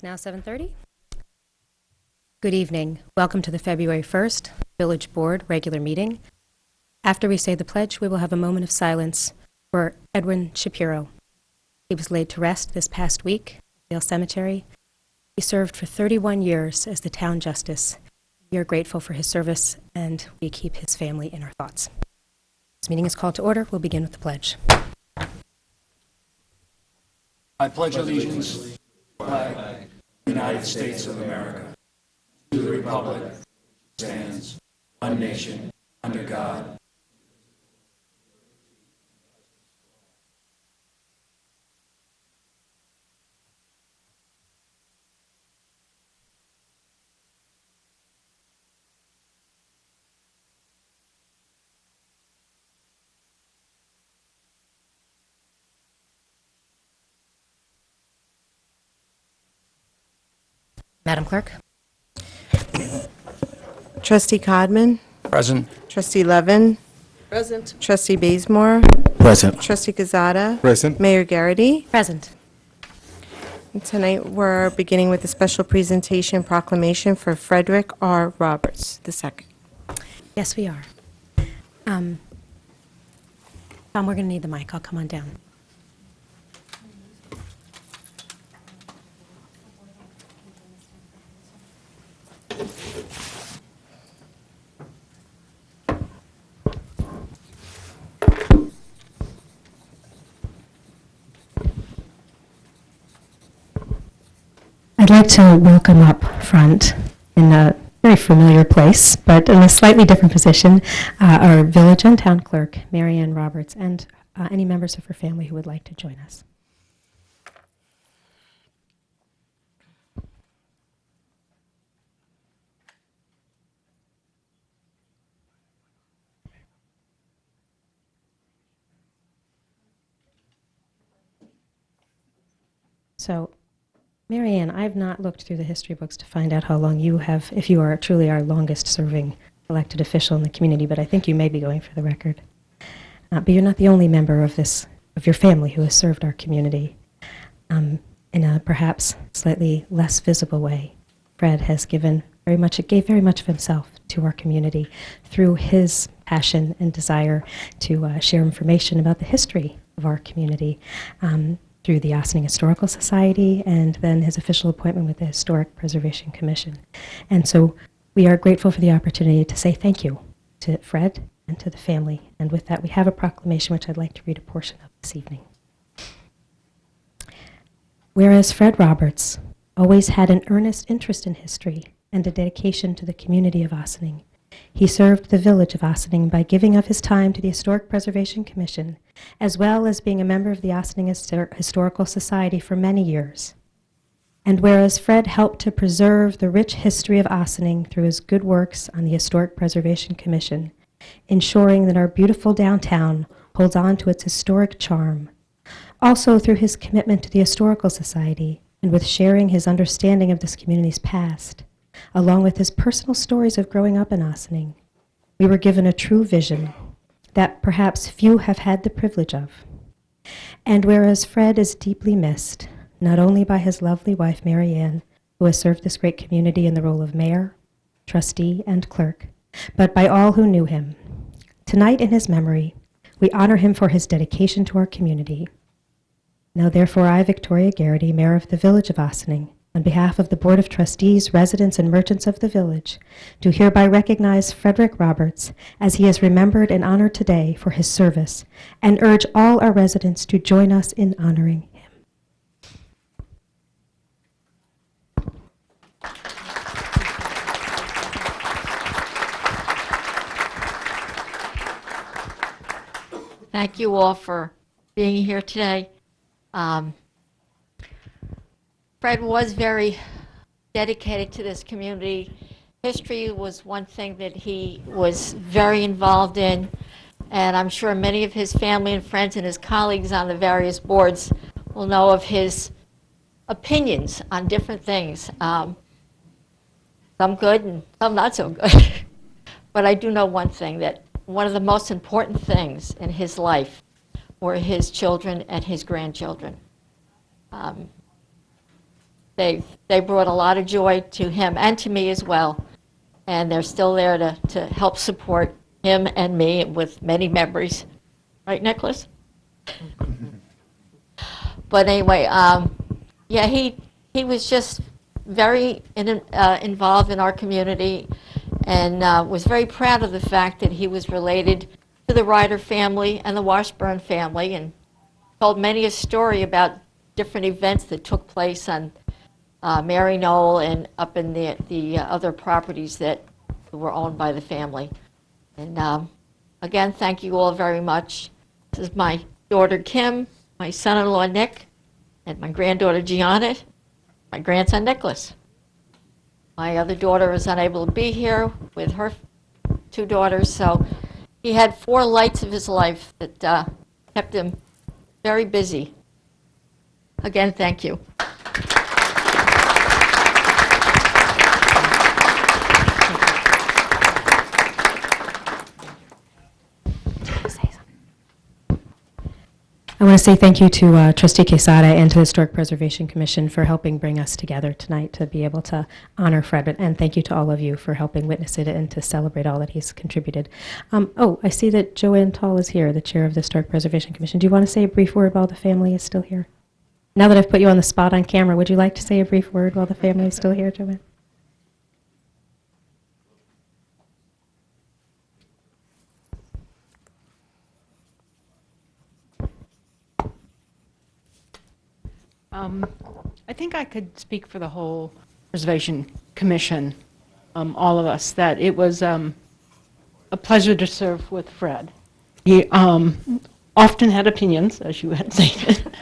It's now 7:30. Good evening. Welcome to the February 1st Village Board regular meeting. After we say the pledge, we will have a moment of silence for Edwin Shapiro. He was laid to rest this past week at Yale Cemetery. He served for 31 years as the town justice. We are grateful for his service, and we keep his family in our thoughts. This meeting is called to order. We'll begin with the pledge. I pledge allegiance to the flag of the United States of America, to the republic that stands, one nation, under God. Madam Clerk. Trustee Codman. Present. Trustee Levin. Present. Trustee Bazemore. Present. Trustee Quezada. Present. Mayor Garrity. Present. And tonight we're beginning with a special presentation proclamation for Frederick R. Roberts II. Yes, we are. Tom, we're going to need the mic. I'll come on down. I'd like to welcome up front in a very familiar place, but in a slightly different position, our village and town clerk, Mary Ann Roberts, and any members of her family who would like to join us. So, Mary Ann, I've not looked through the history books to find out how long you have, if you are truly our longest serving elected official in the community, but I think you may be going for the record. But you're not the only member of your family who has served our community in a perhaps slightly less visible way. Fred has gave very much of himself to our community through his passion and desire to share information about the history of our community. Through the Ossining Historical Society, and then his official appointment with the Historic Preservation Commission. And so we are grateful for the opportunity to say thank you to Fred and to the family. And with that, we have a proclamation which I'd like to read a portion of this evening. Whereas Fred Roberts always had an earnest interest in history and a dedication to the community of Ossining, he served the village of Ossining by giving of his time to the Historic Preservation Commission, as well as being a member of the Ossining Historical Society for many years. And whereas Fred helped to preserve the rich history of Ossining through his good works on the Historic Preservation Commission, ensuring that our beautiful downtown holds on to its historic charm, also through his commitment to the Historical Society, and with sharing his understanding of this community's past, along with his personal stories of growing up in Ossining, we were given a true vision that perhaps few have had the privilege of. And whereas Fred is deeply missed, not only by his lovely wife, Mary Ann, who has served this great community in the role of mayor, trustee, and clerk, but by all who knew him, tonight in his memory, we honor him for his dedication to our community. Now therefore I, Victoria Garrity, Mayor of the Village of Ossining, on behalf of the Board of Trustees, residents, and merchants of the village, do hereby recognize Frederick Roberts as he is remembered and honored today for his service, and urge all our residents to join us in honoring him. Thank you all for being here today. Fred was very dedicated to this community. History was one thing that he was very involved in, and I'm sure many of his family and friends and his colleagues on the various boards will know of his opinions on different things. Some good and some not so good. But I do know one thing, that one of the most important things in his life were his children and his grandchildren. They brought a lot of joy to him and to me as well, and they're still there to help support him and me with many memories. Right, Nicholas? But anyway, yeah, he was just very involved in our community, and was very proud of the fact that he was related to the Ryder family and the Washburn family, and told many a story about different events that took place on Mary Knoll and up in the other properties that were owned by the family. And again, thank you all very much. This is my daughter Kim, my son-in-law Nick, and my granddaughter Gianna, my grandson Nicholas. My other daughter was unable to be here with her 2 daughters, so he had 4 lights of his life that kept him very busy. Again, thank you. I want to say thank you to Trustee Quesada and to the Historic Preservation Commission for helping bring us together tonight to be able to honor Fred, and thank you to all of you for helping witness it and to celebrate all that he's contributed. Oh, I see that Joanne Tall is here, the chair of the Historic Preservation Commission. Do you want to say a brief word while the family is still here? Now that I've put you on the spot on camera, would you like to say a brief word while the family is still here, Joanne? I think I could speak for the whole Preservation Commission, all of us, that it was a pleasure to serve with Fred. He often had opinions, as you had stated.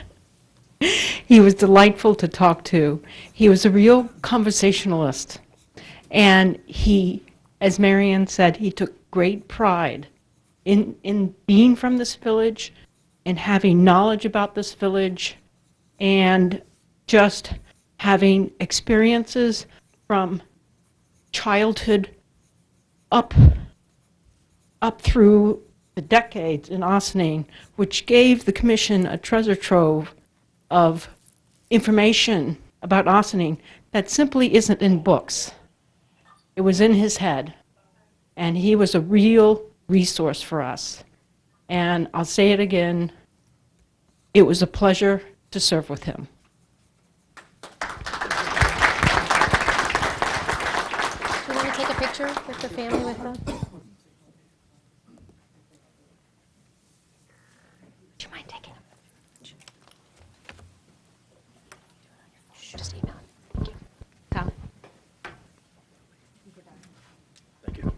He was delightful to talk to. He was a real conversationalist. And he, as Marianne said, he took great pride in being from this village and having knowledge about this village, and just having experiences from childhood up through the decades in Ossining, which gave the commission a treasure trove of information about Ossining that simply isn't in books. It was in his head, and he was a real resource for us. And I'll say it again, it was a pleasure to serve with him. Do you want to take a picture with the family with them? Do you mind taking a picture? Just email it. Thank you. Tom? Thank you.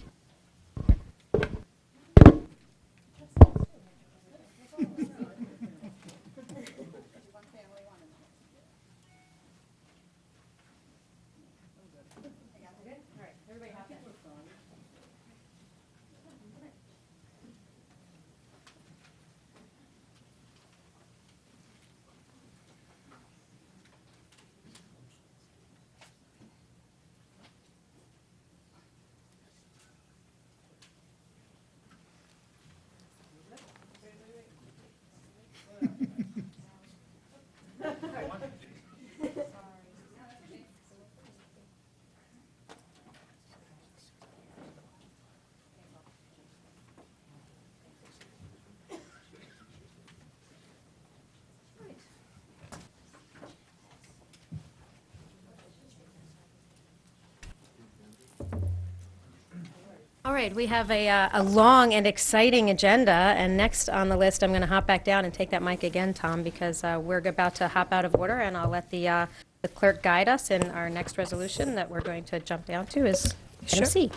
All right, we have a long and exciting agenda, and next on the list, I'm going to hop back down and take that mic again, Tom, because we're about to hop out of order, and I'll let the clerk guide us in our next resolution that we're going to jump down to is item C.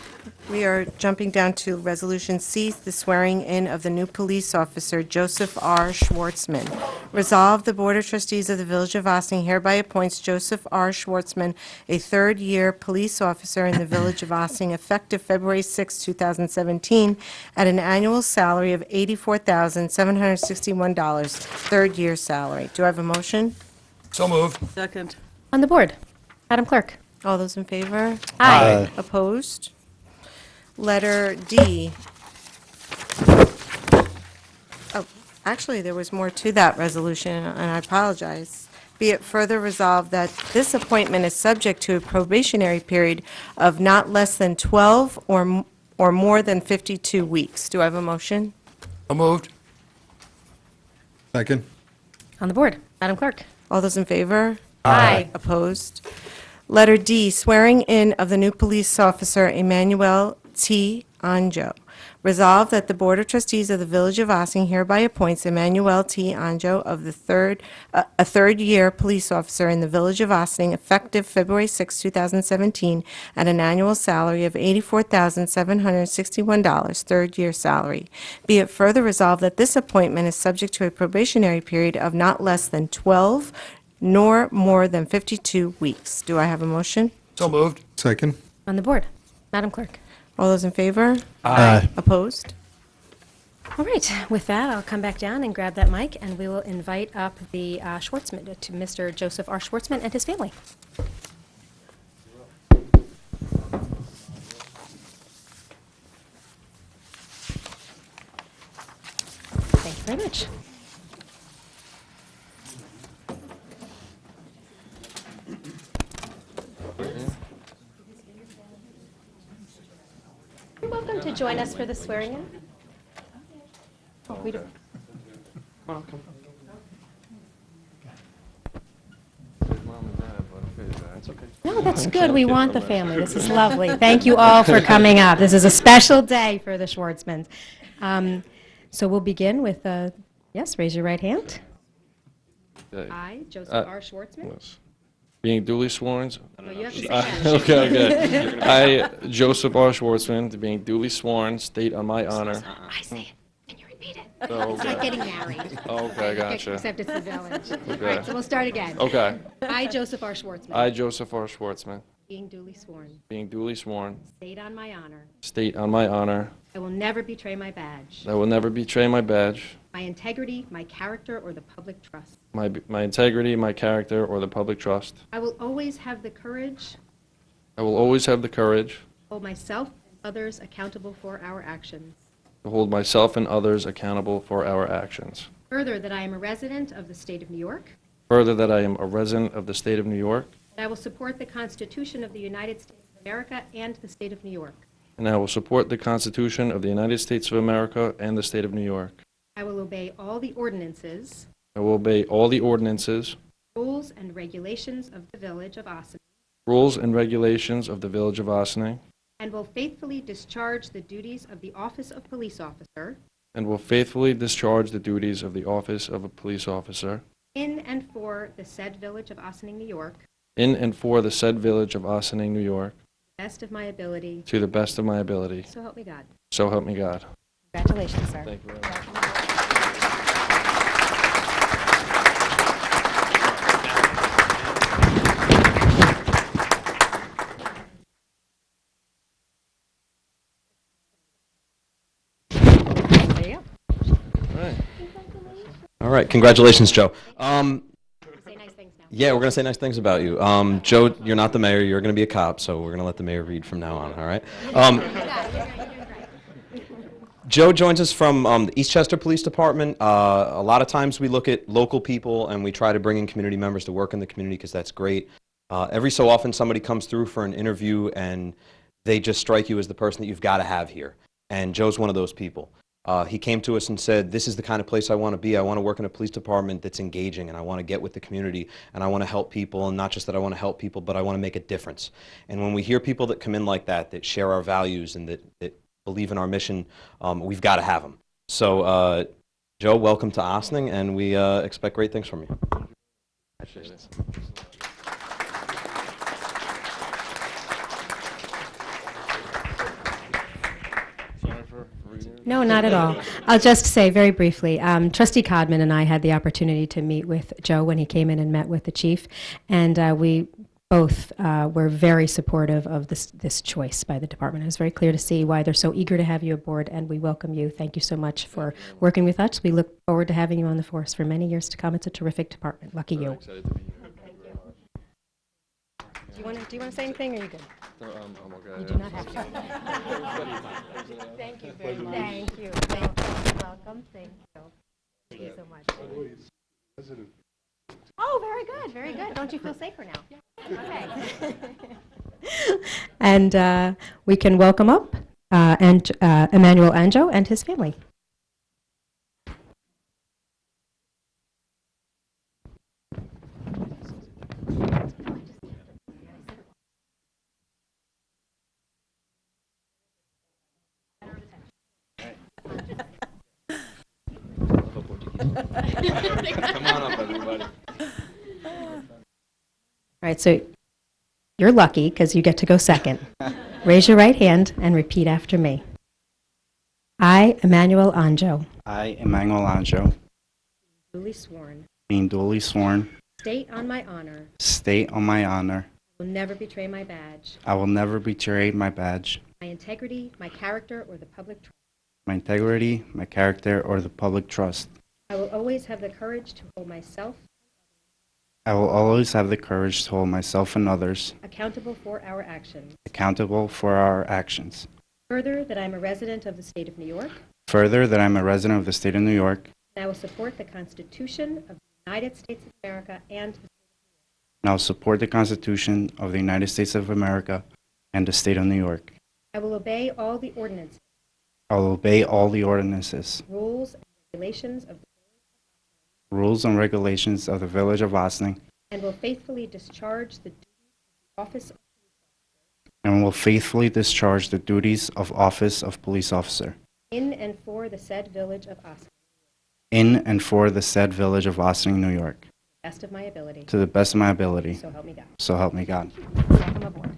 We are jumping down to Resolution C, the swearing in of the new police officer, Joseph R. Schwartzman. Resolved, the Board of Trustees of the Village of Ossining hereby appoints Joseph R. Schwartzman, a third-year police officer in the Village of Ossining, effective February 6, 2017, at an annual salary of $84,761, third-year salary. Do I have a motion? So moved. Second. On the board, Madam Clerk. All those in favor? Aye. Opposed? Letter D. Oh, actually, there was more to that resolution, and I apologize. Be it further resolved that this appointment is subject to a probationary period of not less than 12 or more than 52 weeks. Do I have a motion? So moved. Second. On the board, Madam Clerk. All those in favor? Aye. Opposed? Letter D, swearing in of the new police officer Emmanuel T. Anjo. Resolved that the Board of Trustees of the Village of Ossining hereby appoints Emmanuel T. Anjo of the a third-year police officer in the Village of Ossining effective February 6, 2017, at an annual salary of $84,761, third-year salary. Be it further resolved that this appointment is subject to a probationary period of not less than 12 nor more than 52 weeks. Do I have a motion? So moved. Second. On the board, Madam Clerk. All those in favor? Aye. Opposed? All right, with that, I'll come back down and grab that mic, and we will invite up the Schwartzman, to Mr. Joseph R. Schwartzman and his family. Thank you very much. You're welcome to join us for the swearing-in. Oh, we don't. No, that's good. We want the family. This is lovely. Thank you all for coming up. This is a special day for the Schwartzmans. So we'll begin with, yes, raise your right hand. Okay. I, Joseph R. Schwartzman. Yes. Being duly sworn. No, you have to say that. Okay. I, Joseph R. Schwartzman, being duly sworn, state on my honor. I say it. Can you repeat it? Oh, It's like okay. getting married. Okay, gotcha. Except it's the village. All Okay. right, so we'll start again. Okay. I, Joseph R. Schwartzman. I, Joseph R. Schwartzman, Being duly sworn. being duly sworn, State on my honor. state on my honor I will never betray my badge, that I will never betray my badge, my integrity, my character, or the public trust. my integrity, my character, or the public trust. I will always have the courage I will always have the courage to hold myself and others accountable for our actions. to hold myself and others accountable for our actions. Further, that I am a resident of the state of New York. Further, that I am a resident of the state of New York, That I will support the Constitution of the United States of America and the state of New York. and I will support the Constitution of the United States of America and the state of New York. I will obey all the ordinances, I will obey all the ordinances, rules, and regulations of the Village of Ossining, rules, and regulations of the Village of Ossining, and will faithfully discharge the duties of the office of police officer and will faithfully discharge the duties of the office of a police officer in and for the said Village of Ossining, New York, in and for the said Village of Ossining, New York, to the best of my ability. to the best of my ability. So help me God. So help me God. Congratulations, sir. Thank you very much. There you go. All right, congratulations, Joe. Say nice things now. Yeah, we're going to say nice things about you. Joe, you're not the mayor, you're going to be a cop, so we're going to let the mayor read from now on, all right? Joe joins us from the Eastchester Police Department. A lot of times we look at local people and we try to bring in community members to work in the community because that's great. Every so often somebody comes through for an interview and they just strike you as the person that you've got to have here. And Joe's one of those people. He came to us and said, this is the kind of place I want to be. I want to work in a police department that's engaging, and I want to get with the community, and I want to help people, and not just that I want to help people, but I want to make a difference. And when we hear people that come in like that, that share our values and that believe in our mission, we've got to have them. So, Joe, welcome to Ossining, and we expect great things from you. No, not at all. I'll just say very briefly, Trustee Codman and I had the opportunity to meet with Joe when he came in and met with the chief, and we both were very supportive of this choice by the department. It was very clear to see why they're so eager to have you aboard, and we welcome you. Thank you so much for working with us. We look forward to having you on the force for many years to come. It's a terrific department. Lucky you. Do you want to say anything, or are you good? I'm okay. You do not have to. Thank you very much. Thank you. Thank you. Welcome. Thank you. Thank you so much. Oh, Oh, very good, very good. Don't you feel safer now? Okay. And we can welcome up Emmanuel Anjo and his family. Come on up, everybody. All right, so you're lucky because you get to go second. Raise your right hand and repeat after me. I, Emmanuel Anjo, I, Emmanuel Anjo, duly sworn, being duly sworn, state on my honor, state on my honor, will never betray my badge, I will never betray my badge, my integrity, my character, or the public trust. my integrity, my character, or the public trust. I will always have the courage to hold myself I will always have the courage to hold myself and others accountable for our actions. accountable for our actions. Further, that I am a resident of the state of New York, Further, that I am a resident of the state of New York, and I will support the Constitution of the United States of America and the and I will support the Constitution of the United States of America and the state of New York. I will obey all the ordinances, I will obey all the ordinances, rules, and regulations of rules, and regulations of the Village of Ossining, and will faithfully discharge the duties of the office and will faithfully discharge the duties of office of police officer in and for the said village of Ossining, in and for the said Village of Ossining, New York, to the best of my ability. to the best of my ability. So help me God. So help me God. Welcome aboard.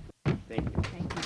Thank you. Thank you.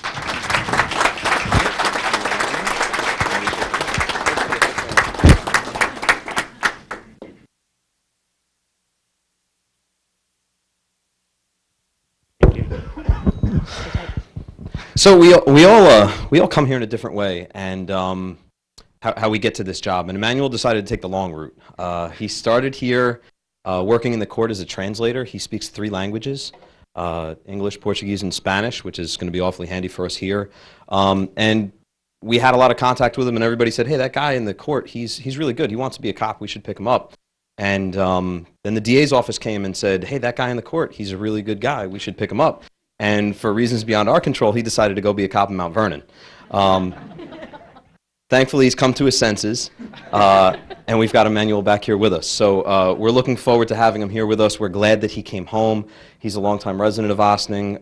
So we all come here in a different way, and how we get to this job. And Emmanuel decided to take the long route. He started here working in the court as a translator. He speaks 3 languages, English, Portuguese, and Spanish, which is going to be awfully handy for us here. And we had a lot of contact with him, and everybody said, hey, that guy in the court, he's really good. He wants to be a cop. We should pick him up. And then the DA's office came and said, hey, that guy in the court, he's a really good guy. We should pick him up. And for reasons beyond our control, he decided to go be a cop in Mount Vernon. Thankfully, he's come to his senses, and we've got Emmanuel back here with us. So we're looking forward to having him here with us. We're glad that he came home. He's a longtime resident of Ossining.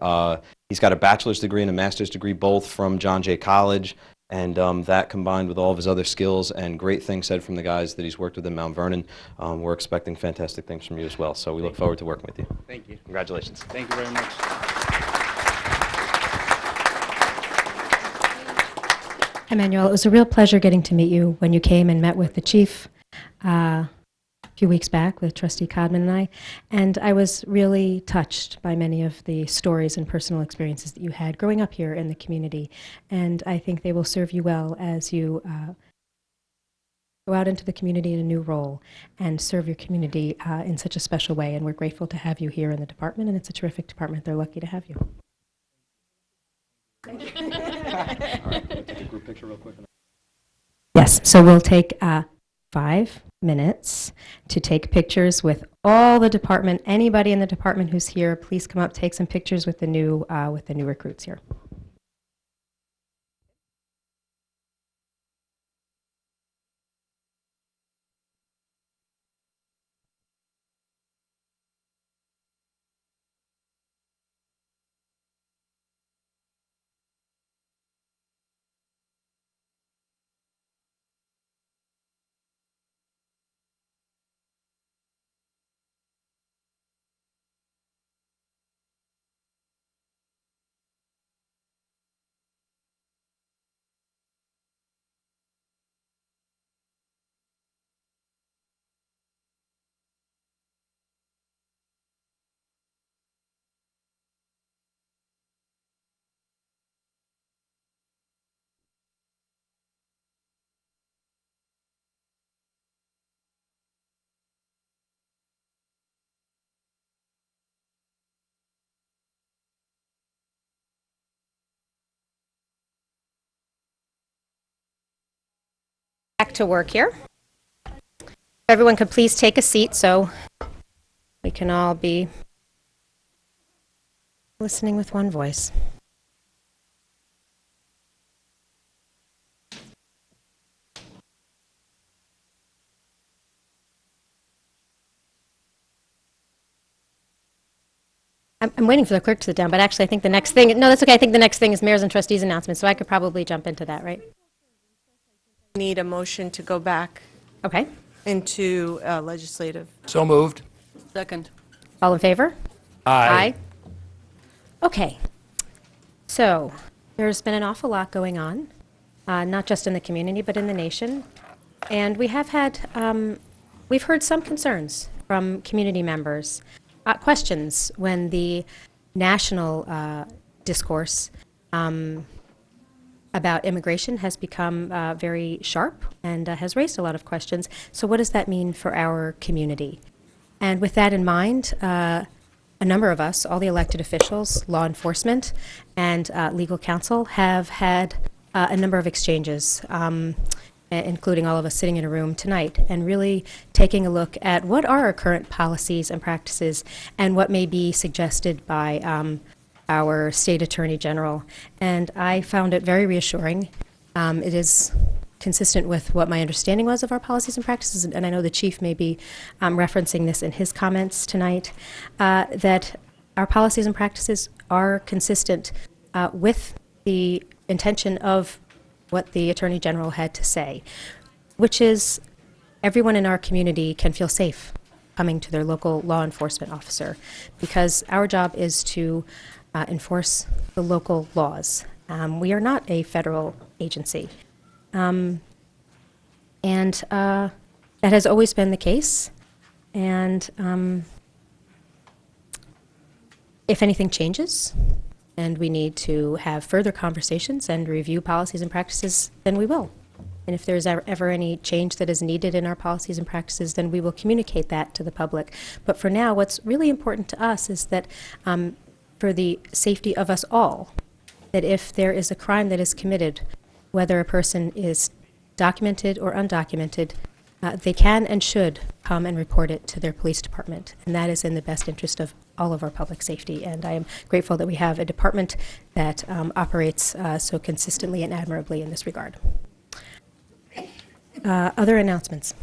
He's got a bachelor's degree and a master's degree, both from John Jay College. And that combined with all of his other skills and great things said from the guys that he's worked with in Mount Vernon, we're expecting fantastic things from you as well. So we look forward to working with you. Thank you. Congratulations. Thank you very much. Emmanuel, it was a real pleasure getting to meet you when you came and met with the chief a few weeks back with Trustee Codman and I. And I was really touched by many of the stories and personal experiences that you had growing up here in the community. And I think they will serve you well as you go out into the community in a new role and serve your community in such a special way. And we're grateful to have you here in the department, and it's a terrific department. They're lucky to have you. All right, can we take a group picture real quick? Yes, so we'll take 5 minutes to take pictures with all the department. Anybody in the department who's here, please come up, take some pictures with the new recruits here. Back to work here. Everyone could please take a seat so we can all be listening with one voice. I'm waiting for the clerk to sit down, but actually I think the next thing, no, that's okay. I think the next thing is mayor's and trustees announcements, so I could probably jump into that, right? Need a motion to go back Okay. into legislative. So moved. Second. All in favor? Aye. Okay. So there's been an awful lot going on, not just in the community, but in the nation. And we have had, we've heard some concerns from community members, questions when the national discourse about immigration has become very sharp and has raised a lot of questions. So what does that mean for our community? And with that in mind, a number of us, all the elected officials, law enforcement, and legal counsel have had a number of exchanges, including all of us sitting in a room tonight, and really taking a look at what are our current policies and practices and what may be suggested by our state attorney general. And I found it very reassuring. It is consistent with what my understanding was of our policies and practices, and I know the chief may be referencing this in his comments tonight, that our policies and practices are consistent with the intention of what the Attorney General had to say, which is everyone in our community can feel safe coming to their local law enforcement officer, because our job is to enforce the local laws. We are not a federal agency. And that has always been the case. And if anything changes, and we need to have further conversations and review policies and practices, then we will. And if there's ever any change that is needed in our policies and practices, then we will communicate that to the public. But for now, what's really important to us is that for the safety of us all, that if there is a crime that is committed, whether a person is documented or undocumented, they can and should come and report it to their police department. And that is in the best interest of all of our public safety. And I am grateful that we have a department that operates so consistently and admirably in this regard. Other announcements?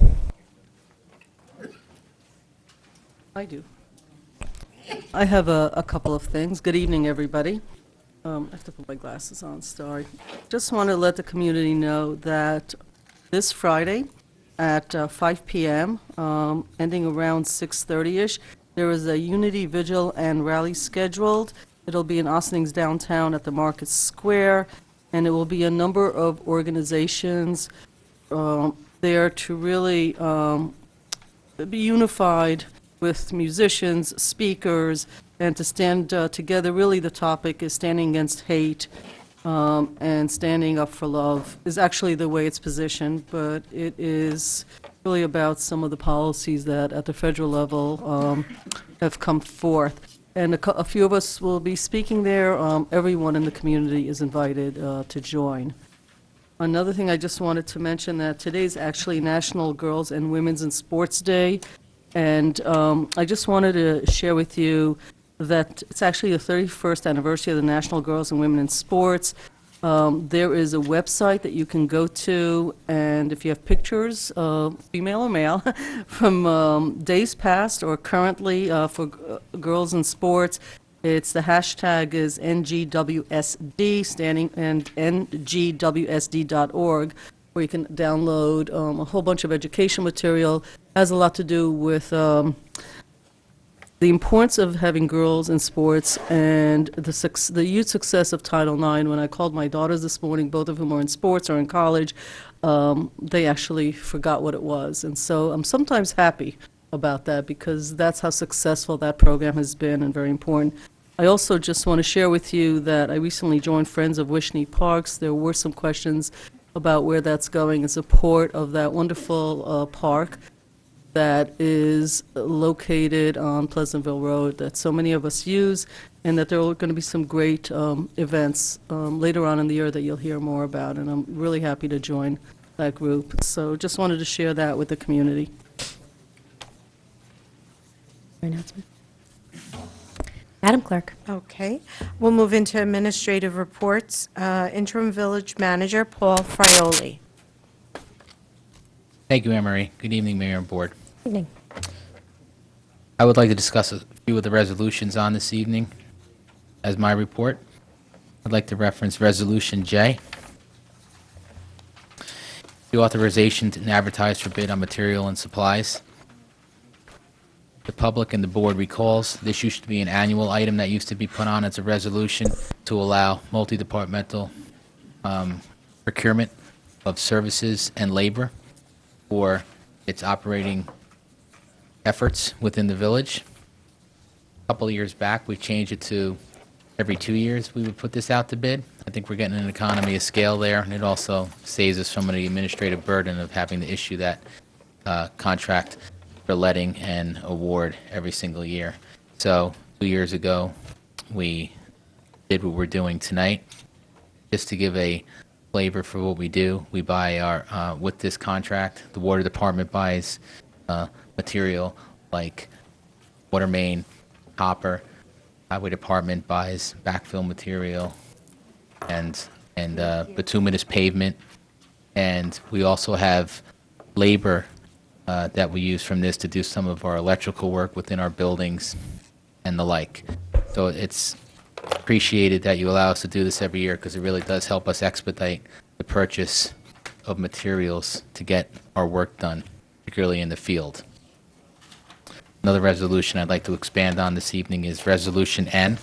I do. I have a couple of things. Good evening, everybody. I have to put my glasses on, sorry. Just want to let the community know that this Friday at 5 p.m., ending around 6:30-ish, there is a Unity Vigil and Rally scheduled. It'll be in Ossing's downtown at the Market Square, and it will be a number of organizations there to really be unified with musicians, speakers, and to stand together. Really, the topic is standing against hate and standing up for love is actually the way it's positioned, but it is really about some of the policies that at the federal level have come forth. And a few of us will be speaking there. Everyone in the community is invited to join. Another thing I just wanted to mention, that today is actually National Girls and Women's in Sports Day. And I just wanted to share with you that it's actually the 31st anniversary of the National Girls and Women in Sports. There is a website that you can go to, and if you have pictures, female or male, from days past or currently for girls in sports, it's the hashtag is NGWSD, standing and ngwsd.org, where you can download a whole bunch of education material. Has a lot to do with the importance of having girls in sports and the youth success of Title IX. When I called my daughters this morning, both of whom are in sports or in college, they actually forgot what it was. And so I'm sometimes happy about that, because that's how successful that program has been and very important. I also just want to share with you that I recently joined Friends of Wishney Parks. There were some questions about where that's going in support of that wonderful park that is located on Pleasantville Road that so many of us use, and that there are going to be some great events later on in the year that you'll hear more about, and I'm really happy to join that group. So just wanted to share that with the community. Announcement. Madam Clerk. Okay, we'll move into administrative reports. Interim Village Manager Paul Frioli. Thank you, Anne Marie. Good evening, Mayor and Board. Evening. I would like to discuss a few of the resolutions on this evening as my report. I'd like to reference Resolution J, the authorization to advertise for bid on material and supplies. The public and the board recalls this used to be an annual item that used to be put on as a resolution to allow multi-departmental procurement of services and labor for its operating efforts within the village. A couple of years back, we changed it to every 2 years we would put this out to bid. I think we're getting an economy of scale there, and it also saves us from the administrative burden of having to issue that contract for letting and award every single year. So 2 years ago, we did what we're doing tonight. Just to give a flavor for what we do, we buy our, with this contract, the water department buys material like water main, copper, highway department buys backfill material and bituminous pavement, and we also have labor that we use from this to do some of our electrical work within our buildings and the like. So it's appreciated that you allow us to do this every year because it really does help us expedite the purchase of materials to get our work done, particularly in the field. Another resolution I'd like to expand on this evening is Resolution N.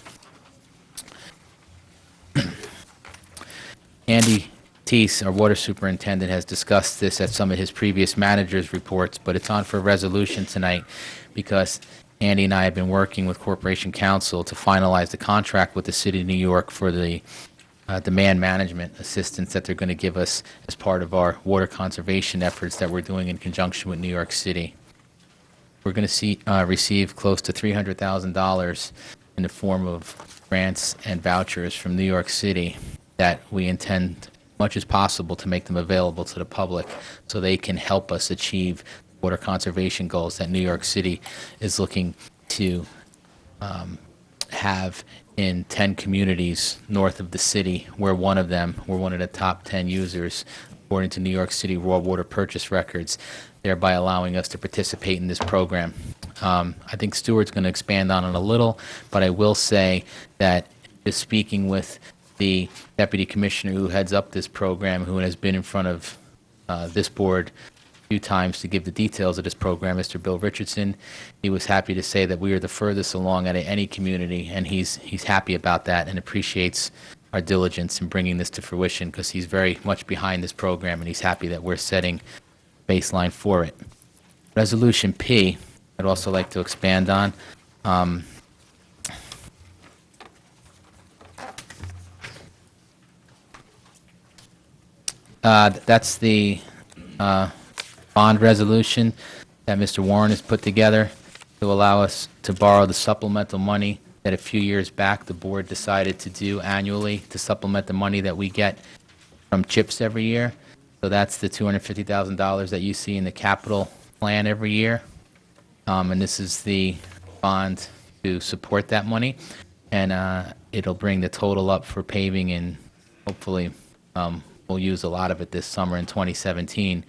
Andy Teese, our water superintendent, has discussed this at some of his previous managers' reports, but it's on for resolution tonight because Andy and I have been working with Corporation Counsel to finalize the contract with the City of New York for the demand management assistance that they're going to give us as part of our water conservation efforts that we're doing in conjunction with New York City. We're going to receive close to $300,000 in the form of grants and vouchers from New York City that we intend much as possible to make them available to the public so they can help us achieve water conservation goals that New York City is looking to have in 10 communities north of the city. We're one of them. We're one of the top 10 users according to New York City raw water purchase records, thereby allowing us to participate in this program. I think Stuart's going to expand on it a little, but I will say that just speaking with the deputy commissioner who heads up this program, who has been in front of this board a few times to give the details of this program, Mr. Bill Richardson, he was happy to say that we are the furthest along out of any community, and he's happy about that and appreciates our diligence in bringing this to fruition because he's very much behind this program, and he's happy that we're setting baseline for it. Resolution P, I'd also like to expand on. That's the bond resolution that Mr. Warren has put together to allow us to borrow the supplemental money that a few years back the board decided to do annually to supplement the money that we get from CHIPS every year. So that's the $250,000 that you see in the capital plan every year. And this is the bond to support that money. And it'll bring the total up for paving, and hopefully we'll use a lot of it this summer in 2017,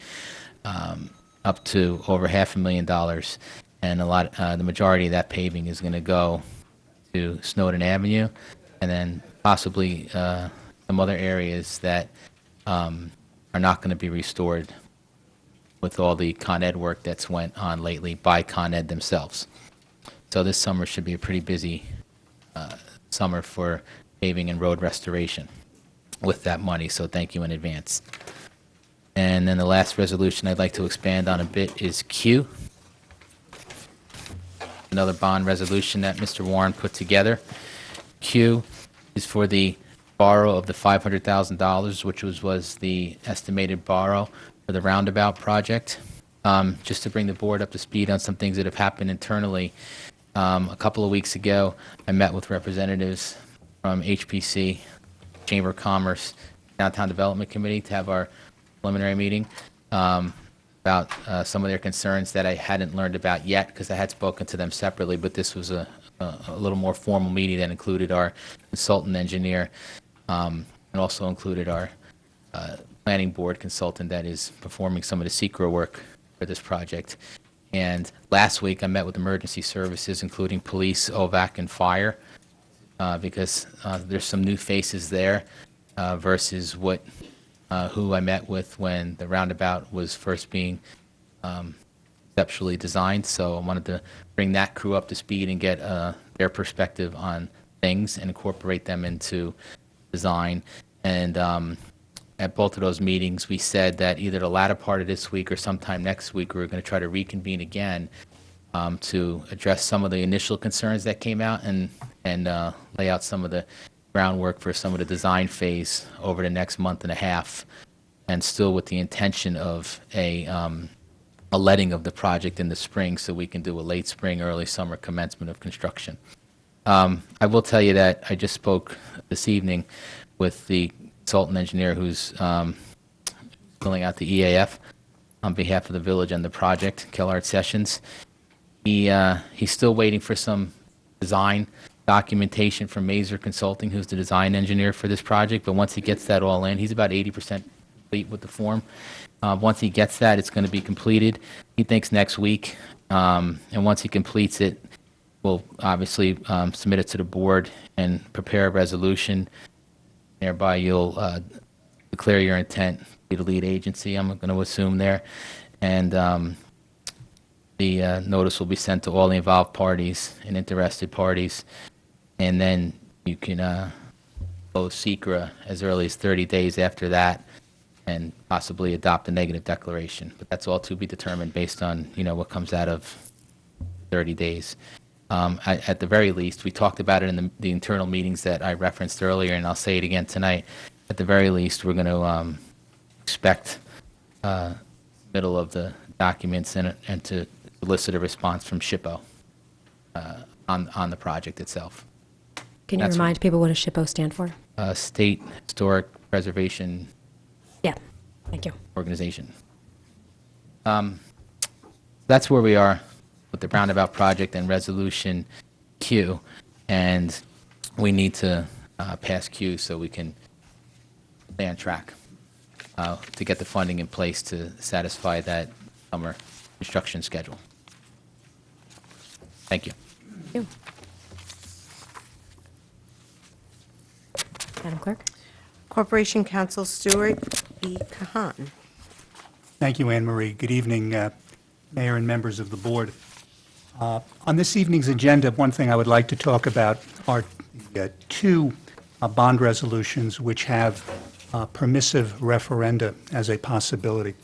up to over $500,000. And the majority of that paving is going to go to Snowden Avenue, and then possibly some other areas that are not going to be restored with all the Con Ed work that's went on lately by Con Ed themselves. So this summer should be a pretty busy summer for paving and road restoration with that money, so thank you in advance. And then the last resolution I'd like to expand on a bit is Q, another bond resolution that Mr. Warren put together. Q is for the borrow of the $500,000, which was the estimated borrow for the roundabout project. Just to bring the board up to speed on some things that have happened internally, a couple of weeks ago, I met with representatives from HPC, Chamber of Commerce, Downtown Development Committee to have our preliminary meeting. about some of their concerns that I hadn't learned about yet because I had spoken to them separately, but this was a little more formal meeting that included our consultant engineer and also included our planning board consultant that is performing some of the secret work for this project. And last week I met with emergency services, including police, OVAC, and fire, because there's some new faces there versus who I met with when the roundabout was first being conceptually designed. So I wanted to bring that crew up to speed and get their perspective on things and incorporate them into design. And at both of those meetings, we said that either the latter part of this week or sometime next week, we were going to try to reconvene again to address some of the initial concerns that came out and lay out some of the groundwork for some of the design phase over the next month and a half, and still with the intention of a letting of the project in the spring so we can do a late spring, early summer commencement of construction. I will tell you that I just spoke this evening with the consultant engineer who's filling out the EAF on behalf of the village and the project, Kellard Sessions. He's still waiting for some design documentation from Mazer Consulting, who's the design engineer for this project, but once he gets that all in, he's about 80% complete with the form. Once he gets that, it's going to be completed. He thinks next week, and once he completes it, we'll obviously submit it to the board and prepare a resolution. Thereby, you'll declare your intent to be the lead agency, I'm going to assume there, and the notice will be sent to all the involved parties and interested parties, and then you can close SECRA as early as 30 days after that and possibly adopt a negative declaration. But that's all to be determined based on, what comes out of 30 days. At the very least, we talked about it in the internal meetings that I referenced earlier, and I'll say it again tonight. At the very least, we're going to expect middle of the documents and to solicit a response from SHPO on the project itself. Can you That's remind people what does SHPO stand for? State Historic Preservation Yeah, thank you. Organization. That's where we are with the roundabout project and resolution Q, and we need to pass Q so we can stay on track to get the funding in place to satisfy that summer construction schedule. Thank you. Thank you. Madam Clerk? Corporation Counsel Stuart E. Kahan. Thank you, Anne Marie. Good evening, Mayor and members of the board. On this evening's agenda, one thing I would like to talk about are two bond resolutions which have permissive referenda as a possibility.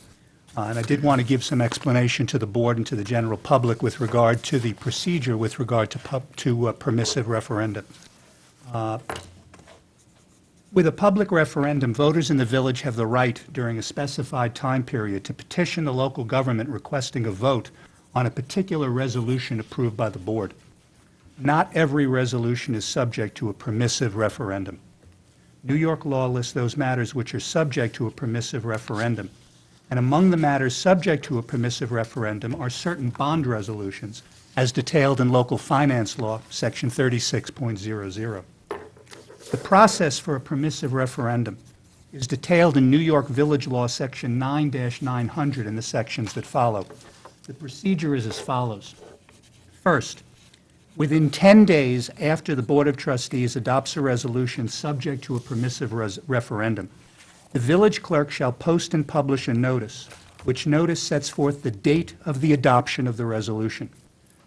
And I did want to give some explanation to the board and to the general public with regard to the procedure with regard to permissive referenda. With a public referendum, voters in the village have the right during a specified time period to petition the local government requesting a vote on a particular resolution approved by the board. Not every resolution is subject to a permissive referendum. New York law lists those matters which are subject to a permissive referendum. And among the matters subject to a permissive referendum are certain bond resolutions, as detailed in local finance law, section 36.00. The process for a permissive referendum is detailed in New York Village Law, section 9-900, in the sections that follow. The procedure is as follows. First, within 10 days after the Board of Trustees adopts a resolution subject to a permissive referendum, the village clerk shall post and publish a notice, which notice sets forth the date of the adoption of the resolution.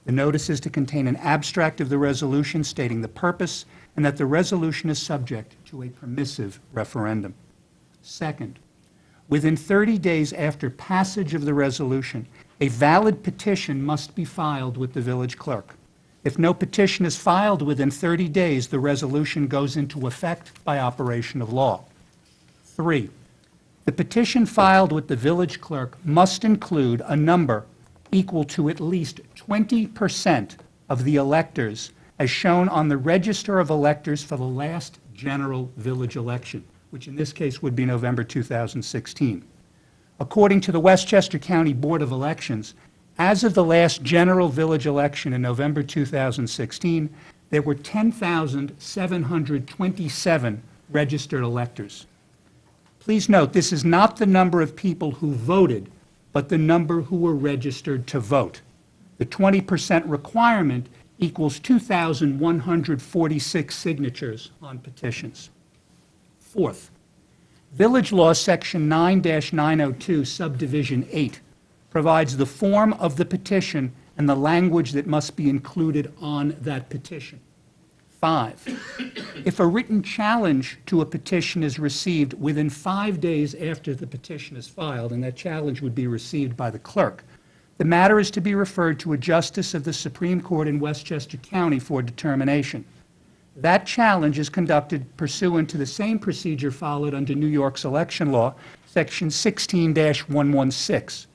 The notice is to contain an abstract of the resolution stating the purpose and that the resolution is subject to a permissive referendum. Second, within 30 days after passage of the resolution, a valid petition must be filed with the village clerk. If no petition is filed within 30 days, the resolution goes into effect by operation of law. 3, the petition filed with the village clerk must include a number equal to at least 20% of the electors as shown on the register of electors for the last general village election, which in this case would be November 2016. According to the Westchester County Board of Elections, as of the last general village election in November 2016, there were 10,727 registered electors. Please note, this is not the number of people who voted, but the number who were registered to vote. The 20% requirement equals 2,146 signatures on petitions. Fourth, Village Law Section 9-902, Subdivision 8, provides the form of the petition and the language that must be included on that petition. 5, if a written challenge to a petition is received within 5 days after the petition is filed, and that challenge would be received by the clerk, the matter is to be referred to a justice of the Supreme Court in Westchester County for determination. That challenge is conducted pursuant to the same procedure followed under New York's election law, Section 16-116,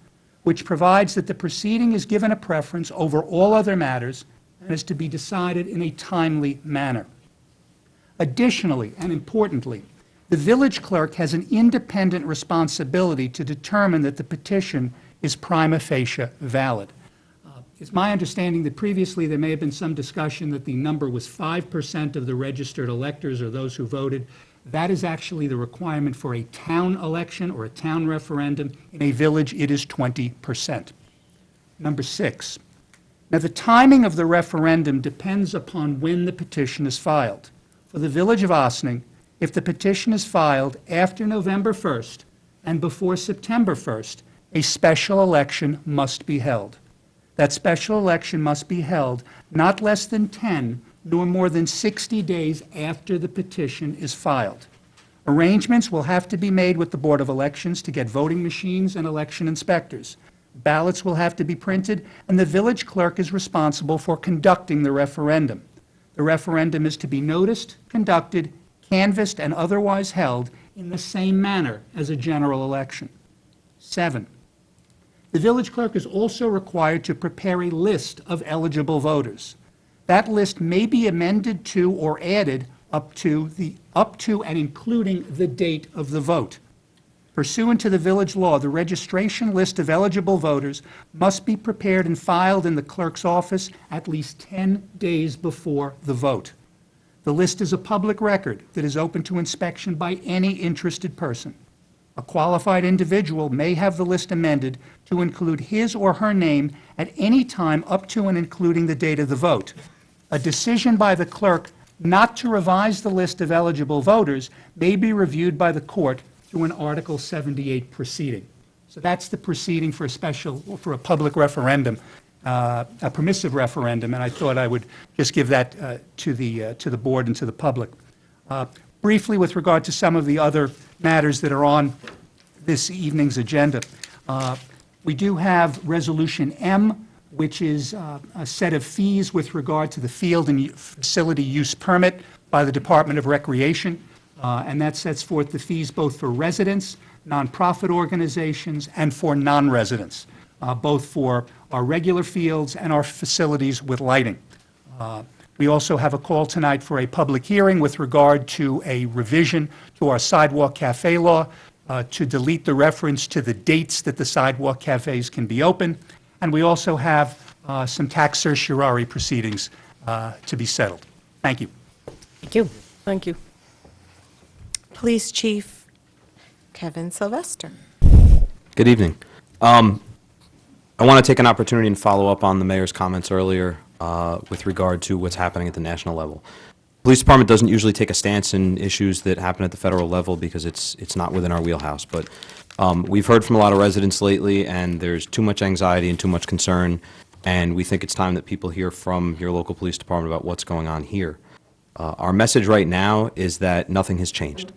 which provides that the proceeding is given a preference over all other matters and is to be decided in a timely manner. Additionally, and importantly, the village clerk has an independent responsibility to determine that the petition is prima facie valid. It's my understanding that previously there may have been some discussion that the number was 5% of the registered electors or those who voted. That is actually the requirement for a town election or a town referendum. In a village, it is 20%. Number 6. Now, the timing of the referendum depends upon when the petition is filed. For the Village of Ossining, if the petition is filed after November 1st and before September 1st, a special election must be held. That special election must be held not less than 10 nor more than 60 days after the petition is filed. Arrangements will have to be made with the Board of Elections to get voting machines and election inspectors. Ballots will have to be printed, and the village clerk is responsible for conducting the referendum. The referendum is to be noticed, conducted, canvassed, and otherwise held in the same manner as a general election. 7. The village clerk is also required to prepare a list of eligible voters. That list may be amended to or added up to and including the date of the vote. Pursuant to the village law, the registration list of eligible voters must be prepared and filed in the clerk's office at least 10 days before the vote. The list is a public record that is open to inspection by any interested person. A qualified individual may have the list amended to include his or her name at any time up to and including the date of the vote. A decision by the clerk not to revise the list of eligible voters may be reviewed by the court through an Article 78 proceeding. So that's the proceeding for a public referendum, a permissive referendum, and I thought I would just give that to the board and to the public. Briefly, with regard to some of the other matters that are on this evening's agenda, we do have Resolution M, which is a set of fees with regard to the field and facility use permit by the Department of Recreation, and that sets forth the fees both for residents, nonprofit organizations, and for non-residents, both for our regular fields and our facilities with lighting. We also have a call tonight for a public hearing with regard to a revision to our sidewalk cafe law to delete the reference to the dates that the sidewalk cafes can be open. And we also have some tax certiorari proceedings to be settled. Thank you. Thank you. Thank you. Police Chief Kevin Sylvester. Good evening. I want to take an opportunity and follow up on the mayor's comments earlier with regard to what's happening at the national level. The police department doesn't usually take a stance in issues that happen at the federal level because it's not within our wheelhouse. But we've heard from a lot of residents lately, and there's too much anxiety and too much concern, and we think it's time that people hear from your local police department about what's going on here. Our message right now is that nothing has changed.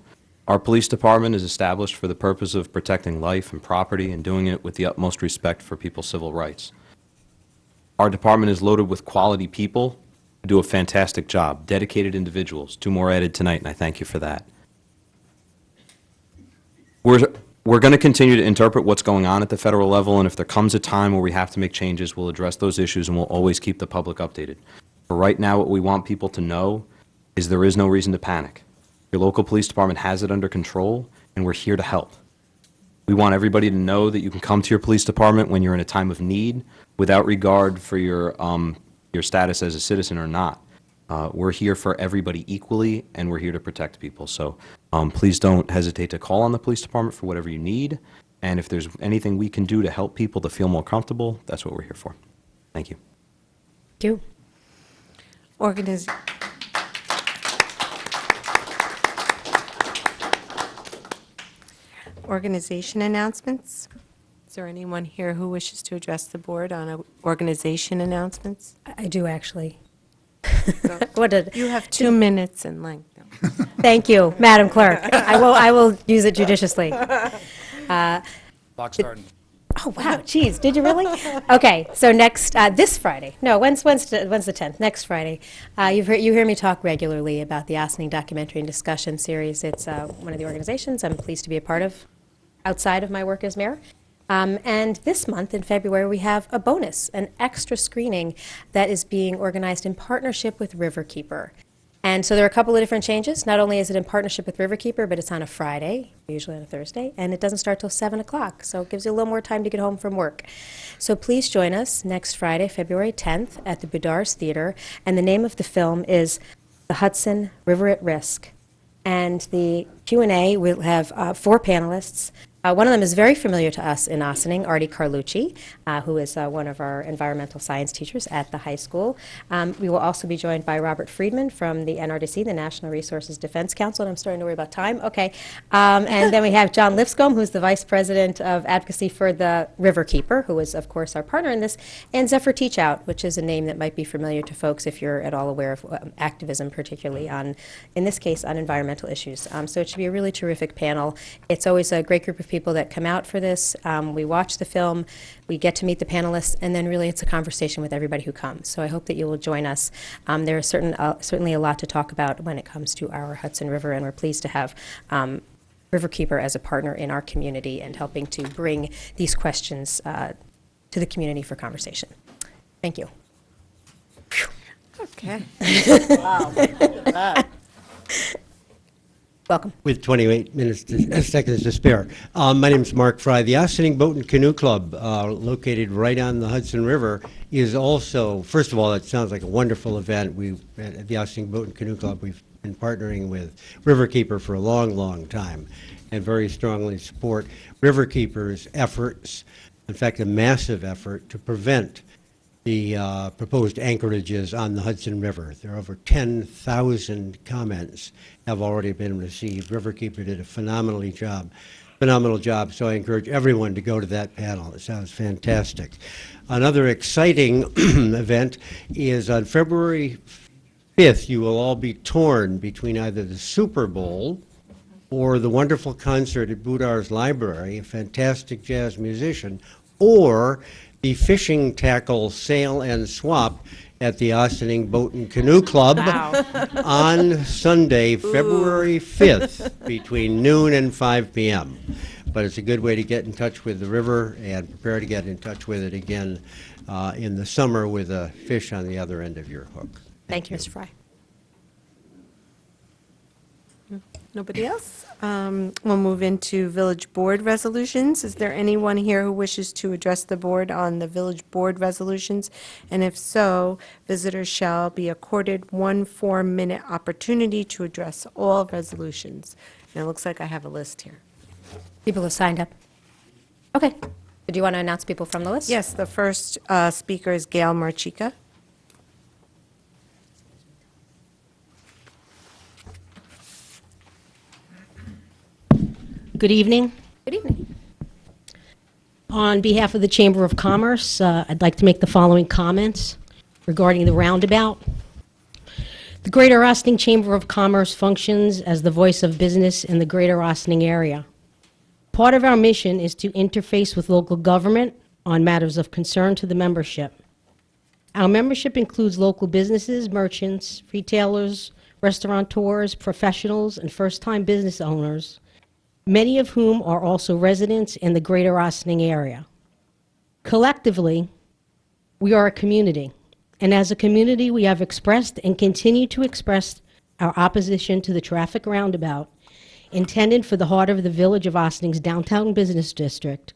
Our police department is established for the purpose of protecting life and property and doing it with the utmost respect for people's civil rights. Our department is loaded with quality people who do a fantastic job, dedicated individuals. 2 more added tonight, and I thank you for that. We're going to continue to interpret what's going on at the federal level, and if there comes a time where we have to make changes, we'll address those issues, and we'll always keep the public updated. For right now, what we want people to know is there is no reason to panic. Your local police department has it under control, and we're here to help. We want everybody to know that you can come to your police department when you're in a time of need without regard for your status as a citizen or not. We're here for everybody equally, and we're here to protect people. So please don't hesitate to call on the police department for whatever you need. And if there's anything we can do to help people to feel more comfortable, that's what we're here for. Thank you. Thank you. Organization announcements. Is there anyone here who wishes to address the board on organization announcements? I do, actually. You have 2 minutes in length. Thank you, Madam Clerk. I will use it judiciously. Clock starting. Oh, wow, geez, did you really? Okay, so next, this Friday, no, when's the 10th? Next Friday. You hear me talk regularly about the Ossining Documentary and Discussion Series. It's one of the organizations I'm pleased to be a part of outside of my work as mayor. And this month, in February, we have a bonus, an extra screening that is being organized in partnership with Riverkeeper. And so there are a couple of different changes. Not only is it in partnership with Riverkeeper, but it's on a Friday, usually on a Thursday, and it doesn't start till 7 o'clock, so it gives you a little more time to get home from work. So please join us next Friday, February 10th, at the Boudars Theater, and the name of the film is The Hudson River at Risk. And the Q&A will have 4 panelists. One of them is very familiar to us in Ossining, Artie Carlucci, who is one of our environmental science teachers at the high school. We will also be joined by Robert Friedman from the NRDC, the National Resources Defense Council, and I'm starting to worry about time. Okay. And then we have John Lipscomb, who's the Vice President of Advocacy for the Riverkeeper, who is, of course, our partner in this, and Zephyr Teachout, which is a name that might be familiar to folks if you're at all aware of activism, particularly on, in this case, on environmental issues. So it should be a really terrific panel. It's always a great group of people that come out for this. We watch the film, we get to meet the panelists, and then really it's a conversation with everybody who comes. So I hope that you will join us. There is certainly a lot to talk about when it comes to our Hudson River, and we're pleased to have Riverkeeper as a partner in our community and helping to bring these questions to the community for conversation. Thank you. Okay. Wow. Welcome. With 28 seconds to spare. My name is Mark Fry. The Ossining Boat and Canoe Club, located right on the Hudson River, is also, first of all, it sounds like a wonderful event. At the Ossining Boat and Canoe Club, we've been partnering with Riverkeeper for a long, long time and very strongly support Riverkeeper's efforts, in fact, a massive effort to prevent the proposed anchorages on the Hudson River. There are over 10,000 comments have already been received. Riverkeeper did a phenomenal job, so I encourage everyone to go to that panel. It sounds fantastic. Another exciting event is on February 5th, you will all be torn between either the Super Bowl or the wonderful concert at Boudars Library, a fantastic jazz musician, or the fishing tackle sale and swap at the Ossining Boat and Canoe Club on Sunday, February 5th, between noon and 5 p.m. But it's a good way to get in touch with the river and prepare to get in touch with it again in the summer with a fish on the other end of your hook. Thank you, Mr. Fry. Nobody else? We'll move into village board resolutions. Is there anyone here who wishes to address the board on the village board resolutions? And if so, visitors shall be accorded 1 4-minute opportunity to address all resolutions. And it looks like I have a list here. People have signed up. Okay. Do you want to announce people from the list? Yes, the first speaker is Gail Marchica. Good evening. Good evening. On behalf of the Chamber of Commerce, I'd like to make the following comments regarding the roundabout. The Greater Ossining Chamber of Commerce functions as the voice of business in the Greater Ossining area. Part of our mission is to interface with local government on matters of concern to the membership. Our membership includes local businesses, merchants, retailers, restaurateurs, professionals, and first-time business owners, many of whom are also residents in the Greater Ossining area. Collectively, we are a community, and as a community, we have expressed and continue to express our opposition to the traffic roundabout intended for the heart of the Village of Ostening's downtown business district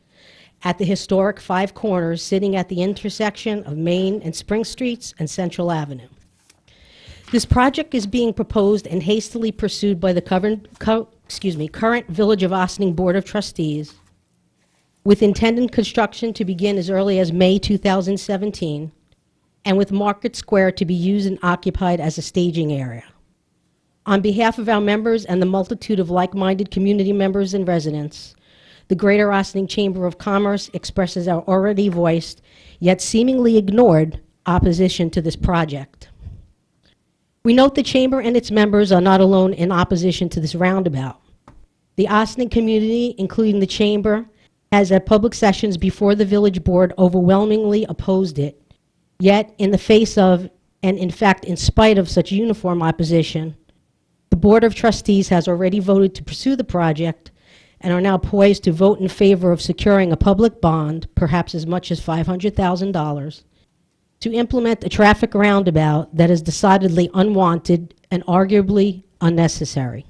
at the historic Five Corners, sitting at the intersection of Main and Spring Streets and Central Avenue. This project is being proposed and hastily pursued by the current Village of Ossining Board of Trustees, with intended construction to begin as early as May 2017, and with Market Square to be used and occupied as a staging area. On behalf of our members and the multitude of like-minded community members and residents, the Greater Ossining Chamber of Commerce expresses our already voiced, yet seemingly ignored, opposition to this project. We note the Chamber and its members are not alone in opposition to this roundabout. The Ossining community, including the Chamber, has at public sessions before the Village Board overwhelmingly opposed it. Yet, in the face of, and in fact in spite of such uniform opposition, the Board of Trustees has already voted to pursue the project and are now poised to vote in favor of securing a public bond, perhaps as much as $500,000, to implement a traffic roundabout that is decidedly unwanted and arguably unnecessary.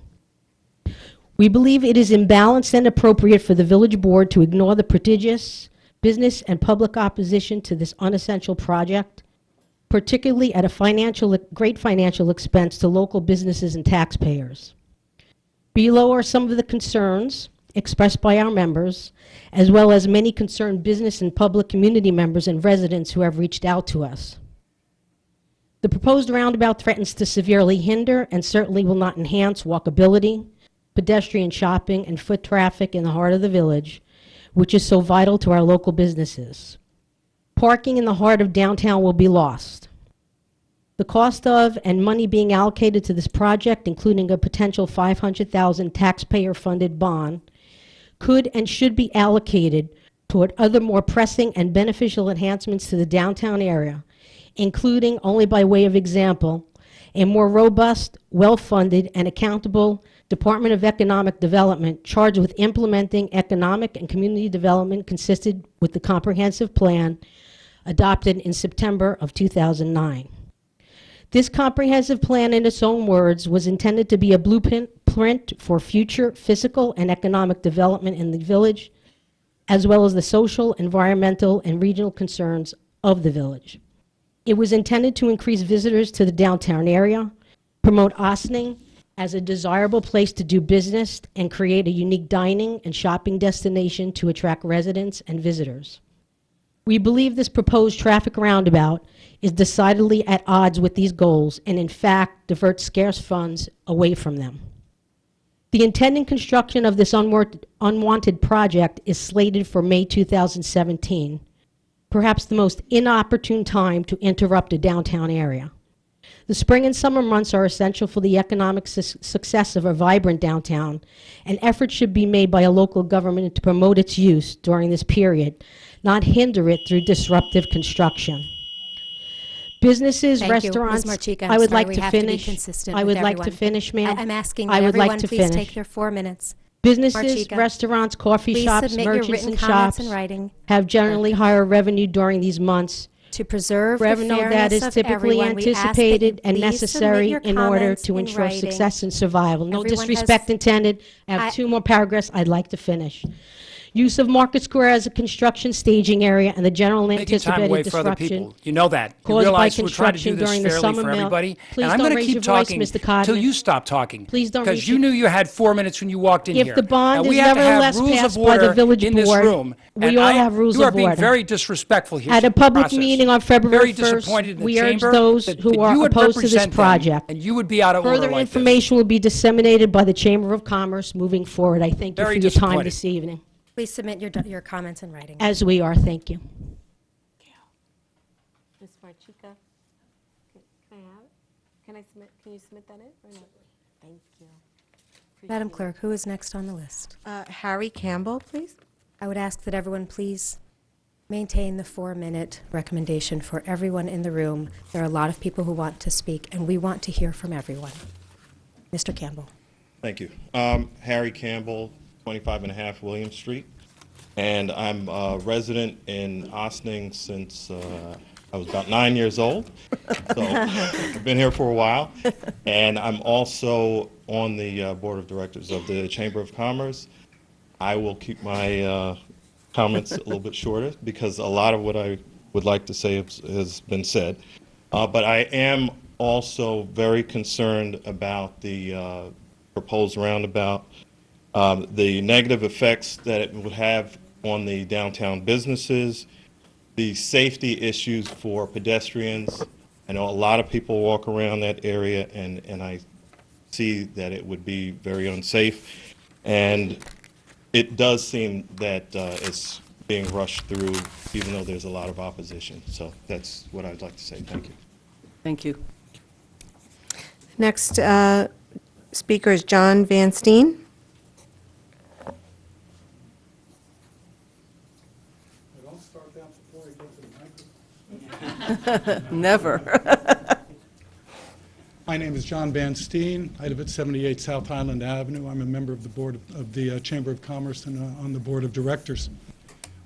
We believe it is imbalanced and appropriate for the Village Board to ignore the prodigious business and public opposition to this unessential project, particularly at a great financial expense to local businesses and taxpayers. Below are some of the concerns expressed by our members, as well as many concerned business and public community members and residents who have reached out to us. The proposed roundabout threatens to severely hinder and certainly will not enhance walkability, pedestrian shopping, and foot traffic in the heart of the village, which is so vital to our local businesses. Parking in the heart of downtown will be lost. The cost of and money being allocated to this project, including a potential $500,000 taxpayer-funded bond, could and should be allocated toward other more pressing and beneficial enhancements to the downtown area, including, only by way of example, a more robust, well-funded, and accountable Department of Economic Development charged with implementing economic and community development consistent with the comprehensive plan adopted in September of 2009. This comprehensive plan, in its own words, was intended to be a blueprint for future physical and economic development in the village, as well as the social, environmental, and regional concerns of the village. It was intended to increase visitors to the downtown area, promote Ossining as a desirable place to do business, and create a unique dining and shopping destination to attract residents and visitors. We believe this proposed traffic roundabout is decidedly at odds with these goals and in fact diverts scarce funds away from them. The intended construction of this unwanted project is slated for May 2017, perhaps the most inopportune time to interrupt a downtown area. The spring and summer months are essential for the economic success of a vibrant downtown, and efforts should be made by a local government to promote its use during this period, not hinder it through disruptive construction. Businesses, Thank restaurants, you. Ms. Marchika, I would sorry, like we to have to be finish. consistent I with would like to everyone. finish, ma'am. I'm asking I that would like everyone to please finish. take their 4 minutes. Businesses, Marchika, restaurants, coffee please shops, submit your merchants, written and comments shops in writing. have generally higher revenue during these months. To preserve the Revenue that fairness is of typically everyone, we ask that you anticipated and please submit necessary your in order comments to in ensure writing. success and survival. No Everyone disrespect has- intended. I have 2 more paragraphs I'd like to finish. Use of Market Square as a construction staging area and the general Making time anticipated away for other disruption people. You know that. You caused by realize we're trying to do construction this during the fairly summer for mill. everybody. Please And I'm don't going to raise keep your voice, talking Mr. until Codman. you stop talking. Please don't Because raise you your- knew you had 4 minutes when you walked in If here. the bond And we is have to have nevertheless rules passed of by the order village in this board, room. we And all have rules You are of being order. very disrespectful here. At to a the public process. meeting on February Very 1st, disappointed in the we urge chamber those that who you are would opposed to this represent them, project. And you would be out of order Further like this. information will be disseminated by the Chamber of Commerce moving forward. I thank you Very for your time disappointed. this evening. Please submit your comments in writing. As we are, thank you. Ms. Marchika, can I have it? Can you submit that in or not? Thank you. Madam Clerk, who is next on the list? Harry Campbell, please. I would ask that everyone please maintain the 4-minute recommendation for everyone in the room. There are a lot of people who want to speak, and we want to hear from everyone. Mr. Campbell. Thank you. Harry Campbell, 25.5 William Street. And I'm a resident in Ossining since I was about 9 years old, so I've been here for a while. And I'm also on the board of directors of the Chamber of Commerce. I will keep my comments a little bit shorter because a lot of what I would like to say has been said. But I am also very concerned about the proposed roundabout, the negative effects that it would have on the downtown businesses, the safety issues for pedestrians. I know a lot of people walk around that area, and I see that it would be very unsafe. And it does seem that it's being rushed through, even though there's a lot of opposition. So that's what I'd like to say. Thank you. Thank you. Next speaker is John Van Steen. Never. My name is John Van Steen. I live at 78 South Highland Avenue. I'm a member of the board of the Chamber of Commerce and on the board of directors.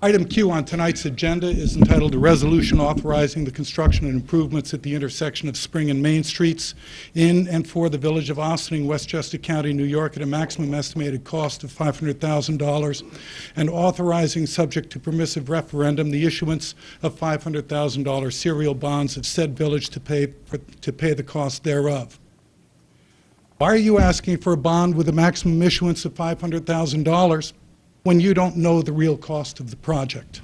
Item Q on tonight's agenda is entitled a resolution authorizing the construction and improvements at the intersection of Spring and Main Streets in and for the Village of Ossining, Westchester County, New York, at a maximum estimated cost of $500,000, and authorizing, subject to permissive referendum, the issuance of $500,000 serial bonds of said village to pay the cost thereof. Why are you asking for a bond with a maximum issuance of $500,000 when you don't know the real cost of the project?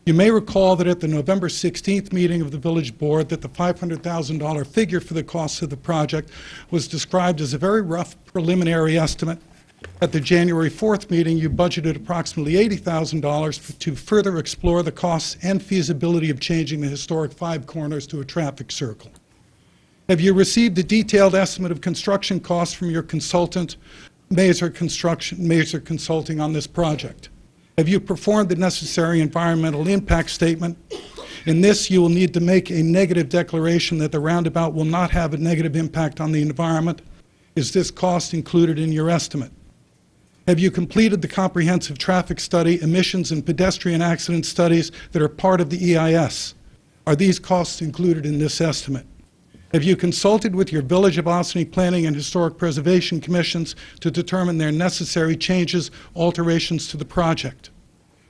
You may recall that at the November 16th meeting of the village board that the $500,000 figure for the cost of the project was described as a very rough preliminary estimate. At the January 4th meeting, you budgeted approximately $80,000 to further explore the costs and feasibility of changing the historic Five Corners to a traffic circle. Have you received a detailed estimate of construction costs from your consultant, Mazer Consulting, on this project? Have you performed the necessary environmental impact statement? In this, you will need to make a negative declaration that the roundabout will not have a negative impact on the environment. Is this cost included in your estimate? Have you completed the comprehensive traffic study, emissions, and pedestrian accident studies that are part of the EIS? Are these costs included in this estimate? Have you consulted with your Village of Ossining Planning and Historic Preservation Commissions to determine their necessary changes, alterations to the project?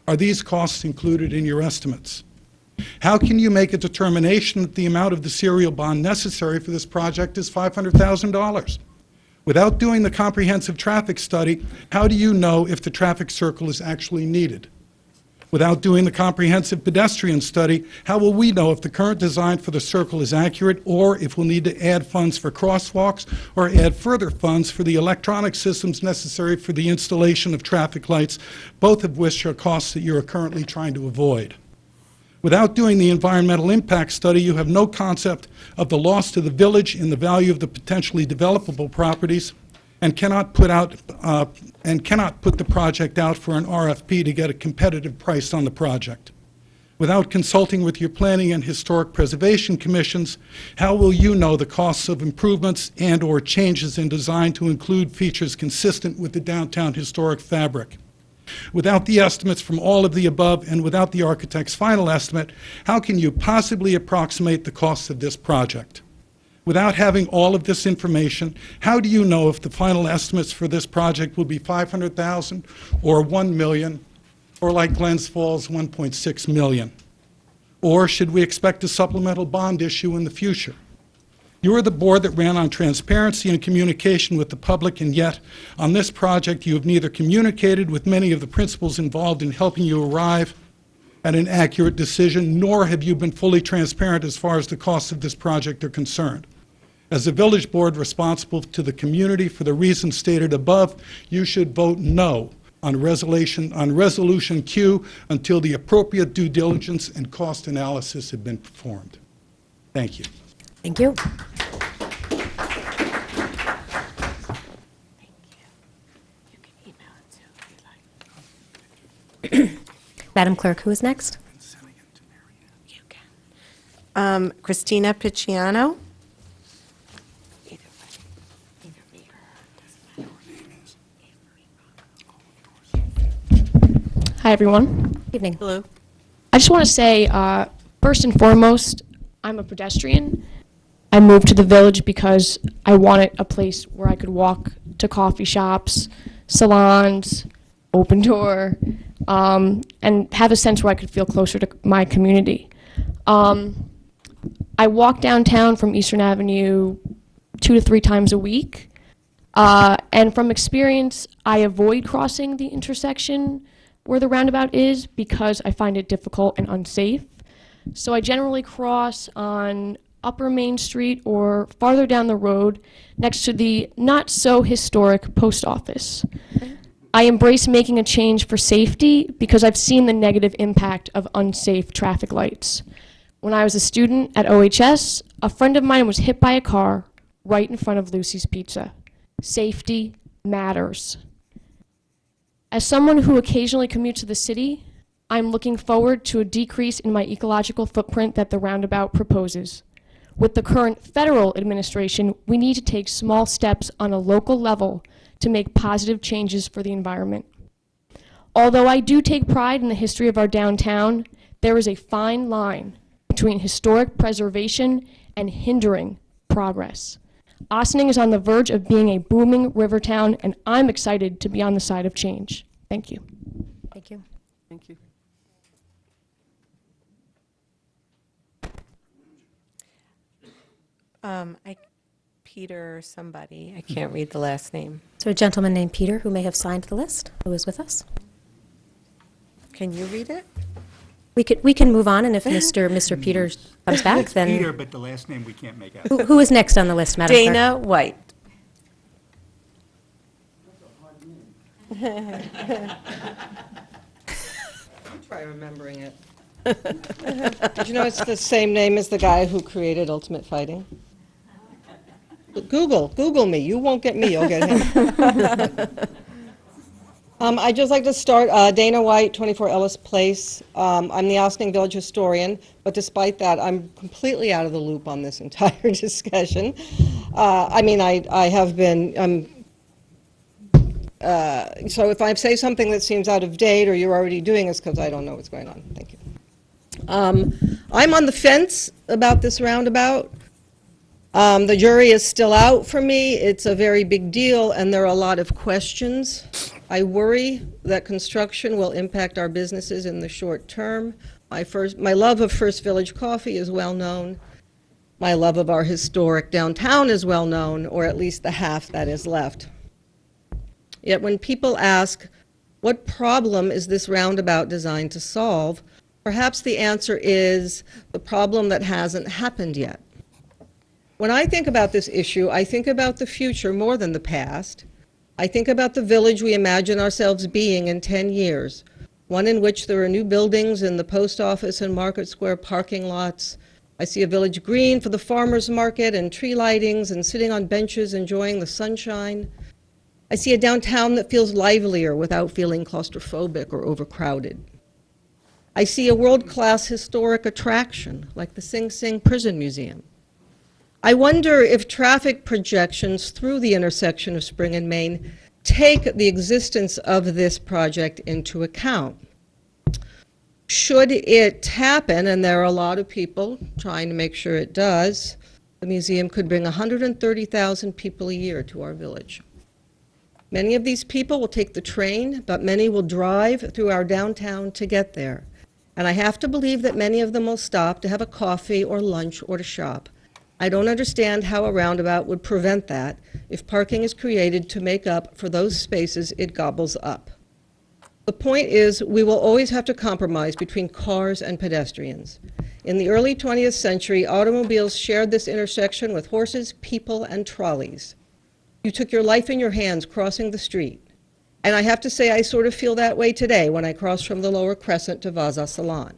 Are these costs included in your estimates? How can you make a determination that the amount of the serial bond necessary for this project is $500,000? Without doing the comprehensive traffic study, how do you know if the traffic circle is actually needed? Without doing the comprehensive pedestrian study, how will we know if the current design for the circle is accurate, or if we'll need to add funds for crosswalks or add further funds for the electronic systems necessary for the installation of traffic lights, both of which are costs that you are currently trying to avoid? Without doing the environmental impact study, you have no concept of the loss to the village in the value of the potentially developable properties, and cannot put the project out for an RFP to get a competitive price on the project. Without consulting with your planning and historic preservation commissions, how will you know the costs of improvements and or changes in design to include features consistent with the downtown historic fabric? Without the estimates from all of the above and without the architect's final estimate, how can you possibly approximate the costs of this project? Without having all of this information, how do you know if the final estimates for this project will be $500,000 or $1 million, or like Glens Falls, $1.6 million? Or should we expect a supplemental bond issue in the future? You are the board that ran on transparency and communication with the public, and yet on this project you have neither communicated with many of the principals involved in helping you arrive at an accurate decision, nor have you been fully transparent as far as the costs of this project are concerned. As a village board responsible to the community for the reasons stated above, you should vote no on resolution Q until the appropriate due diligence and cost analysis have been performed. Thank you. Thank you. Madam Clerk, who is next? Christina Picciano. Hi, everyone. Evening. Hello. I just want to say, First and foremost, I'm a pedestrian. I moved to the village because I wanted a place where I could walk to coffee shops, salons, open door, and have a sense where I could feel closer to my community. I walk downtown from Eastern Avenue 2 to 3 times a week. And from experience, I avoid crossing the intersection where the roundabout is because I find it difficult and unsafe. So I generally cross on Upper Main Street or farther down the road next to the not-so-historic post office. I embrace making a change for safety because I've seen the negative impact of unsafe traffic lights. When I was a student at OHS, a friend of mine was hit by a car right in front of Lucy's Pizza. Safety matters. As someone who occasionally commutes to the city, I'm looking forward to a decrease in my ecological footprint that the roundabout proposes. With the current federal administration, we need to take small steps on a local level to make positive changes for the environment. Although I do take pride in the history of our downtown, there is a fine line between historic preservation and hindering progress. Ossining is on the verge of being a booming river town, and I'm excited to be on the side of change. Thank you. Thank you. Thank you. Peter somebody, I can't read the last name. So a gentleman named Peter who may have signed the list, who is with us. Can you read it? We can move on, and if Mr. Peters comes back, It's then Peter, but the last name we can't make out. who is next on the list, Madam Clerk? Dana White. Try remembering it. Did you know it's the same name as the guy who created Ultimate Fighting? Google me. You won't get me, you'll get him. I'd just like to start, Dana White, 24 Ellis Place. I'm the Ossining Village historian, but despite that, I'm completely out of the loop on this entire discussion. I mean, I have been, so if I say something that seems out of date or you're already doing this, because I don't know what's going on. Thank you. I'm on the fence about this roundabout. The jury is still out for me. It's a very big deal, and there are a lot of questions. I worry that construction will impact our businesses in the short term. My love of First Village Coffee is well known. My love of our historic downtown is well known, or at least the half that is left. Yet when people ask, what problem is this roundabout designed to solve? Perhaps the answer is the problem that hasn't happened yet. When I think about this issue, I think about the future more than the past. I think about the village we imagine ourselves being in 10 years, one in which there are new buildings in the post office and Market Square parking lots. I see a village green for the farmers market and tree lightings and sitting on benches enjoying the sunshine. I see a downtown that feels livelier without feeling claustrophobic or overcrowded. I see a world-class historic attraction like the Sing Sing Prison Museum. I wonder if traffic projections through the intersection of Spring and Main take the existence of this project into account. Should it happen, and there are a lot of people trying to make sure it does, the museum could bring 130,000 people a year to our village. Many of these people will take the train, but many will drive through our downtown to get there. And I have to believe that many of them will stop to have a coffee or lunch or to shop. I don't understand how a roundabout would prevent that if parking is created to make up for those spaces it gobbles up. The point is, we will always have to compromise between cars and pedestrians. In the early 20th century, automobiles shared this intersection with horses, people, and trolleys. You took your life in your hands crossing the street. And I have to say, I sort of feel that way today when I cross from the Lower Crescent to Vaza Salon.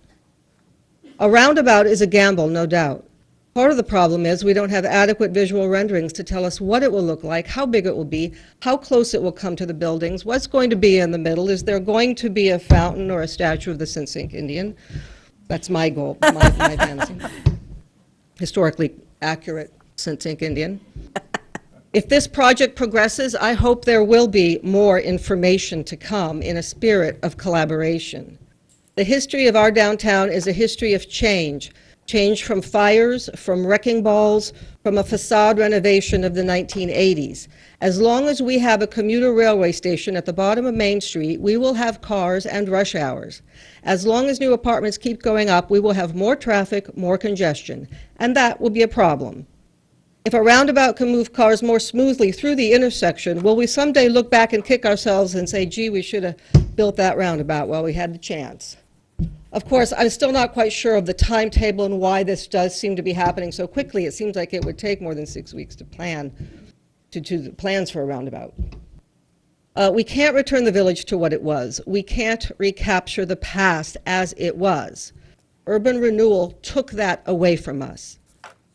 A roundabout is a gamble, no doubt. Part of the problem is we don't have adequate visual renderings to tell us what it will look like, how big it will be, how close it will come to the buildings, what's going to be in the middle. Is there going to be a fountain or a statue of the Sing Sing Indian? That's my goal, my fantasy. Historically accurate Sing Sing Indian. If this project progresses, I hope there will be more information to come in a spirit of collaboration. The history of our downtown is a history of change. Change from fires, from wrecking balls, from a facade renovation of the 1980s. As long as we have a commuter railway station at the bottom of Main Street, we will have cars and rush hours. As long as new apartments keep going up, we will have more traffic, more congestion, and that will be a problem. If a roundabout can move cars more smoothly through the intersection, will we someday look back and kick ourselves and say, gee, we should have built that roundabout while we had the chance? Of course, I'm still not quite sure of the timetable and why this does seem to be happening so quickly. It seems like it would take more than 6 weeks to plan, to do the plans for a roundabout. We can't return the village to what it was. We can't recapture the past as it was. Urban renewal took that away from us.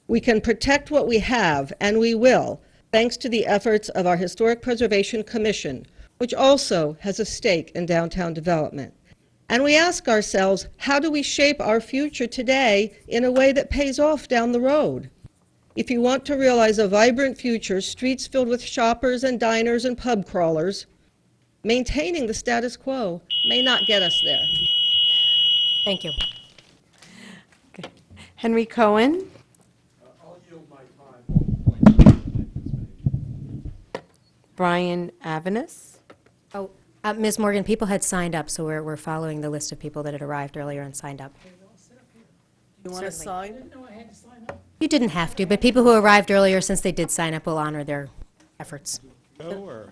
We can protect what we have, and we will, thanks to the efforts of our Historic Preservation Commission, which also has a stake in downtown development. And we ask ourselves, how do we shape our future today in a way that pays off down the road? If you want to realize a vibrant future, streets filled with shoppers and diners and pub crawlers, maintaining the status quo may not get us there. Thank you. Okay. Henry Cohen. Brian Avanes. Oh, Ms. Morgan, people had signed up, so we're following the list of people that had arrived earlier and signed up. You want to sign? You didn't have to, but people who arrived earlier, since they did sign up, will honor their efforts. I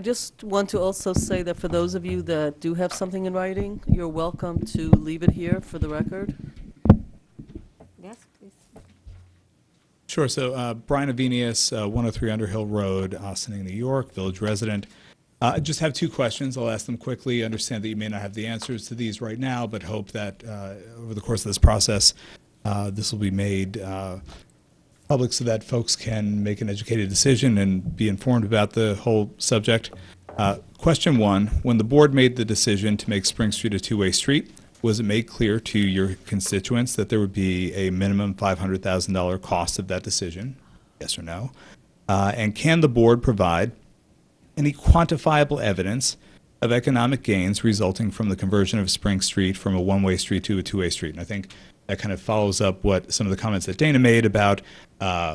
just want to also say that for those of you that do have something in writing, you're welcome to leave it here for the record. Yes, please. Sure. So Brian Avenius, 103 Underhill Road, Ossining, New York, village resident. I just have two questions. I'll ask them quickly. I understand that you may not have the answers to these right now, but hope that over the course of this process, this will be made public so that folks can make an educated decision and be informed about the whole subject. Question one, when the board made the decision to make Spring Street a two-way street, was it made clear to your constituents that there would be a minimum $500,000 cost of that decision? Yes or no? And can the board provide any quantifiable evidence of economic gains resulting from the conversion of Spring Street from a one-way street to a two-way street? And I think that kind of follows up what some of the comments that Dana made about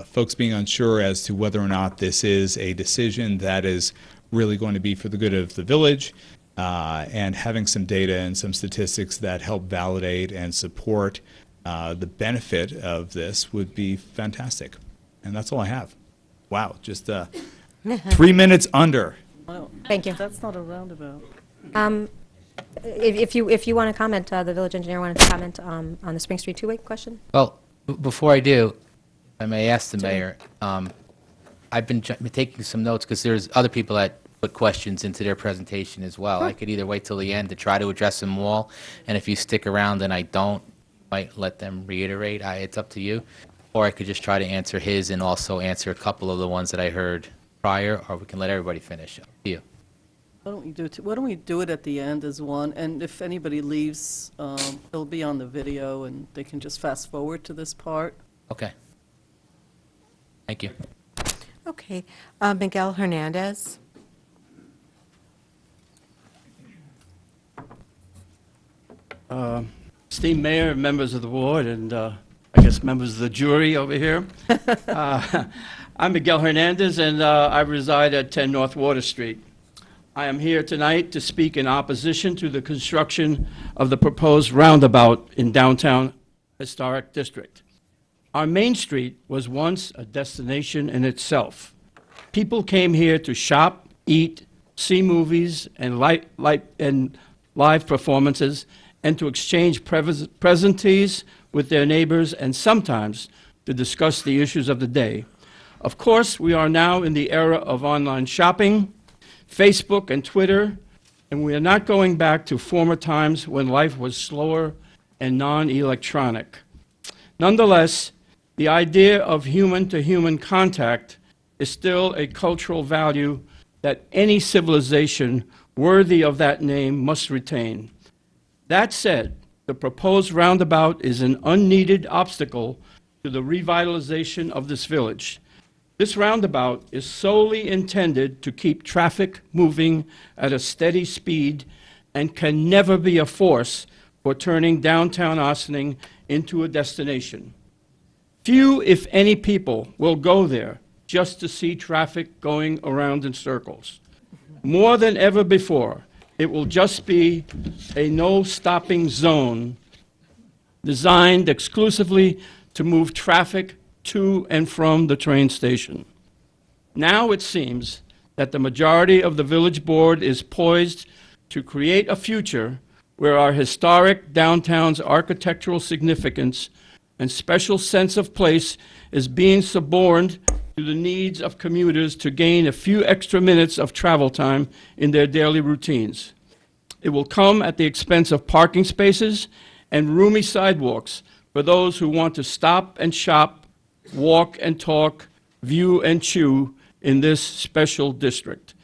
folks being unsure as to whether or not this is a decision that is really going to be for the good of the village, and having some data and some statistics that help validate and support the benefit of this would be fantastic. And that's all I have. Wow, just 3 minutes under. Wow. Thank you. That's not a roundabout. If you want to comment, the village engineer wanted to comment on the Spring Street two-way question. Well, before I do, I may ask the mayor, I've been taking some notes because there's other people that put questions into their presentation as well. I could either wait till the end to try to address them all, and if you stick around and I don't, might let them reiterate. It's up to you. Or I could just try to answer his and also answer a couple of the ones that I heard prior, or we can let everybody finish. Up to you. Why don't we do it at the end as one, and if anybody leaves, it'll be on the video, and they can just fast forward to this part. Okay. Thank you. Okay. Miguel Hernandez. Esteemed Mayor, members of the board, and I guess members of the jury over here. I'm Miguel Hernandez, and I reside at 10 North Water Street. I am here tonight to speak in opposition to the construction of the proposed roundabout in downtown historic district. Our Main Street was once a destination in itself. People came here to shop, eat, see movies, and live performances, and to exchange pleasantries with their neighbors, and sometimes to discuss the issues of the day. Of course, we are now in the era of online shopping, Facebook and Twitter, and we are not going back to former times when life was slower and non-electronic. Nonetheless, the idea of human-to-human contact is still a cultural value that any civilization worthy of that name must retain. That said, the proposed roundabout is an unneeded obstacle to the revitalization of this village. This roundabout is solely intended to keep traffic moving at a steady speed and can never be a force for turning downtown Ossining into a destination. Few, if any, people will go there just to see traffic going around in circles. More than ever before, it will just be a no-stopping zone designed exclusively to move traffic to and from the train station. Now it seems that the majority of the village board is poised to create a future where our historic downtown's architectural significance and special sense of place is being suborned to the needs of commuters to gain a few extra minutes of travel time in their daily routines. It will come at the expense of parking spaces and roomy sidewalks for those who want to stop and shop, walk and talk, view and chew in this special district.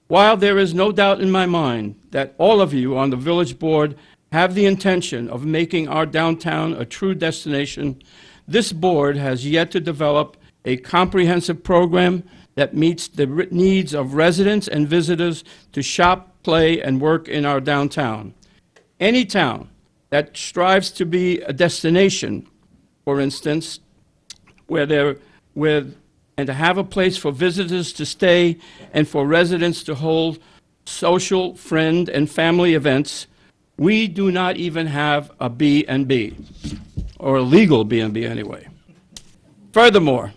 While there is no doubt in my mind that all of you on the village board have the intention of making our downtown a true destination, this board has yet to develop a comprehensive program that meets the needs of residents and visitors to shop, play, and work in our downtown. Any town that strives to be a destination, for instance, and to have a place for visitors to stay and for residents to hold social, friend, and family events, we do not even have a B&B, or a legal B&B anyway. Furthermore,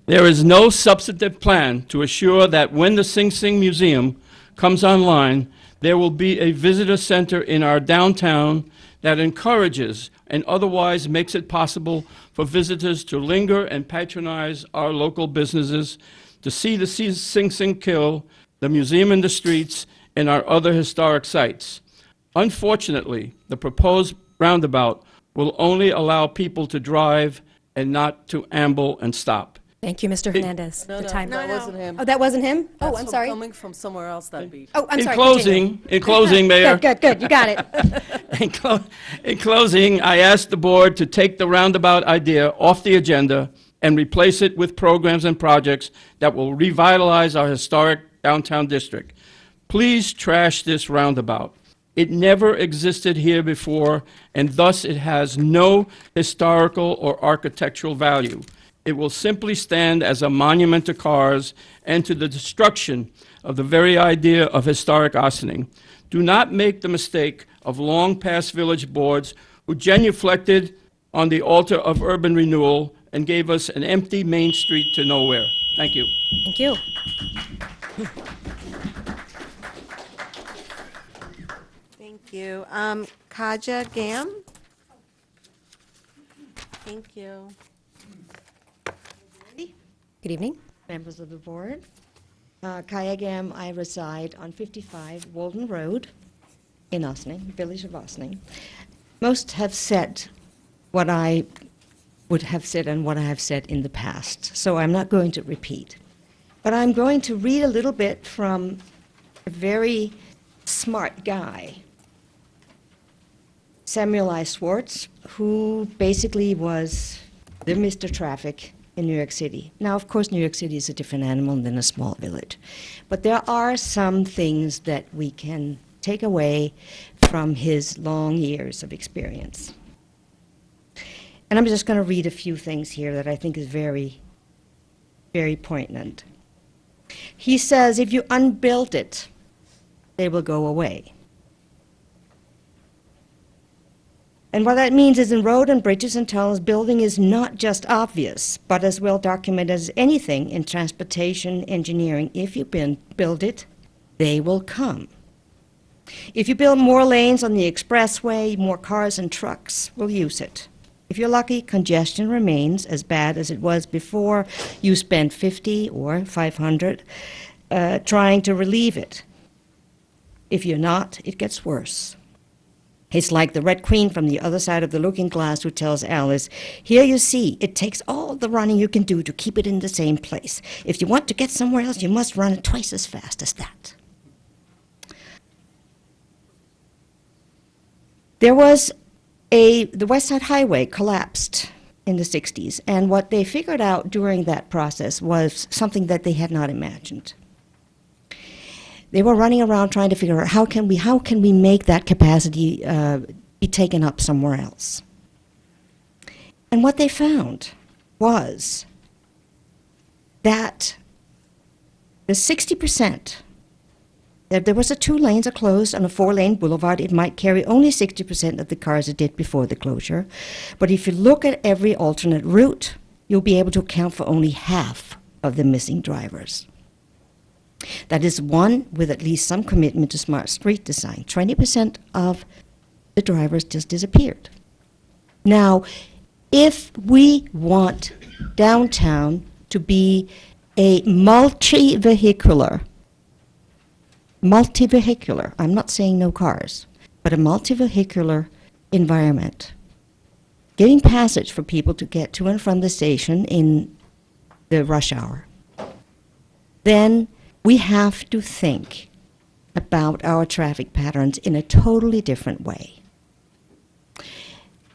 there is no substantive plan to assure that when the Sing Sing Museum comes online, there will be a visitor center in our downtown that encourages and otherwise makes it possible for visitors to linger and patronize our local businesses, to see the Sing Sing kill, the museum in the streets, and our other historic sites. Unfortunately, the proposed roundabout will only allow people to drive and not to amble and stop. Thank you, Mr. Hernandez. No, The no, time. that wasn't him. Oh, that wasn't him? Oh, That's I'm from sorry. coming from somewhere else, that beat. Oh, I'm In sorry. closing, continue. Mayor. Good. You got it. In closing, I ask the board to take the roundabout idea off the agenda and replace it with programs and projects that will revitalize our historic downtown district. Please trash this roundabout. It never existed here before, and thus it has no historical or architectural value. It will simply stand as a monument to cars and to the destruction of the very idea of historic Ossining. Do not make the mistake of long-past village boards who genuflected on the altar of urban renewal and gave us an empty Main Street to nowhere. Thank you. Thank you. Thank you. Kaja Gam? Thank you. Good evening, members of the board. Kaya Gam, I reside on 55 Walden Road in Ossining, village of Ossining. Most have said what I would have said and what I have said in the past, so I'm not going to repeat. But I'm going to read a little bit from a very smart guy, Samuel I. Schwartz, who basically was the Mr. Traffic in New York City. Now, of course, New York City is a different animal than a small village. But there are some things that we can take away from his long years of experience. And I'm just going to read a few things here that I think is very, very poignant. He says, if you unbuild it, they will go away. And what that means is in road and bridges and tunnels, building is not just obvious, but as well documented as anything in transportation engineering. If you build it, they will come. If you build more lanes on the expressway, more cars and trucks will use it. If you're lucky, congestion remains as bad as it was before you spent 50 or 500 trying to relieve it. If you're not, it gets worse. It's like the Red Queen from the other side of the looking glass who tells Alice, here you see, it takes all the running you can do to keep it in the same place. If you want to get somewhere else, you must run twice as fast as that. There was the West Side Highway collapsed in the 60s, and what they figured out during that process was something that they had not imagined. They were running around trying to figure out how can we make that capacity be taken up somewhere else. And what they found was that the 60%, if there was 2 lanes are closed on a 4-lane boulevard, it might carry only 60% of the cars it did before the closure. But if you look at every alternate route, you'll be able to account for only half of the missing drivers. That is one with at least some commitment to smart street design. 20% of the drivers just disappeared. Now, if we want downtown to be a multi-vehicular, I'm not saying no cars, but a multi-vehicular environment, getting passage for people to get to and from the station in the rush hour, then we have to think about our traffic patterns in a totally different way.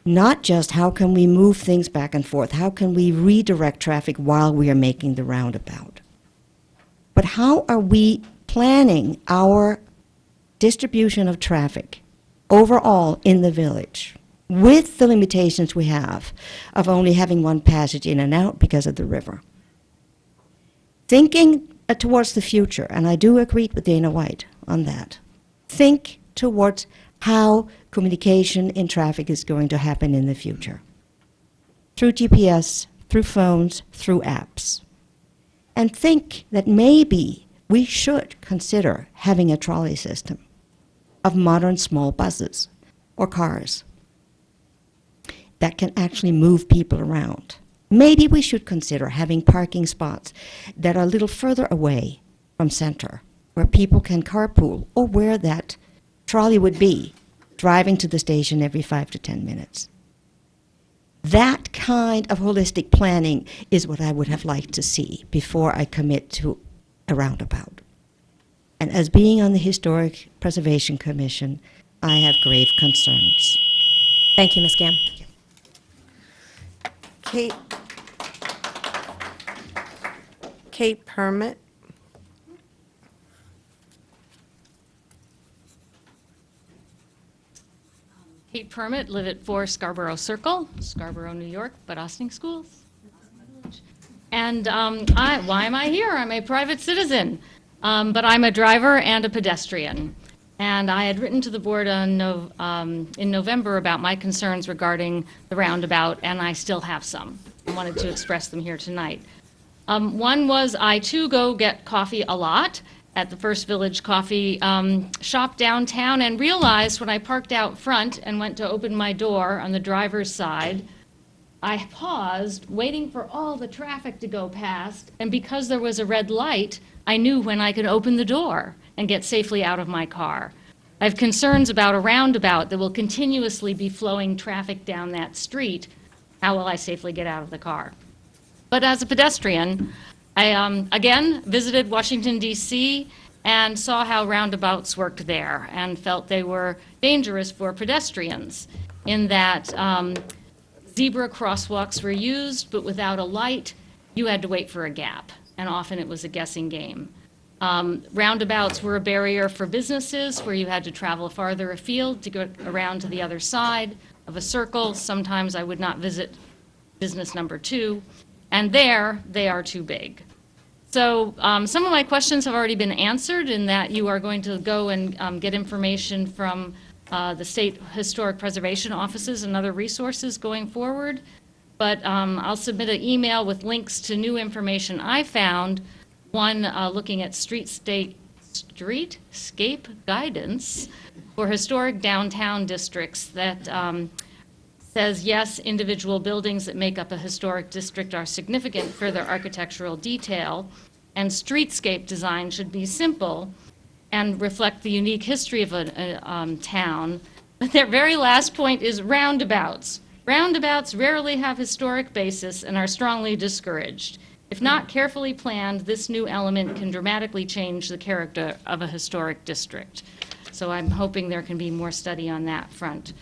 Not just how can we move things back and forth, how can we redirect traffic while we are making the roundabout, but how are we planning our distribution of traffic overall in the village with the limitations we have of only having one passage in and out because of the river. Thinking towards the future, and I do agree with Dana White on that, think towards how communication in traffic is going to happen in the future. Through GPS, through phones, through apps. And think that maybe we should consider having a trolley system of modern small buses or cars that can actually move people around. Maybe we should consider having parking spots that are a little further away from center, where people can carpool, or where that trolley would be, driving to the station every 5 to 10 minutes. That kind of holistic planning is what I would have liked to see before I commit to a roundabout. And as being on the Historic Preservation Commission, I have grave concerns. Thank you, Ms. Gam. Kate Permit. Kate Permit, live at 4 Scarborough Circle, Scarborough, New York, but Ossining Schools. And why am I here? I'm a private citizen, but I'm a driver and a pedestrian. And I had written to the board in November about my concerns regarding the roundabout, and I still have some. I wanted to express them here tonight. One was I, too, go get coffee a lot at the First Village Coffee shop downtown, and realized when I parked out front and went to open my door on the driver's side, I paused, waiting for all the traffic to go past, and because there was a red light, I knew when I could open the door and get safely out of my car. I have concerns about a roundabout that will continuously be flowing traffic down that street. How will I safely get out of the car? But as a pedestrian, I again visited Washington, D.C., and saw how roundabouts worked there, and felt they were dangerous for pedestrians in that zebra crosswalks were used, but without a light, you had to wait for a gap, and often it was a guessing game. Roundabouts were a barrier for businesses where you had to travel farther afield to get around to the other side of a circle. Sometimes I would not visit business number 2, and there they are too big. So some of my questions have already been answered in that you are going to go and get information from the state historic preservation offices and other resources going forward. But I'll submit an email with links to new information I found. One looking at streetscape guidance for historic downtown districts that says, yes, individual buildings that make up a historic district are significant for their architectural detail, and streetscape design should be simple and reflect the unique history of a town. But their very last point is roundabouts. Roundabouts rarely have historic basis and are strongly discouraged. If not carefully planned, this new element can dramatically change the character of a historic district. So I'm hoping there can be more study on that front.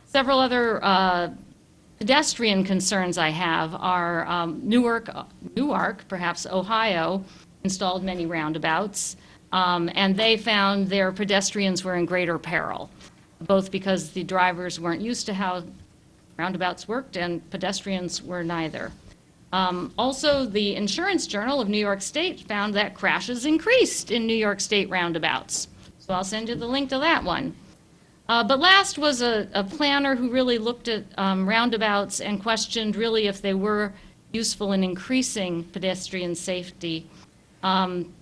Several other pedestrian concerns I have are Newark, perhaps Ohio, installed many roundabouts. and they found their pedestrians were in greater peril, both because the drivers weren't used to how roundabouts worked and pedestrians were neither. Also, the Insurance Journal of New York State found that crashes increased in New York State roundabouts. So I'll send you the link to that one. But last was a planner who really looked at roundabouts and questioned really if they were useful in increasing pedestrian safety. And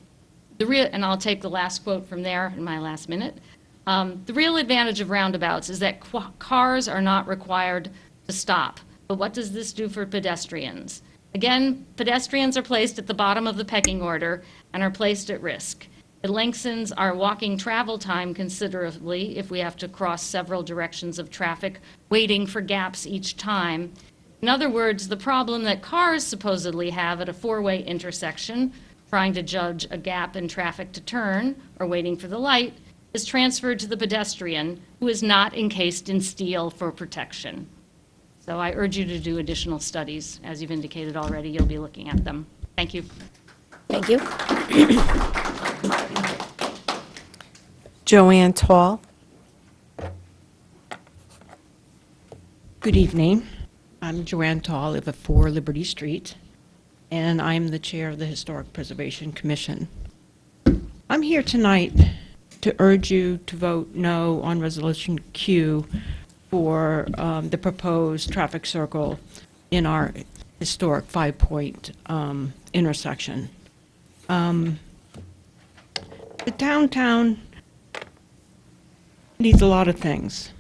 I'll take the last quote from there in my last minute. The real advantage of roundabouts is that cars are not required to stop. But what does this do for pedestrians? Again, pedestrians are placed at the bottom of the pecking order and are placed at risk. It lengthens our walking travel time considerably if we have to cross several directions of traffic, waiting for gaps each time. In other words, the problem that cars supposedly have at a four-way intersection, trying to judge a gap in traffic to turn or waiting for the light, is transferred to the pedestrian, who is not encased in steel for protection. So I urge you to do additional studies. As you've indicated already, you'll be looking at them. Thank you. Thank you. Joanne Tall. Good evening. I'm Joanne Tall, live at 4 Liberty Street, and I'm the chair of the Historic Preservation Commission. I'm here tonight to urge you to vote no on Resolution Q for the proposed traffic circle in our historic 5-point intersection. The downtown needs a lot of things.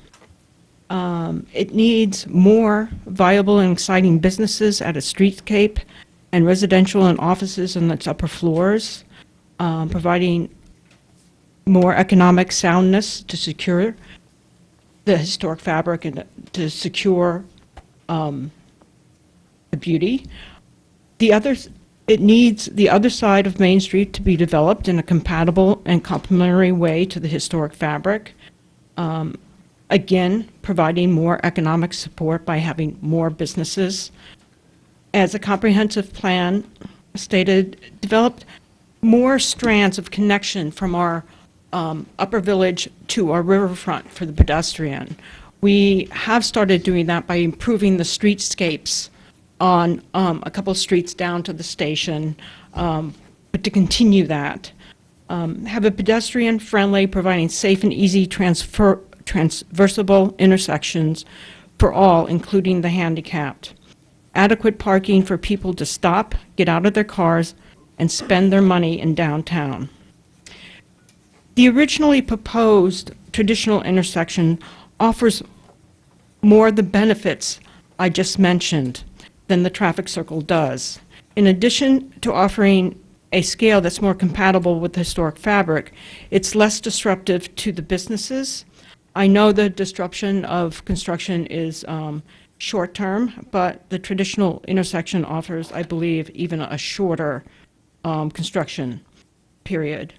It needs more viable and exciting businesses at a streetscape and residential and offices on its upper floors, providing more economic soundness to secure the historic fabric and to secure the beauty. It needs the other side of Main Street to be developed in a compatible and complementary way to the historic fabric. Again, providing more economic support by having more businesses. As a comprehensive plan stated, developed more strands of connection from our upper village to our riverfront for the pedestrian. We have started doing that by improving the streetscapes on a couple of streets down to the station, but to continue that. Have a pedestrian-friendly, providing safe and easy transversable intersections for all, including the handicapped. Adequate parking for people to stop, get out of their cars, and spend their money in downtown. The originally proposed traditional intersection offers more of the benefits I just mentioned than the traffic circle does. In addition to offering a scale that's more compatible with the historic fabric, it's less disruptive to the businesses. I know the disruption of construction is short-term, but the traditional intersection offers, I believe, even a shorter construction period.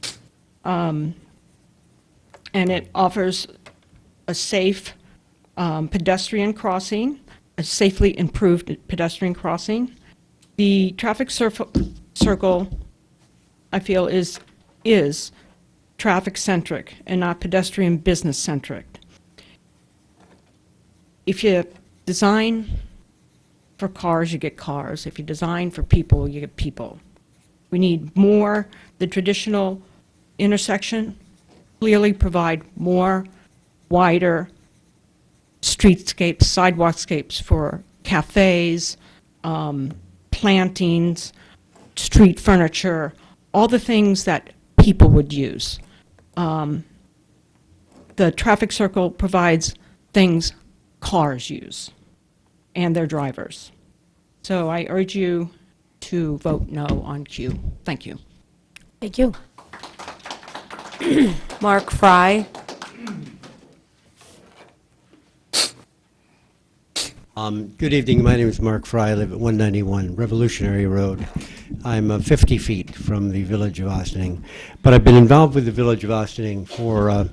And it offers a safe pedestrian crossing, a safely improved pedestrian crossing. The traffic circle, I feel, is traffic-centric and not pedestrian business-centric. If you design for cars, you get cars. If you design for people, you get people. We need more. The traditional intersection clearly provide more wider streetscapes, sidewalkscapes for cafes, plantings, street furniture, all the things that people would use. The traffic circle provides things cars use and their drivers. So I urge you to vote no on Q. Thank you. Thank you. Mark Fry. Good evening. My name is Mark Fry. I live at 191 Revolutionary Road. I'm 50 feet from the village of Ossining, but I've been involved with the village of Ossining for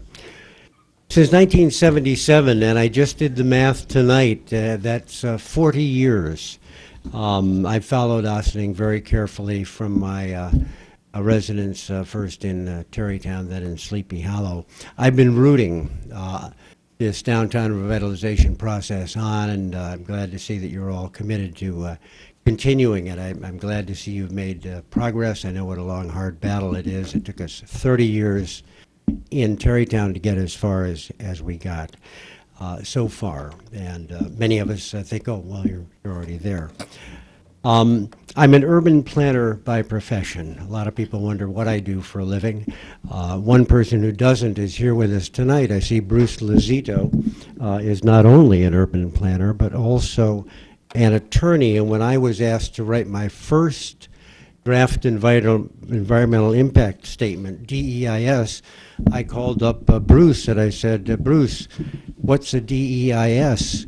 since 1977, and I just did the math tonight. That's 40 years. I followed Ossining very carefully from my residents, first in Terrytown, then in Sleepy Hollow. I've been rooting this downtown revitalization process on, and I'm glad to see that you're all committed to continuing it. I'm glad to see you've made progress. I know what a long, hard battle it is. It took us 30 years in Terrytown to get as far as we got so far, and many of us think, oh, well, you're already there. I'm an urban planner by profession. A lot of people wonder what I do for a living. One person who doesn't is here with us tonight. I see Bruce Lozito is not only an urban planner, but also an attorney. And when I was asked to write my first draft environmental impact statement, DEIS, I called up Bruce and I said, Bruce, what's a DEIS?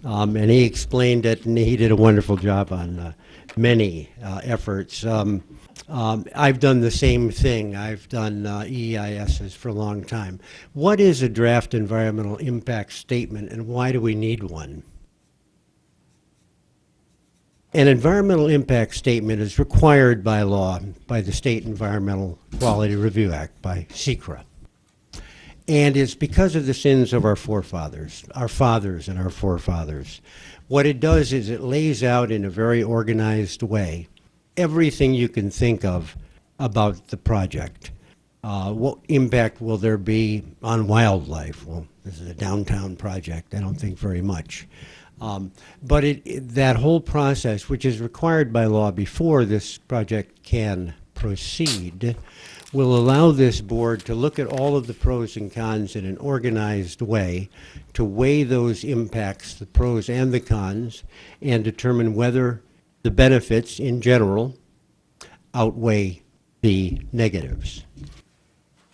And he explained it, and he did a wonderful job on many efforts. I've done the same thing. I've done EISs for a long time. What is a draft environmental impact statement, and why do we need one? An environmental impact statement is required by law by the State Environmental Quality Review Act, by SECRA. And it's because of the sins of our forefathers, our fathers and our forefathers. What it does is it lays out in a very organized way everything you can think of about the project. What impact will there be on wildlife? Well, this is a downtown project. I don't think very much. But that whole process, which is required by law before this project can proceed, will allow this board to look at all of the pros and cons in an organized way, to weigh those impacts, the pros and the cons, and determine whether the benefits in general outweigh the negatives.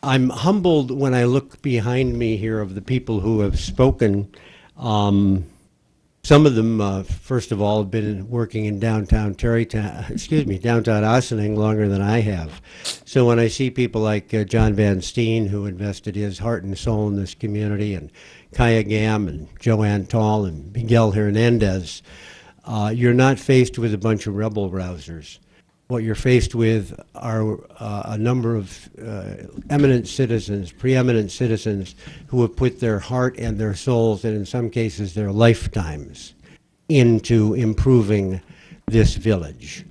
I'm humbled when I look behind me here of the people who have spoken. Some of them, first of all, have been working in downtown downtown Ossining longer than I have. So when I see people like John Van Steen, who invested his heart and soul in this community, and Kaya Gam and Joanne Tall and Miguel Hernandez, you're not faced with a bunch of rebel rousers. What you're faced with are a number of eminent citizens, preeminent citizens, who have put their heart and their souls, and in some cases their lifetimes, into improving this village.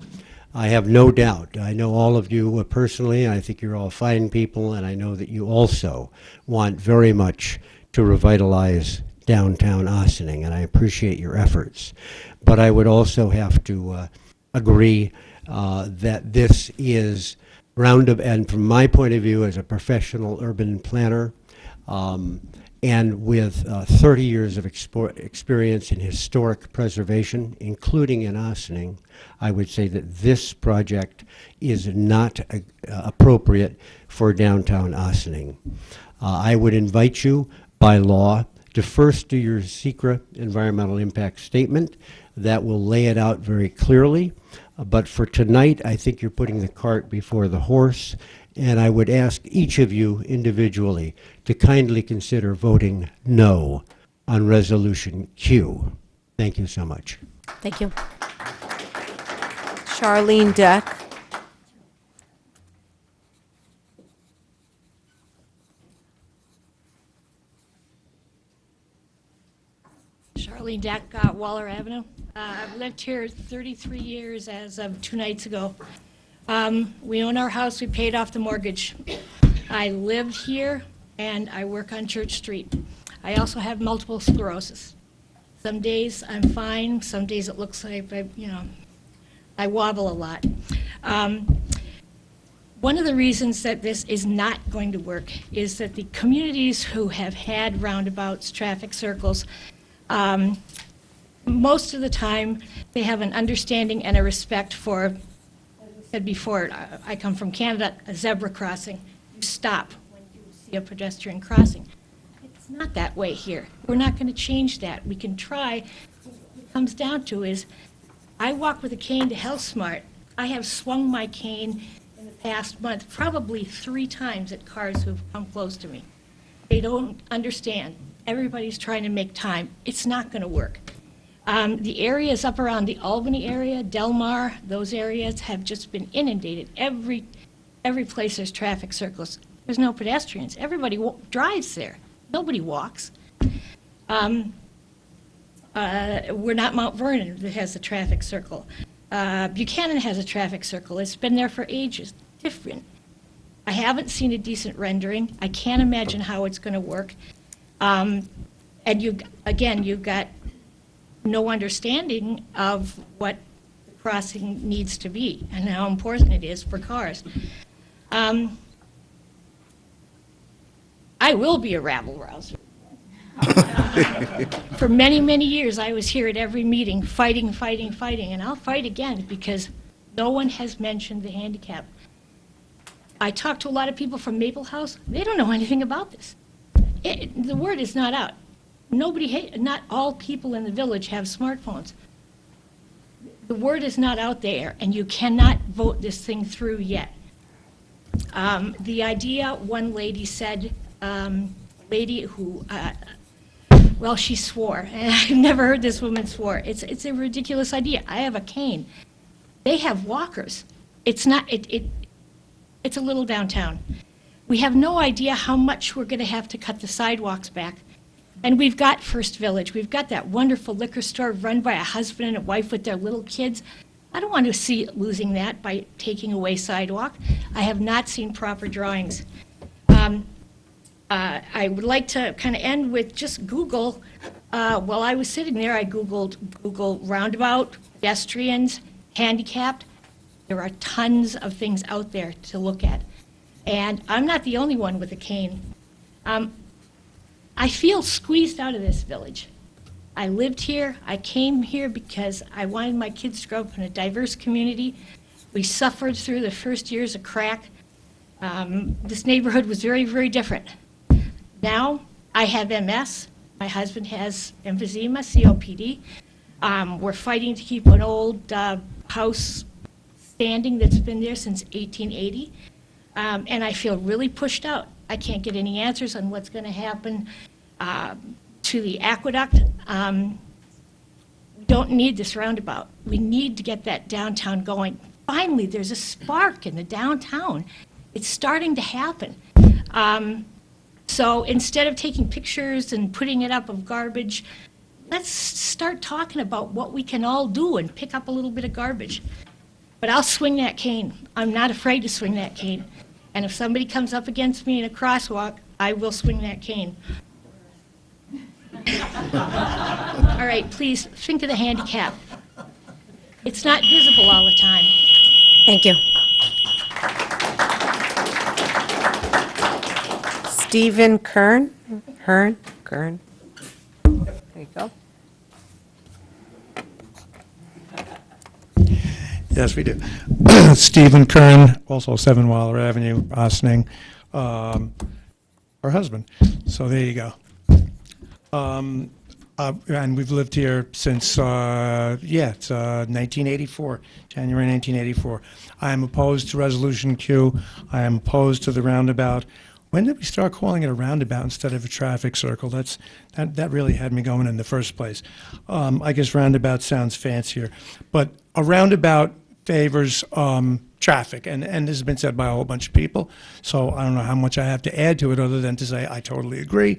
I have no doubt. I know all of you personally, and I think you're all fine people, and I know that you also want very much to revitalize downtown Ossining, and I appreciate your efforts. But I would also have to agree that this is roundabout, and from my point of view as a professional urban planner, and with 30 years of experience in historic preservation, including in Ossining, I would say that this project is not appropriate for downtown Ossining. I would invite you by law to first do your SECRA environmental impact statement. That will lay it out very clearly. But for tonight, I think you're putting the cart before the horse, and I would ask each of you individually to kindly consider voting no on Resolution Q. Thank you so much. Thank you. Charlene Deck. Charlene Deck, Waller Avenue. I've lived here 33 years as of 2 nights ago. We own our house, we paid off the mortgage. I live here and I work on Church Street. I also have multiple sclerosis. Some days I'm fine, some days it looks like I wobble a lot. One of the reasons that this is not going to work is that the communities who have had roundabouts, traffic circles, most of the time, they have an understanding and a respect for, as I said before, I come from Canada, a zebra crossing. You stop when you see a pedestrian crossing. It's not that way here. We're not going to change that. We can try. What it comes down to is, I walk with a cane to Health Smart. I have swung my cane in the past month probably 3 times at cars who've come close to me. They don't understand. Everybody's trying to make time. It's not going to work. The areas up around the Albany area, Del Mar, those areas have just been inundated. Every every place there's traffic circles. There's no pedestrians. Everybody drives there. Nobody walks. We're not Mount Vernon that has a traffic circle. Buchanan has a traffic circle. It's been there for ages. Different. I haven't seen a decent rendering. I can't imagine how it's going to work. And you've got no understanding of what the crossing needs to be and how important it is for cars. I will be a rabble-rouser. For many, many years, I was here at every meeting fighting, and I'll fight again because no one has mentioned the handicap. I talked to a lot of people from Maple House. They don't know anything about this. The word is not out. Not all people in the village have smartphones. The word is not out there, and you cannot vote this thing through yet. The idea, one lady said, lady who, well, she swore, and I've never heard this woman swore. It's a ridiculous idea. I have a cane. They have walkers. It's not, it's a little downtown. We have no idea how much we're going to have to cut the sidewalks back. And we've got First Village. We've got that wonderful liquor store run by a husband and a wife with their little kids. I don't want to see losing that by taking away sidewalk. I have not seen proper drawings. I would like to kind of end with just Google. While I was sitting there, I Googled Google roundabout, pedestrians, handicapped. There are tons of things out there to look at. And I'm not the only one with a cane. I feel squeezed out of this village. I lived here. I came here because I wanted my kids to grow up in a diverse community. We suffered through the first years of crack. This neighborhood was very, very different. Now I have MS. My husband has emphysema, COPD. We're fighting to keep an old house standing that's been there since 1880. And I feel really pushed out. I can't get any answers on what's going to happen to the aqueduct. We don't need this roundabout. We need to get that downtown going. Finally, there's a spark in the downtown. It's starting to happen. So instead of taking pictures and putting it up of garbage, let's start talking about what we can all do and pick up a little bit of garbage. But I'll swing that cane. I'm not afraid to swing that cane. And if somebody comes up against me in a crosswalk, I will swing that cane. All right, please think of the handicap. It's not visible all the time. Thank you. Stephen Kern. Kern. There you go. Yes, we do. Stephen Kern, also 7 Waller Avenue, Ossining, her husband. So there you go. And we've lived here since, it's 1984, January 1984. I am opposed to Resolution Q. I am opposed to the roundabout. When did we start calling it a roundabout instead of a traffic circle? That really had me going in the first place. I guess roundabout sounds fancier. But a roundabout favors traffic, and this has been said by a whole bunch of people, so I don't know how much I have to add to it other than to say I totally agree.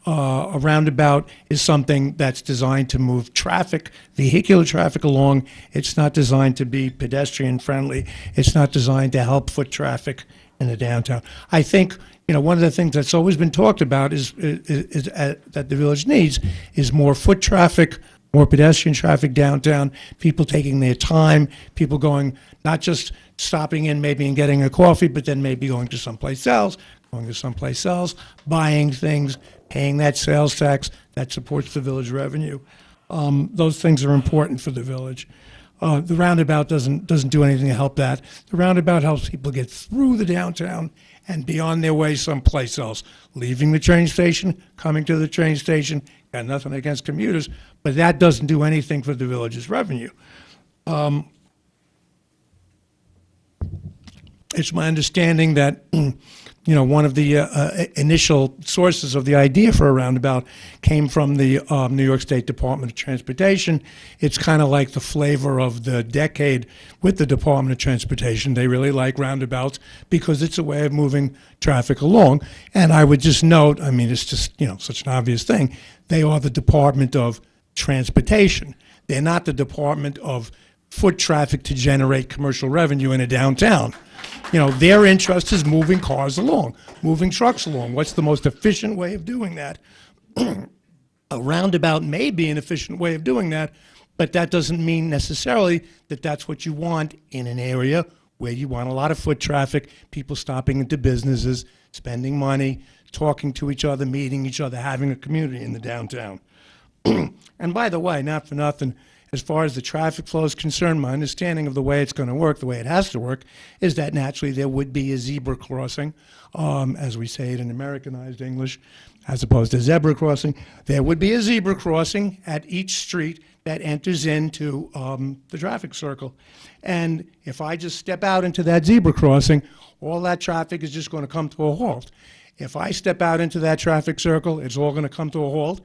A roundabout is something that's designed to move traffic, vehicular traffic along. It's not designed to be pedestrian friendly. It's not designed to help foot traffic in the downtown. I think, one of the things that's always been talked about is that the village needs is more foot traffic, more pedestrian traffic downtown, people taking their time, people going, not just stopping in maybe and getting a coffee, but then maybe going to someplace else, buying things, paying that sales tax that supports the village revenue. Those things are important for the village. The roundabout doesn't do anything to help that. The roundabout helps people get through the downtown and be on their way someplace else, leaving the train station, coming to the train station. Got nothing against commuters, but that doesn't do anything for the village's revenue. It's my understanding that one of the initial sources of the idea for a roundabout came from the New York State Department of Transportation. It's kind of like the flavor of the decade with the Department of Transportation. They really like roundabouts because it's a way of moving traffic along. And I would just note, I mean, it's just, such an obvious thing, they are the Department of Transportation. They're not the Department of Foot Traffic to generate commercial revenue in a downtown. Their interest is moving cars along, moving trucks along. What's the most efficient way of doing that? A roundabout may be an efficient way of doing that, but that doesn't mean necessarily that that's what you want in an area where you want a lot of foot traffic, people stopping into businesses, spending money, talking to each other, meeting each other, having a community in the downtown. And by the way, not for nothing, as far as the traffic flow is concerned, my understanding of the way it's going to work, the way it has to work, is that naturally there would be a zebra crossing, as we say it in Americanized English, as opposed to zebra crossing. There would be a zebra crossing at each street that enters into the traffic circle. And if I just step out into that zebra crossing, all that traffic is just going to come to a halt. If I step out into that traffic circle, it's all going to come to a halt.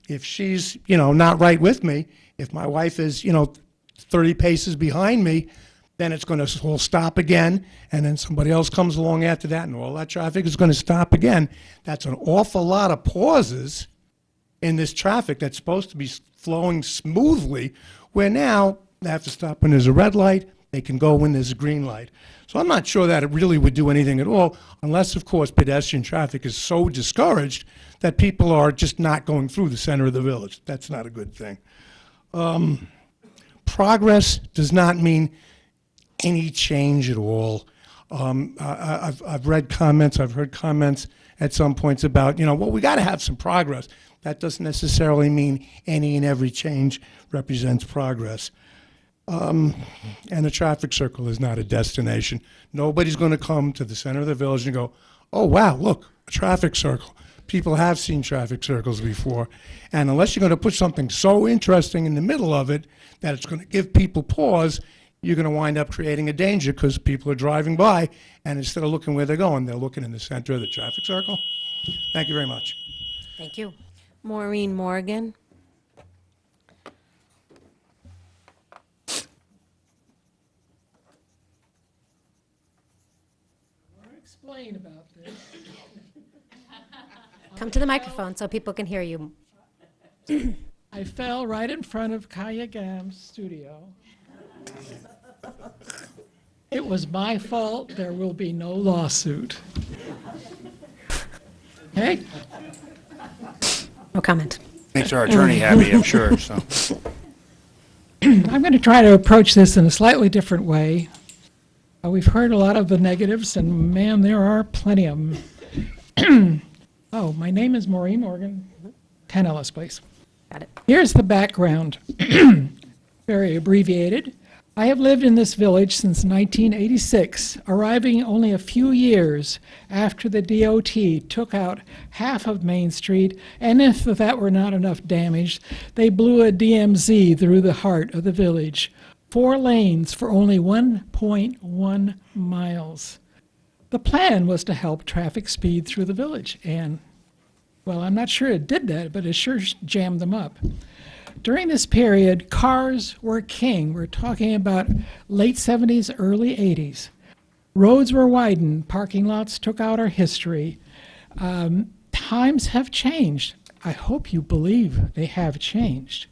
If she's, not right with me, if my wife is, 30 paces behind me, then it's going to all stop again, and then somebody else comes along after that, and all that traffic is going to stop again. That's an awful lot of pauses in this traffic that's supposed to be flowing smoothly, where now they have to stop when there's a red light, they can go when there's a green light. So I'm not sure that it really would do anything at all, unless, of course, pedestrian traffic is so discouraged that people are just not going through the center of the village. That's not a good thing. Progress does not mean any change at all. I've read comments, I've heard comments at some points about, we got to have some progress. That doesn't necessarily mean any and every change represents progress. And a traffic circle is not a destination. Nobody's going to come to the center of the village and go, oh, wow, look, a traffic circle. People have seen traffic circles before. And unless you're going to put something so interesting in the middle of it that it's going to give people pause, you're going to wind up creating a danger because people are driving by, and instead of looking where they're going, they're looking in the center of the traffic circle. Thank you very much. Thank you. Maureen Morgan. Explain about this. Come to the microphone so people can hear you. I fell right in front of Kaya Gam's studio. It was my fault. There will be no lawsuit. Okay? No comment. Makes our attorney happy, I'm sure. So, I'm going to try to approach this in a slightly different way. We've heard a lot of the negatives, and man, there are plenty of them. Oh, my name is Maureen Morgan, 10 Ellis Place. Got it. Here's the background, very abbreviated. I have lived in this village since 1986, arriving only a few years after the DOT took out half of Main Street, and if that were not enough damage, they blew a DMZ through the heart of the village. 4 lanes for only 1.1 miles. The plan was to help traffic speed through the village, and, well, I'm not sure it did that, but it sure jammed them up. During this period, cars were king. We're talking about late 70s, early 80s. Roads were widened. Parking lots took out our history. Times have changed. I hope you believe they have changed.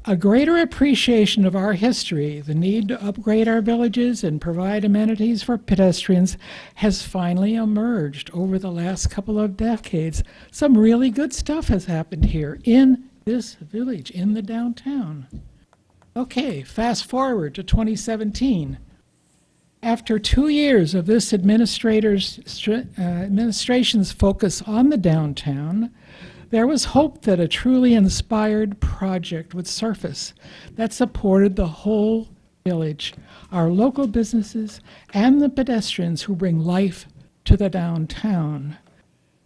A greater appreciation of our history, the need to upgrade our villages and provide amenities for pedestrians has finally emerged over the last couple of decades. Some really good stuff has happened here in this village, in the downtown. Okay, fast forward to 2017. After 2 years of this administration's focus on the downtown, there was hope that a truly inspired project would surface that supported the whole village, our local businesses, and the pedestrians who bring life to the downtown.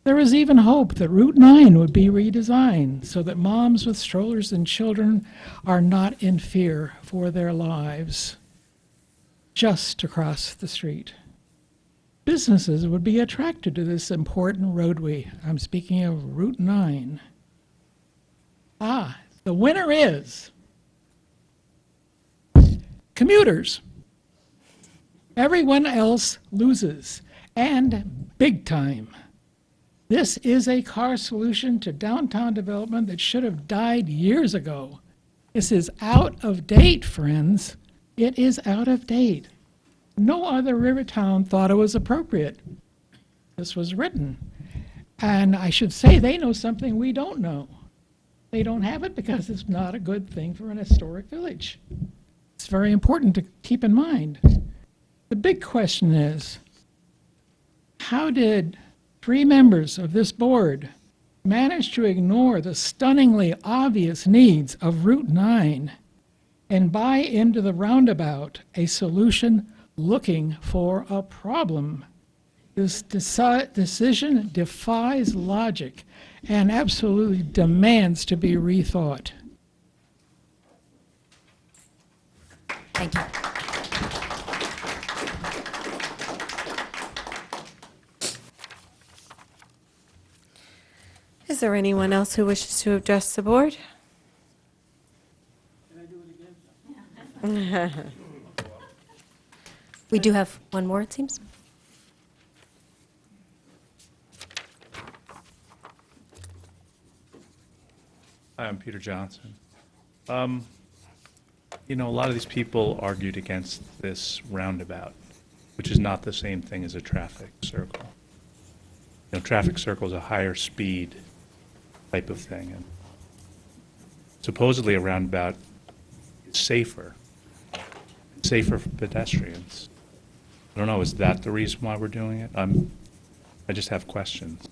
There was even hope that Route 9 would be redesigned so that moms with strollers and children are not in fear for their lives just across the street. businesses would be attracted to this important roadway. I'm speaking of Route 9. The winner is commuters. Everyone else loses, and big time. This is a car solution to downtown development that should have died years ago. This is out of date, friends. It is out of date. No other river town thought it was appropriate. This was written. And I should say they know something we don't know. They don't have it because it's not a good thing for an historic village. It's very important to keep in mind. The big question is, how did 3 members of this board manage to ignore the stunningly obvious needs of Route 9 and buy into the roundabout a solution looking for a problem? This decision defies logic and absolutely demands to be rethought. Thank you. Is there anyone else who wishes to address the board? We do have one more, it seems. Hi, I'm Peter Johnson. You know, a lot of these people argued against this roundabout, which is not the same thing as a traffic circle. You know, traffic circle is a higher speed type of thing, and supposedly a roundabout is safer for pedestrians. I don't know, is that the reason why we're doing it? I just have questions.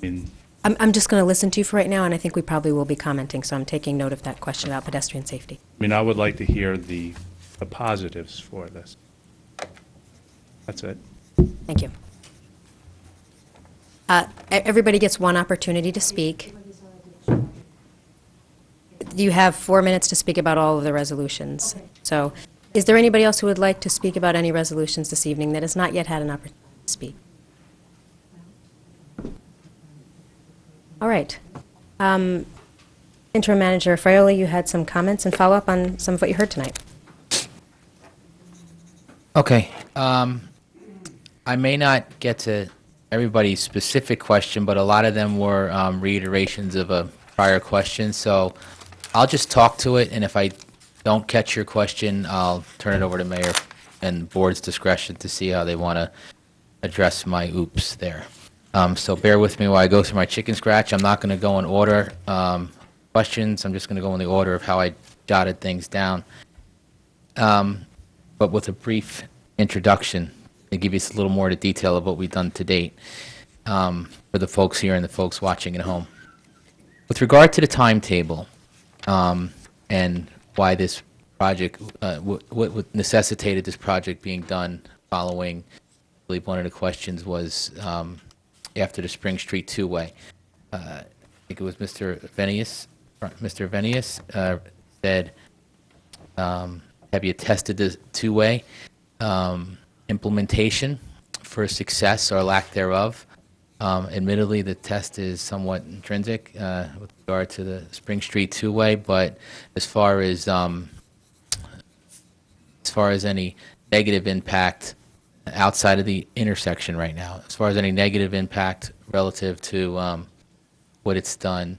I'm just going to listen to you for right now, and I think we probably will be commenting, so I'm taking note of that question about pedestrian safety. I mean, I would like to hear the positives for this. That's it. Thank you. Everybody gets one opportunity to speak. You have 4 minutes to speak about all of the resolutions. So is there anybody else who would like to speak about any resolutions this evening that has not yet had an opportunity to speak? All right. Interim Manager Fraioli, you had some comments and follow-up on some of what you heard tonight. Okay. I may not get to everybody's specific question, but a lot of them were reiterations of a prior question. So I'll just talk to it, and if I don't catch your question, I'll turn it over to Mayor and Board's discretion to see how they want to address my oops there. So bear with me while I go through my chicken scratch. I'm not going to go in order questions. I'm just going to go in the order of how I jotted things down. But with a brief introduction to give you a little more of the detail of what we've done to date for the folks here and the folks watching at home. With regard to the timetable and why this project, what necessitated this project being done following, I believe one of the questions was after the Spring Street two-way. I think it was Mr. Venius. Mr. Venius said, have you tested the two-way implementation for success or lack thereof? Admittedly, the test is somewhat intrinsic with regard to the Spring Street two-way, but as far as any negative impact outside of the intersection right now, as far as any negative impact relative to what it's done,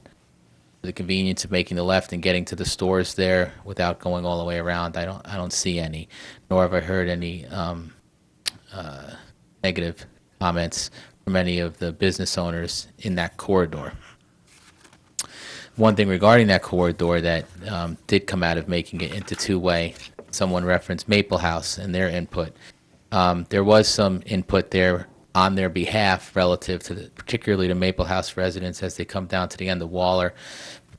the convenience of making the left and getting to the stores there without going all the way around, I don't see any, nor have I heard any negative comments from any of the business owners in that corridor. One thing regarding that corridor that did come out of making it into two-way, someone referenced Maple House and their input. There was some input there on their behalf relative to particularly to Maple House residents as they come down to the end of Waller.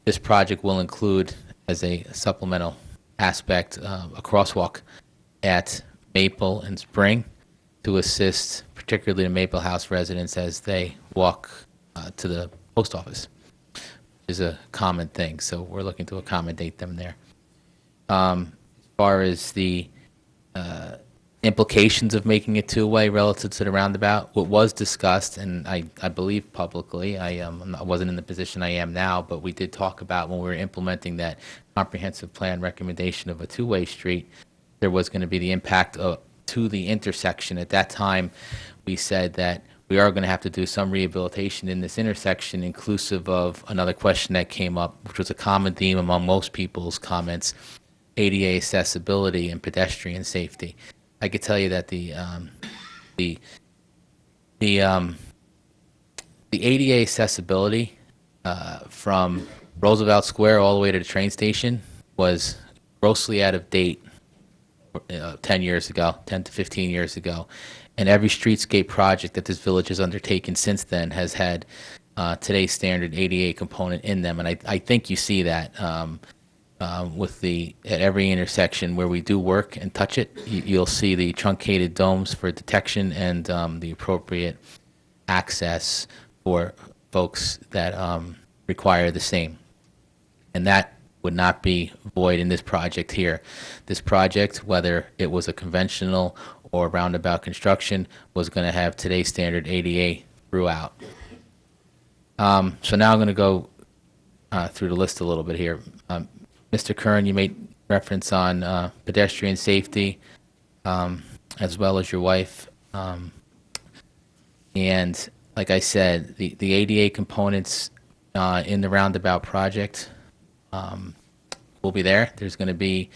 This project will include, as a supplemental aspect, a crosswalk at Maple and Spring to assist particularly the Maple House residents as they walk to the post office, which is a common thing. So we're looking to accommodate them there. As far as the implications of making it two-way relative to the roundabout. What was discussed, and I believe publicly, I wasn't in the position I am now, but we did talk about when we were implementing that comprehensive plan recommendation of a two-way street, there was going to be the impact to the intersection. At that time, we said that we are going to have to do some rehabilitation in this intersection, inclusive of another question that came up, which was a common theme among most people's comments, ADA accessibility and pedestrian safety. I could tell you that the ADA accessibility from Roosevelt Square all the way to the train station was grossly out of date 10 years ago, 10 to 15 years ago. And every streetscape project that this village has undertaken since then has had today's standard ADA component in them. And I think you see that with at every intersection where we do work and touch it, you'll see the truncated domes for detection and the appropriate access for folks that require the same. And that would not be void in this project here. This project, whether it was a conventional or roundabout construction, was going to have today's standard ADA throughout. So now I'm going to go through the list a little bit here. Mr. Kern, you made reference on pedestrian safety, as well as your wife. And like I said, the ADA components in the roundabout project will be there. There's going to be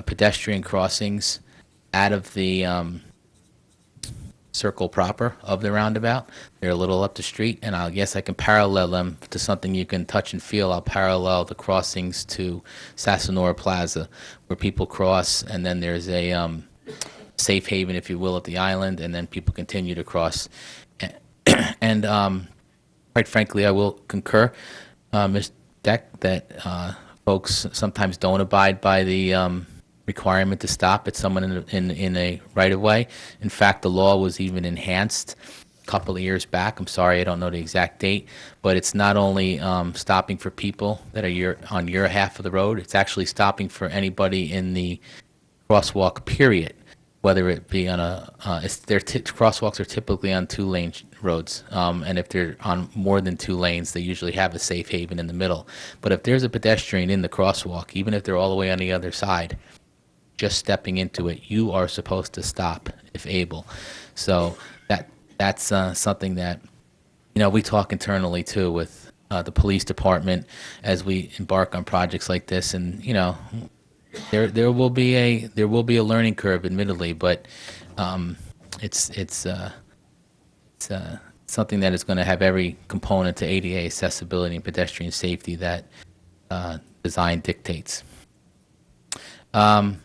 pedestrian crossings out of the circle proper of the roundabout. They're a little up the street, and I guess I can parallel them to something you can touch and feel. I'll parallel the crossings to Sassanora Plaza, where people cross, and then there's a safe haven, if you will, at the island, and then people continue to cross. And quite frankly, I will concur, Ms. Deck, that folks sometimes don't abide by the requirement to stop at someone in a right-of-way. In fact, the law was even enhanced a couple of years back. I'm sorry, I don't know the exact date, but it's not only stopping for people that are on your half of the road, it's actually stopping for anybody in the crosswalk period, whether it be on crosswalks are typically on two-lane roads, and if they're on more than two lanes, they usually have a safe haven in the middle. But if there's a pedestrian in the crosswalk, even if they're all the way on the other side, just stepping into it, you are supposed to stop if able. So that's something that, we talk internally too with the police department as we embark on projects like this, and there will be a learning curve, admittedly, but it's something that is going to have every component to ADA accessibility and pedestrian safety that design dictates. I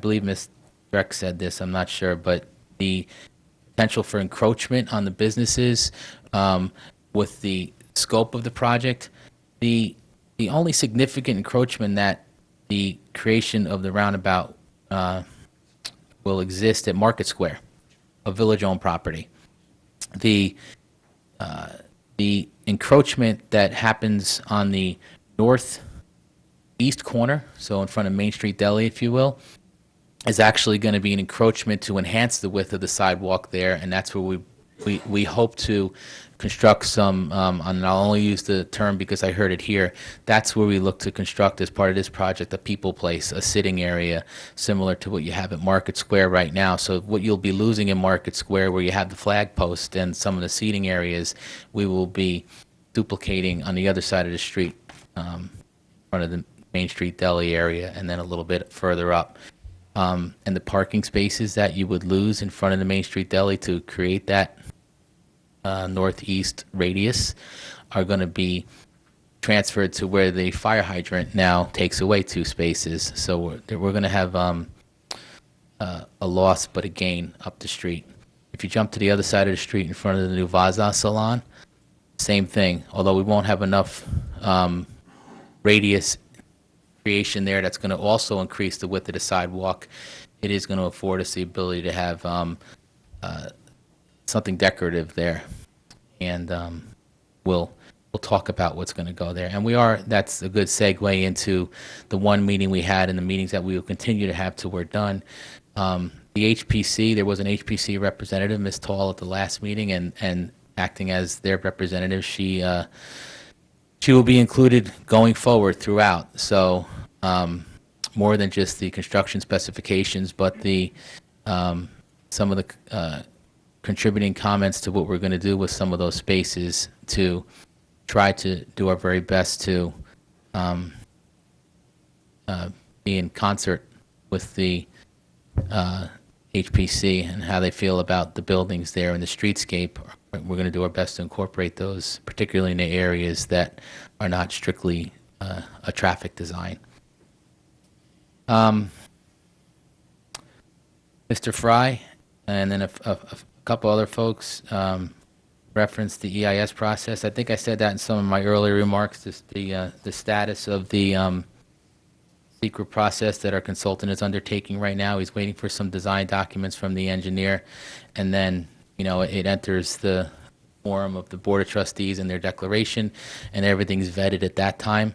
believe Ms. Dreck said this, I'm not sure, but the potential for encroachment on the businesses with the scope of the project, the only significant encroachment that the creation of the roundabout will exist at Market Square, a village-owned property. The encroachment that happens on the northeast corner, so in front of Main Street Deli, if you will, is actually going to be an encroachment to enhance the width of the sidewalk there, and that's where we hope to construct some, and I'll only use the term because I heard it here, that's where we look to construct as part of this project a people place, a sitting area, similar to what you have at Market Square right now. So what you'll be losing in Market Square, where you have the flag post and some of the seating areas, we will be duplicating on the other side of the street, in front of the Main Street Deli area, and then a little bit further up. And the parking spaces that you would lose in front of the Main Street Deli to create that northeast radius are going to be transferred to where the fire hydrant now takes away 2 spaces. So we're going to have a loss but a gain up the street. If you jump to the other side of the street in front of the new Vaza Salon, same thing, although we won't have enough radius creation there that's going to also increase the width of the sidewalk. It is going to afford us the ability to have something decorative there, and will we'll talk about what's going to go there. And that's a good segue into the one meeting we had and the meetings that we will continue to have till we're done. The HPC, there was an HPC representative, Ms. Tall, at the last meeting, and acting as their representative, she will be included going forward throughout. So more than just the construction specifications, but some of the contributing comments to what we're going to do with some of those spaces to try to do our very best to be in concert with the HPC and how they feel about the buildings there and the streetscape. We're going to do our best to incorporate those, particularly in the areas that are not strictly a traffic design. Mr. Fry, and then a couple other folks referenced the EIS process. I think I said that in some of my earlier remarks, the status of the secret process that our consultant is undertaking right now. He's waiting for some design documents from the engineer, and then, it enters the forum of the Board of Trustees and their declaration, and everything's vetted at that time.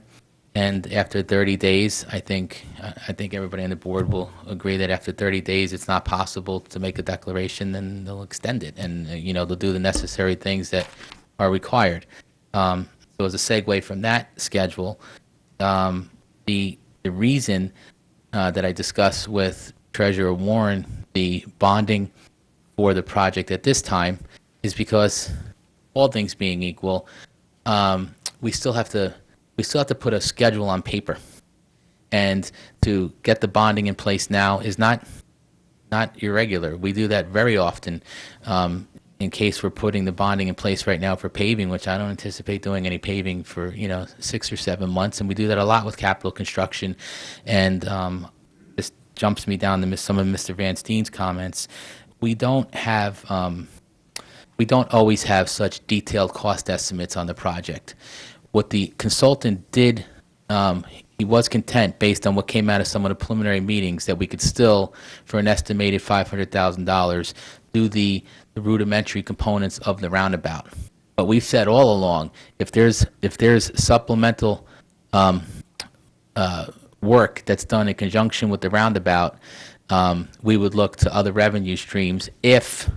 And after 30 days, I think everybody on the board will agree that after 30 days, it's not possible to make a declaration, then they'll extend it, and they'll do the necessary things that are required. So as a segue from that schedule, the reason that I discussed with Treasurer Warren the bonding for the project at this time is because, all things being equal, we still have to put a schedule on paper, and to get the bonding in place now is not irregular. We do that very often. In case we're putting the bonding in place right now for paving, which I don't anticipate doing any paving for 6 or 7 months, and we do that a lot with capital construction. And this jumps me down to some of Mr. Van Steen's comments. We don't always have such detailed cost estimates on the project. What the consultant did, he was content, based on what came out of some of the preliminary meetings, that we could still, for an estimated $500,000, do the rudimentary components of the roundabout. But we've said all along, if there's supplemental work that's done in conjunction with the roundabout, we would look to other revenue streams if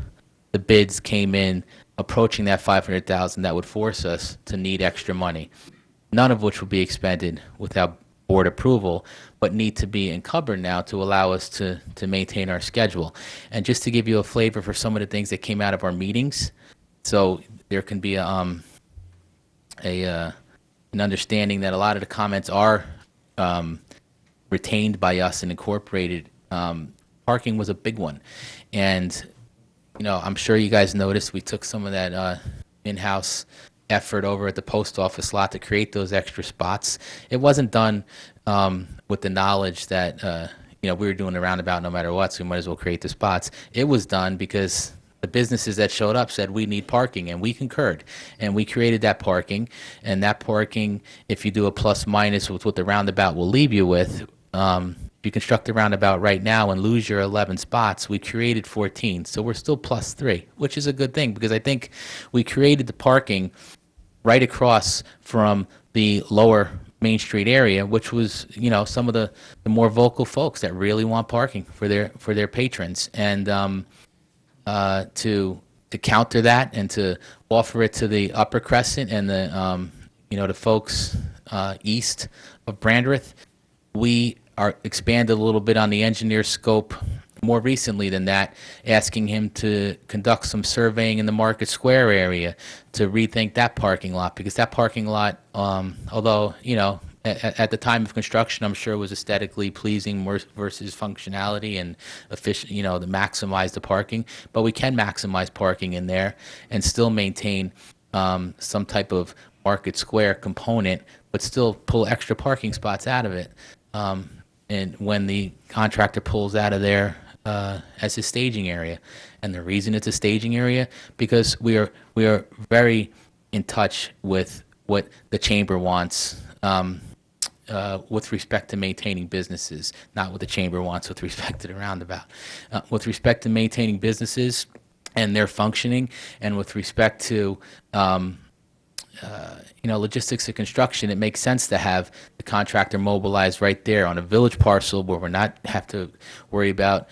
the bids came in approaching that $500,000 that would force us to need extra money, none of which will be expended without board approval, but need to be encumbered now to allow us to maintain our schedule. And just to give you a flavor for some of the things that came out of our meetings, so there can be an understanding that a lot of the comments are retained by us and incorporated. Parking was a big one, and I'm sure you guys noticed we took some of that in-house effort over at the post office lot to create those extra spots. It wasn't done with the knowledge that we were doing the roundabout no matter what, so we might as well create the spots. It was done because the businesses that showed up said we need parking, and we concurred, and we created that parking. And that parking, if you do a plus minus with what the roundabout will leave you with, if you construct the roundabout right now and lose your 11 spots, we created 14. So we're still plus 3, which is a good thing, because I think we created the parking right across from the lower Main Street area, which was, some of the more vocal folks that really want parking for their patrons. And to counter that and to offer it to the Upper Crescent and the folks east of Brandreth, we are expanded a little bit on the engineer's scope more recently than that, asking him to conduct some surveying in the Market Square area to rethink that parking lot, because that parking lot, although, at the time of construction, I'm sure it was aesthetically pleasing versus functionality and efficient, to maximize the parking, but we can maximize parking in there and still maintain some type of Market Square component, but still pull extra parking spots out of it. And when the contractor pulls out of there as a staging area. And the reason it's a staging area, because we are very in touch with what the chamber wants with respect to maintaining businesses, not what the chamber wants with respect to the roundabout. With respect to maintaining businesses and their functioning, and with respect to logistics of construction, it makes sense to have the contractor mobilized right there on a village parcel where we're not have to worry about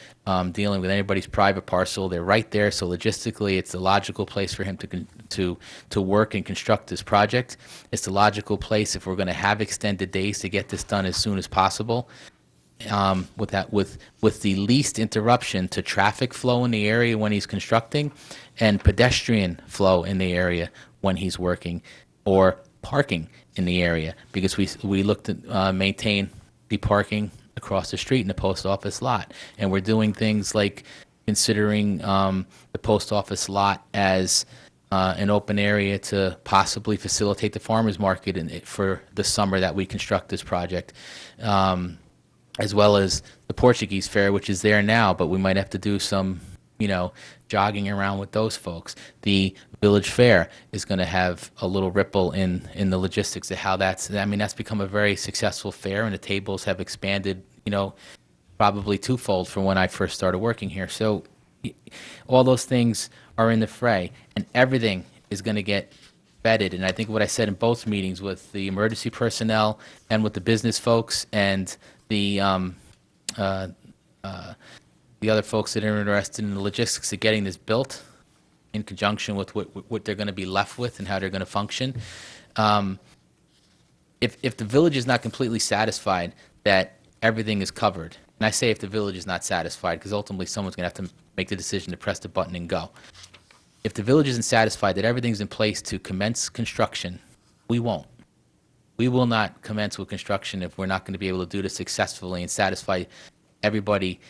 dealing with anybody's private parcel. They're right there, so logistically, it's the logical place for him to work and construct this project. It's the logical place if we're going to have extended days to get this done as soon as possible. With the least interruption to traffic flow in the area when he's constructing, and pedestrian flow in the area when he's working, or parking in the area, because we look to maintain the parking across the street in the post office lot, and we're doing things like considering the post office lot as an open area to possibly facilitate the farmers market for the summer that we construct this project. As well as the Portuguese Fair, which is there now, but we might have to do some, jogging around with those folks. The Village Fair is going to have a little ripple in the logistics of how that's become a very successful fair, and the tables have expanded, probably twofold from when I first started working here. So all those things are in the fray, and everything is going to get vetted. And I think what I said in both meetings with the emergency personnel and with the business folks and the other folks that are interested in the logistics of getting this built in conjunction with what they're going to be left with and how they're going to function. If the village is not completely satisfied that everything is covered, and I say if the village is not satisfied, because ultimately someone's going to have to make the decision to press the button and go. If the village isn't satisfied that everything's in place to commence construction, we won't. We will not commence with construction if we're not going to be able to do this successfully and satisfy everybody,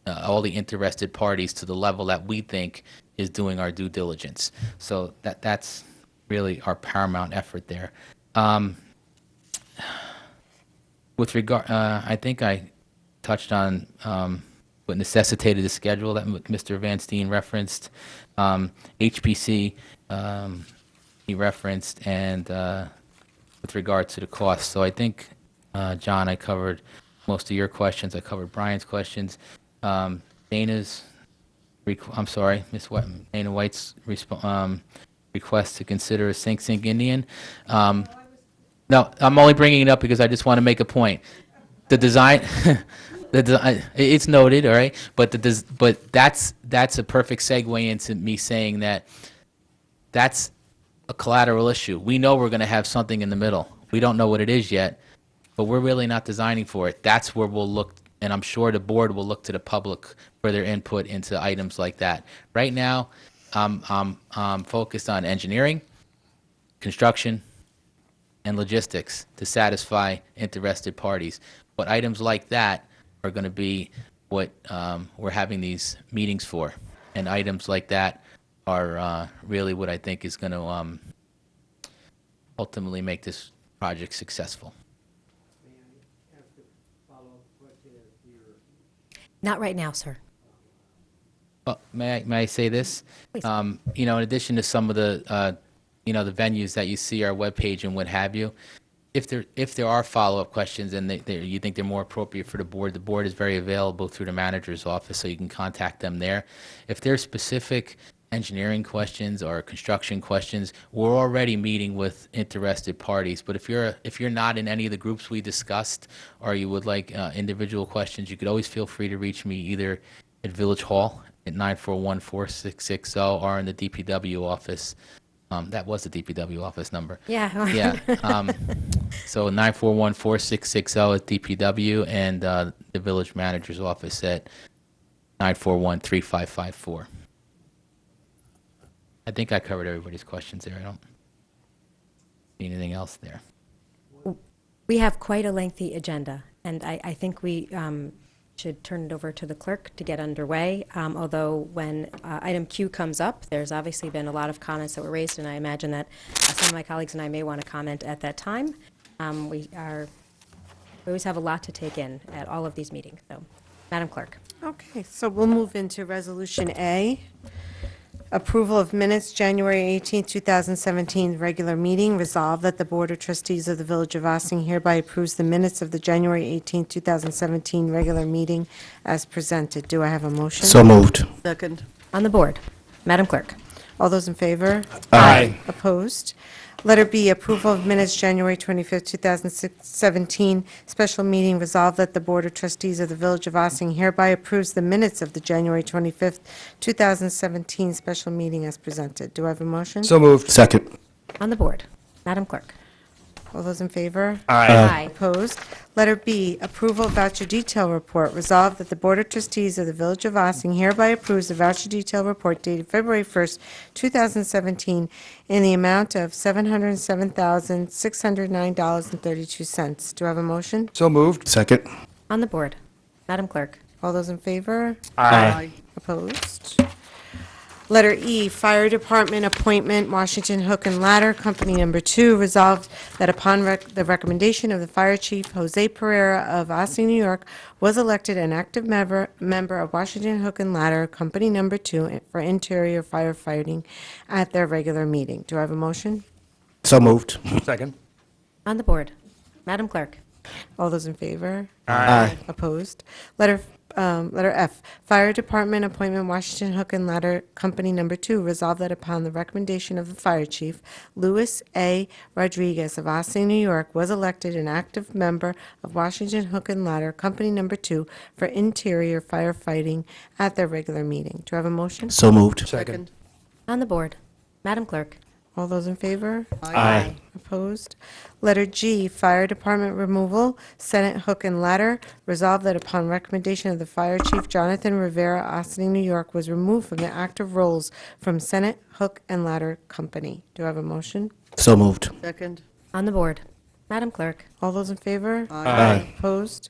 all the interested parties to the level that we think is doing our due diligence. So that's really our paramount effort there. With regard, I think I touched on what necessitated the schedule that Mr. Van Steen referenced. HPC he referenced, and with regard to the cost. So I think, John, I covered most of your questions. I covered Brian's questions. Dana's, Dana White's request to consider a Sing Sing Indian. No, I'm only bringing it up because I just want to make a point. The design, it's noted, all right, but that's a perfect segue into me saying that that's a collateral issue. We know we're going to have something in the middle. We don't know what it is yet, but we're really not designing for it. That's where we'll look, and I'm sure the board will look to the public for their input into items like that. Right now, I'm focused on engineering, construction, and logistics to satisfy interested parties. But items like that are going to be what we're having these meetings for, and items like that are really what I think is going to ultimately make this project successful. Not right now, sir. May I say this? In addition to some of the the venues that you see our webpage and what have you, if there are follow-up questions and you think they're more appropriate for the board is very available through the manager's office, so you can contact them there. If there's specific engineering questions or construction questions, we're already meeting with interested parties. But if you're not in any of the groups we discussed, or you would like individual questions, you could always feel free to reach me either at Village Hall at 941-4660 or in the DPW office. That was the DPW office number. Yeah. Yeah. So 941-4660 at DPW, and the village manager's office at 941-3554. I think I covered everybody's questions there. I don't see anything else there. We have quite a lengthy agenda, and I think we should turn it over to the clerk to get underway. Although when item Q comes up, there's obviously been a lot of comments that were raised, and I imagine that some of my colleagues and I may want to comment at that time. We always have a lot to take in at all of these meetings. So, Madam Clerk. Okay, so we'll move into Resolution A. Approval of minutes, January 18, 2017, regular meeting. Resolved that the Board of Trustees of the Village of Ossining hereby approves the minutes of the January 18, 2017, regular meeting as presented. Do I have a motion? So moved. Second. On the board. Madam Clerk. All those in favor? Aye. Opposed? Letter B, approval of minutes, January 25th, 2017, special meeting. Resolved that the Board of Trustees of the Village of Ossining hereby approves the minutes of the January 25th, 2017 special meeting as presented. Do I have a motion? So moved. Second. On the board. Madam Clerk. All those in favor? Aye. Opposed? Letter B, approval of voucher detail report. Resolved that the Board of Trustees of the Village of Ossining hereby approves the voucher detail report dated February 1st, 2017, in the amount of $707,609.32. Do I have a motion? So moved. Second. On the board. Madam Clerk. All those in favor? Aye. Opposed? Letter E, Fire Department appointment, Washington Hook and Ladder Company Number 2. Resolved that upon the recommendation of the Fire Chief, Jose Pereira of Ossining, New York, was elected an active member of Washington Hook and Ladder Company Number 2 for interior firefighting at their regular meeting. Do I have a motion? So moved. Second. On the board. Madam Clerk. All those in favor? Aye. Opposed? Letter F, Fire Department appointment, Washington Hook and Ladder Company Number 2. Resolved that upon the recommendation of the Fire Chief, Louis A. Rodriguez of Ossining, New York, was elected an active member of Washington Hook and Ladder Company Number 2 for interior firefighting at their regular meeting. Do I have a motion? So moved. Second. On the board. Madam Clerk. All those in favor? Aye. Opposed? Letter G, Fire Department removal, Senate Hook and Ladder. Resolved that upon recommendation of the Fire Chief, Jonathan Rivera, Ossining, New York, was removed from the active roles from Senate Hook and Ladder Company. Do I have a motion? So moved. Second. On the board. Madam Clerk. All those in favor? Aye. Opposed?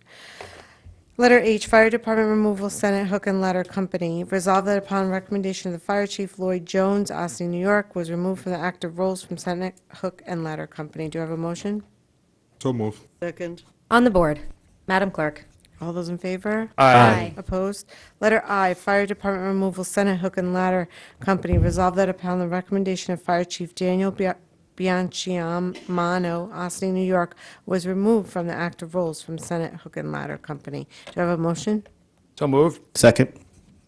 Letter H, Fire Department removal, Senate Hook and Ladder Company. Resolved that upon recommendation of the Fire Chief, Lloyd Jones, Ossining, New York, was removed from the active roles from Senate Hook and Ladder Company. Do I have a motion? So moved. Second. On the board. Madam Clerk. All those in favor? Aye. Opposed? Letter I, Fire Department removal, Senate Hook and Ladder Company. Resolved that upon the recommendation of Fire Chief Daniel Bianciamano, Ossining, New York, was removed from the active roles from Senate Hook and Ladder Company. Do I have a motion? So moved. Second.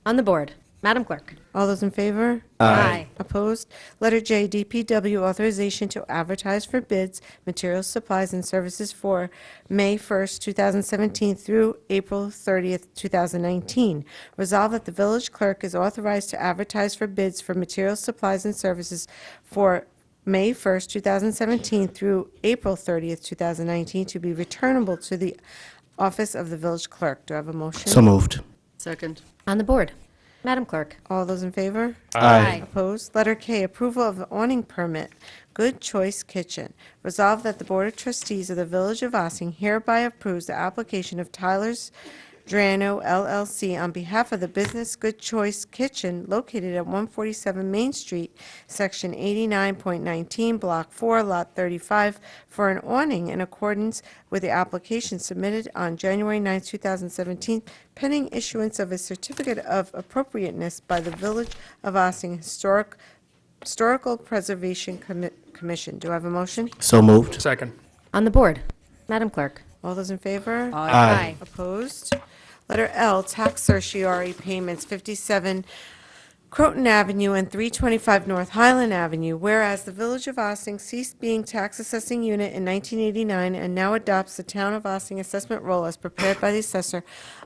On the board. Madam Clerk. All those in favor? Aye. Opposed? Letter J, DPW authorization to advertise for bids, materials, supplies, and services for May 1st, 2017 through April 30th, 2019. Resolved that the village clerk is authorized to advertise for bids for materials, supplies, and services for May 1st, 2017 through April 30th, 2019, to be returnable to the office of the village clerk. Do I have a motion? So moved. Second. On the board. Madam Clerk. All those in favor? Aye. Opposed? Letter K, approval of the awning permit, Good Choice Kitchen. Resolved that the Board of Trustees of the Village of Ossining hereby approves the application of Tyler's Drano LLC on behalf of the business Good Choice Kitchen located at 147 Main Street, Section 89.19, Block 4, Lot 35, for an awning in accordance with the application submitted on January 9, 2017, pending issuance of a certificate of appropriateness by the Village of Ossining Historical Preservation Commission. Do I have a motion? So moved. Second. On the board. Madam Clerk. All those in favor? Aye. Opposed? Letter L, tax certiorari payments, 57 Croton Avenue and 325 North Highland Avenue, whereas the Village of Ossining ceased being tax assessing unit in 1989 and now adopts the Town of Ossining assessment roll as prepared by the assessor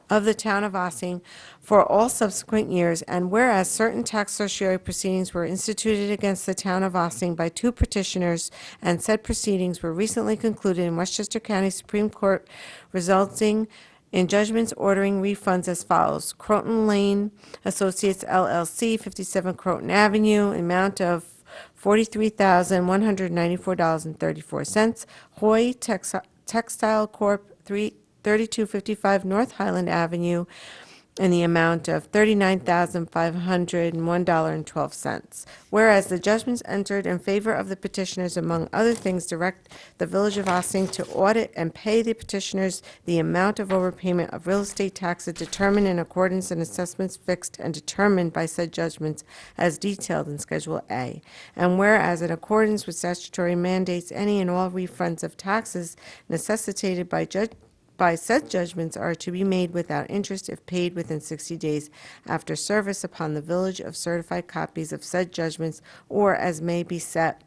of the Town of Ossining for all subsequent years, and whereas certain tax certiorari proceedings were instituted against the Town of Ossining by 2 petitioners, and said proceedings were recently concluded in Westchester County Supreme Court, resulting in judgments ordering refunds as follows. Croton Lane Associates LLC, 57 Croton Avenue, amount of $43,194.34. Hoy Textile Corp., 3255 North Highland Avenue, in the amount of $39,501.12. Whereas the judgments entered in favor of the petitioners, among other things, direct the Village of Ossining to audit and pay the petitioners the amount of overpayment of real estate taxes determined in accordance and assessments fixed and determined by said judgments as detailed in Schedule A. And whereas in accordance with statutory mandates, any and all refunds of taxes necessitated by by said judgments are to be made without interest if paid within 60 days after service upon the village of certified copies of said judgments, or as may be set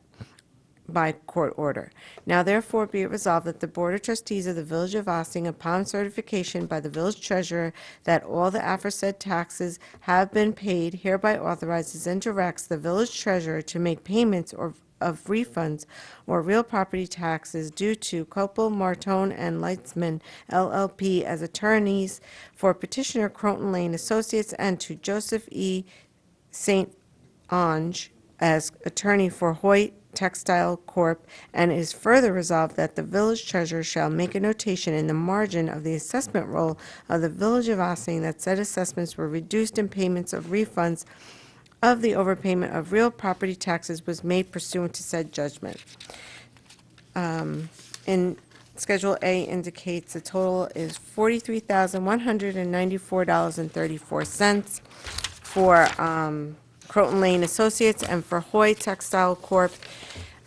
by court order. Now therefore be it resolved that the Board of Trustees of the Village of Ossining, upon certification by the village treasurer that all the aforesaid taxes have been paid, hereby authorizes and directs the village treasurer to make payments of refunds or real property taxes due to Copel, Martone, and Leitzman LLP as attorneys for petitioner Croton Lane Associates, and to Joseph E. St. Ange as attorney for Hoyt Textile Corp., and is further resolved that the village treasurer shall make a notation in the margin of the assessment roll of the Village of Ossining that said assessments were reduced and payments of refunds of the overpayment of real property taxes was made pursuant to said judgment. In Schedule A indicates the total is $43,194.34 for Croton Lane Associates, and for Hoy Textile Corp.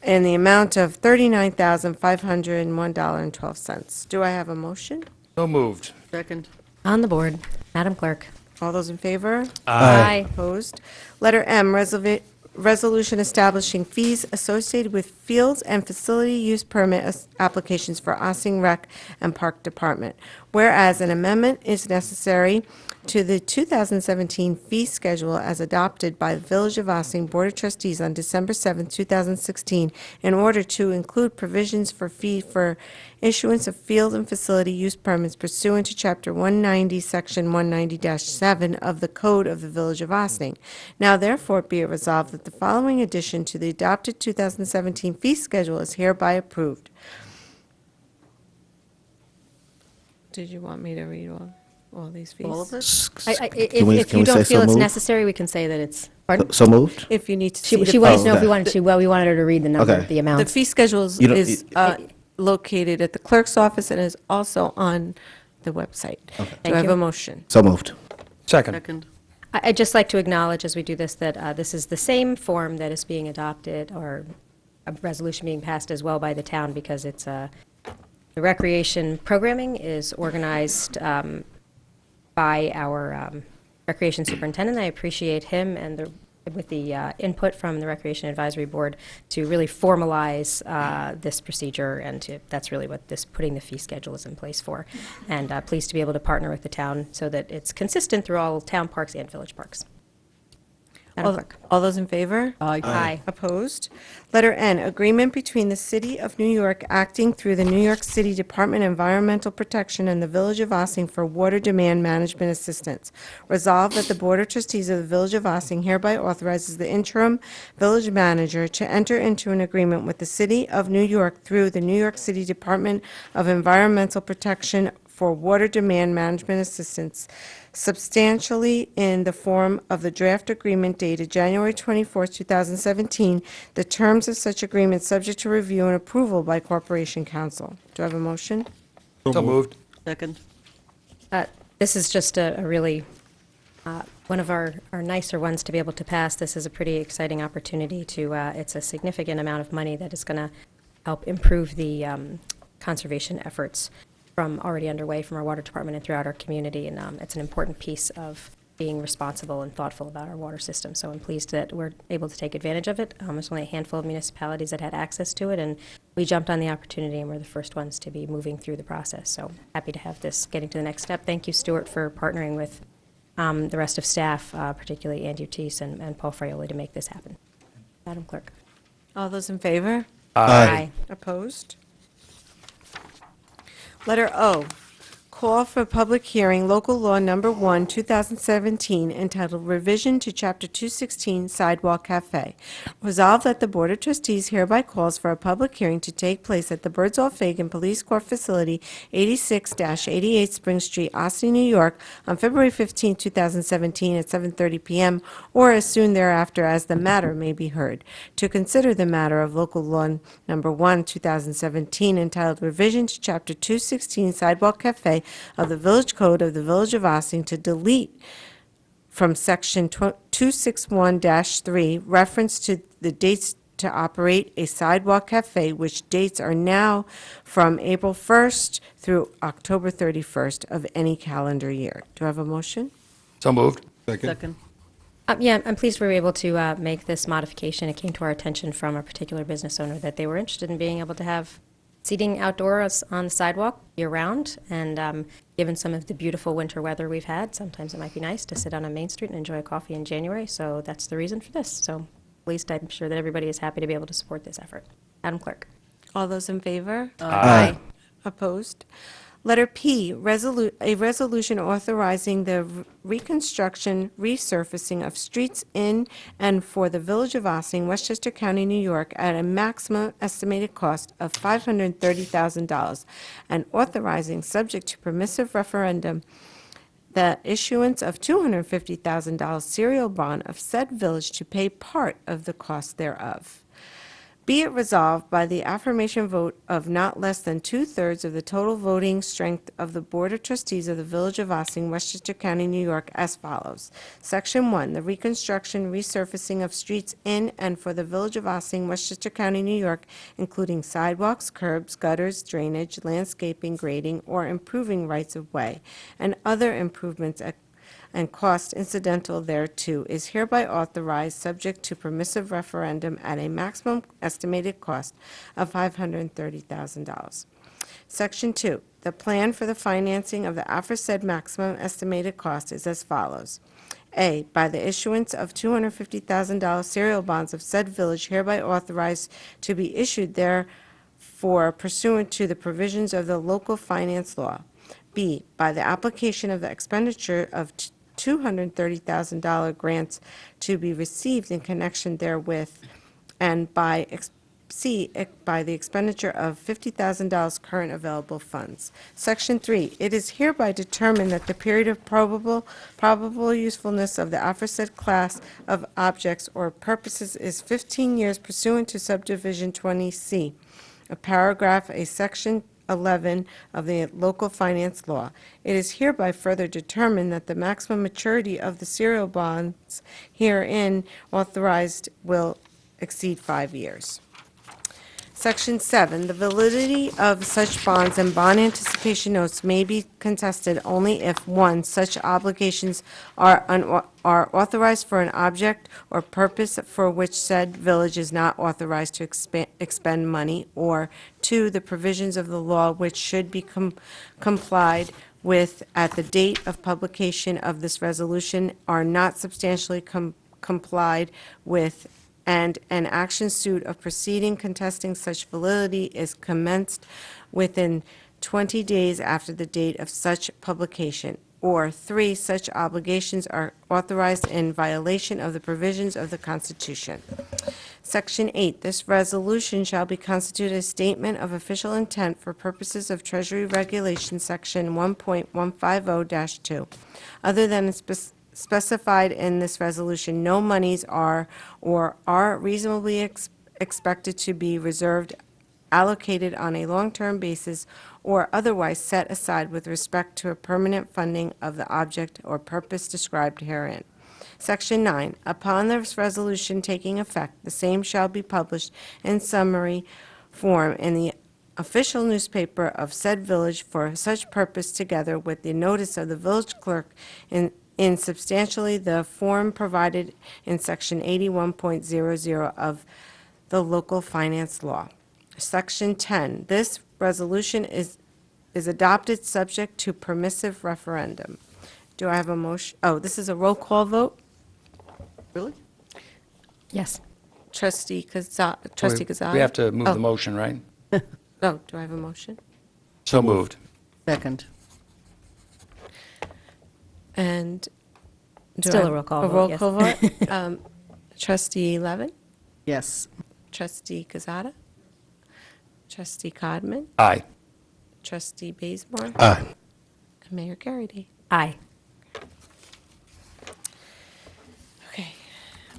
in the amount of $39,501.12. Do I have a motion? So moved. Second. On the board, Madam Clerk. All those in favor? Aye. Opposed? Letter M, resolution establishing fees associated with fields and facility use permit applications for Ossining Rec and Park Department. Whereas an amendment is necessary to the 2017 fee schedule as adopted by the Village of Ossining Board of Trustees on December 7, 2016, in order to include provisions for fee for issuance of field and facility use permits pursuant to Chapter 190, Section 190-7 of the Code of the Village of Ossining. Now therefore be it resolved that the following addition to the adopted 2017 fee schedule is hereby approved. Did you want me to read all these fees? All of it? Can we If you say don't feel so it's moved? necessary, we can say that it's, pardon? So moved? If you need to see She the wanted to fee. know if we Okay. we wanted her to read the number, Okay. the The amount. fee schedule You don't- is located at the clerk's office and is also on the website. Do I Thank have you. a motion? So moved. Second. Second. I'd just like to acknowledge as we do this that this is the same form that is being adopted, or a resolution being passed as well by the town, because it's the recreation programming is organized by our recreation superintendent. I appreciate him and with the input from the Recreation Advisory Board to really formalize this procedure, and that's really what putting the fee schedule is in place for. And pleased to be able to partner with the town so that it's consistent through all town parks and village parks. Madam Clerk. All those in favor? Aye. Aye. Opposed? Letter N, agreement between the City of New York acting through the New York City Department of Environmental Protection and the Village of Ossining for water demand management assistance. Resolved that the Board of Trustees of the Village of Ossining hereby authorizes the interim village manager to enter into an agreement with the City of New York through the New York City Department of Environmental Protection for water demand management assistance, substantially in the form of the draft agreement dated January 24, 2017, the terms of such agreement subject to review and approval by Corporation Council. Do I have a motion? So moved. Second. This is just a really, one of our nicer ones to be able to pass. This is a pretty exciting opportunity to, it's a significant amount of money that is going to help improve the conservation efforts from already underway from our water department and throughout our community, and it's an important piece of being responsible and thoughtful about our water system. So I'm pleased that we're able to take advantage of it. There's only a handful of municipalities that had access to it, and we jumped on the opportunity, and we're the first ones to be moving through the process. So happy to have this getting to the next step. Thank you, Stuart, for partnering with the rest of staff, particularly Andy Ortiz and Paul Fraioli, to make this happen. Madam Clerk. All those in favor? Aye. Opposed? Letter O, call for public hearing, local law number 1, 2017, entitled Revision to Chapter 216 Sidewalk Cafe. Resolved that the Board of Trustees hereby calls for a public hearing to take place at the Birdsall-Fagan Police Court Facility, 86-88 Spring Street, Ossining, New York, on February 15, 2017, at 7:30 p.m., or as soon thereafter as the matter may be heard, to consider the matter of local law number 1, 2017, entitled Revision to Chapter 216 Sidewalk Cafe of the Village Code of the Village of Ossining to delete from Section 261-3 reference to the dates to operate a sidewalk cafe, which dates are now from April 1st through October 31st of any calendar year. Do I have a motion? So moved. Second. Yeah, I'm pleased we were able to make this modification. It came to our attention from a particular business owner that they were interested in being able to have seating outdoors on the sidewalk year-round, and given some of the beautiful winter weather we've had, sometimes it might be nice to sit on a Main Street and enjoy a coffee in January, so that's the reason for this. So at least I'm sure that everybody is happy to be able to support this effort. Madam Clerk. All those in favor? Aye. Opposed? Letter P, a resolution authorizing the reconstruction, resurfacing of streets in and for the Village of Ossining, Westchester County, New York, at a maximum estimated cost of $530,000, and authorizing, subject to permissive referendum, the issuance of $250,000 serial bond of said village to pay part of the cost thereof. Be it resolved by the affirmation vote of not less than 2/3 of the total voting strength of the Board of Trustees of the Village of Ossining, Westchester County, New York, as follows. Section 1, the reconstruction, resurfacing of streets in and for the Village of Ossining, Westchester County, New York, including sidewalks, curbs, gutters, drainage, landscaping, grading, or improving rights of way, and other improvements and cost incidental thereto, is hereby authorized, subject to permissive referendum, at a maximum estimated cost of $530,000. Section 2, the plan for the financing of the aforesaid maximum estimated cost is as follows. A, by the issuance of $250,000 serial bonds of said village, hereby authorized to be issued therefore pursuant to the provisions of the local finance law. B, by the application of the expenditure of $230,000 grants to be received in connection therewith, and by C, by the expenditure of $50,000 current available funds. Section 3, it is hereby determined that the period of probable usefulness of the aforesaid class of objects or purposes is 15 years pursuant to subdivision 20C, a paragraph, a section 11 of the local finance law. It is hereby further determined that the maximum maturity of the serial bonds herein authorized will exceed 5 years. Section 7, the validity of such bonds and bond anticipation notes may be contested only if, 1, such obligations are authorized for an object or purpose for which said village is not authorized to expend money, or 2, the provisions of the law which should be complied with at the date of publication of this resolution are not substantially complied with, and an action suit of proceeding contesting such validity is commenced within 20 days after the date of such publication, or 3, such obligations are authorized in violation of the provisions of the Constitution. Section 8, this resolution shall be constituted a statement of official intent for purposes of Treasury Regulation Section 1.150-2. Other than specified in this resolution, no monies are or are reasonably expected to be reserved, allocated on a long-term basis, or otherwise set aside with respect to a permanent funding of the object or purpose described herein. Section 9, upon this resolution taking effect, the same shall be published in summary form in the official newspaper of said village for such purpose, together with the notice of the village clerk in substantially the form provided in Section 81.00 of the local finance law. Section 10, this resolution is adopted subject to permissive referendum. Do I have a motion? Oh, this is a roll call vote? Really? Yes. Trustee Gonzalez? We have to move the motion, right? Oh, do I have a motion? So moved. Second. And do Still I- a roll call A vote, roll yes. call vote? Trustee Levin? Yes. Trustee Kazada? Trustee Codman? Aye. Trustee Bazemore? Aye. And Mayor Garrity? Aye. Okay.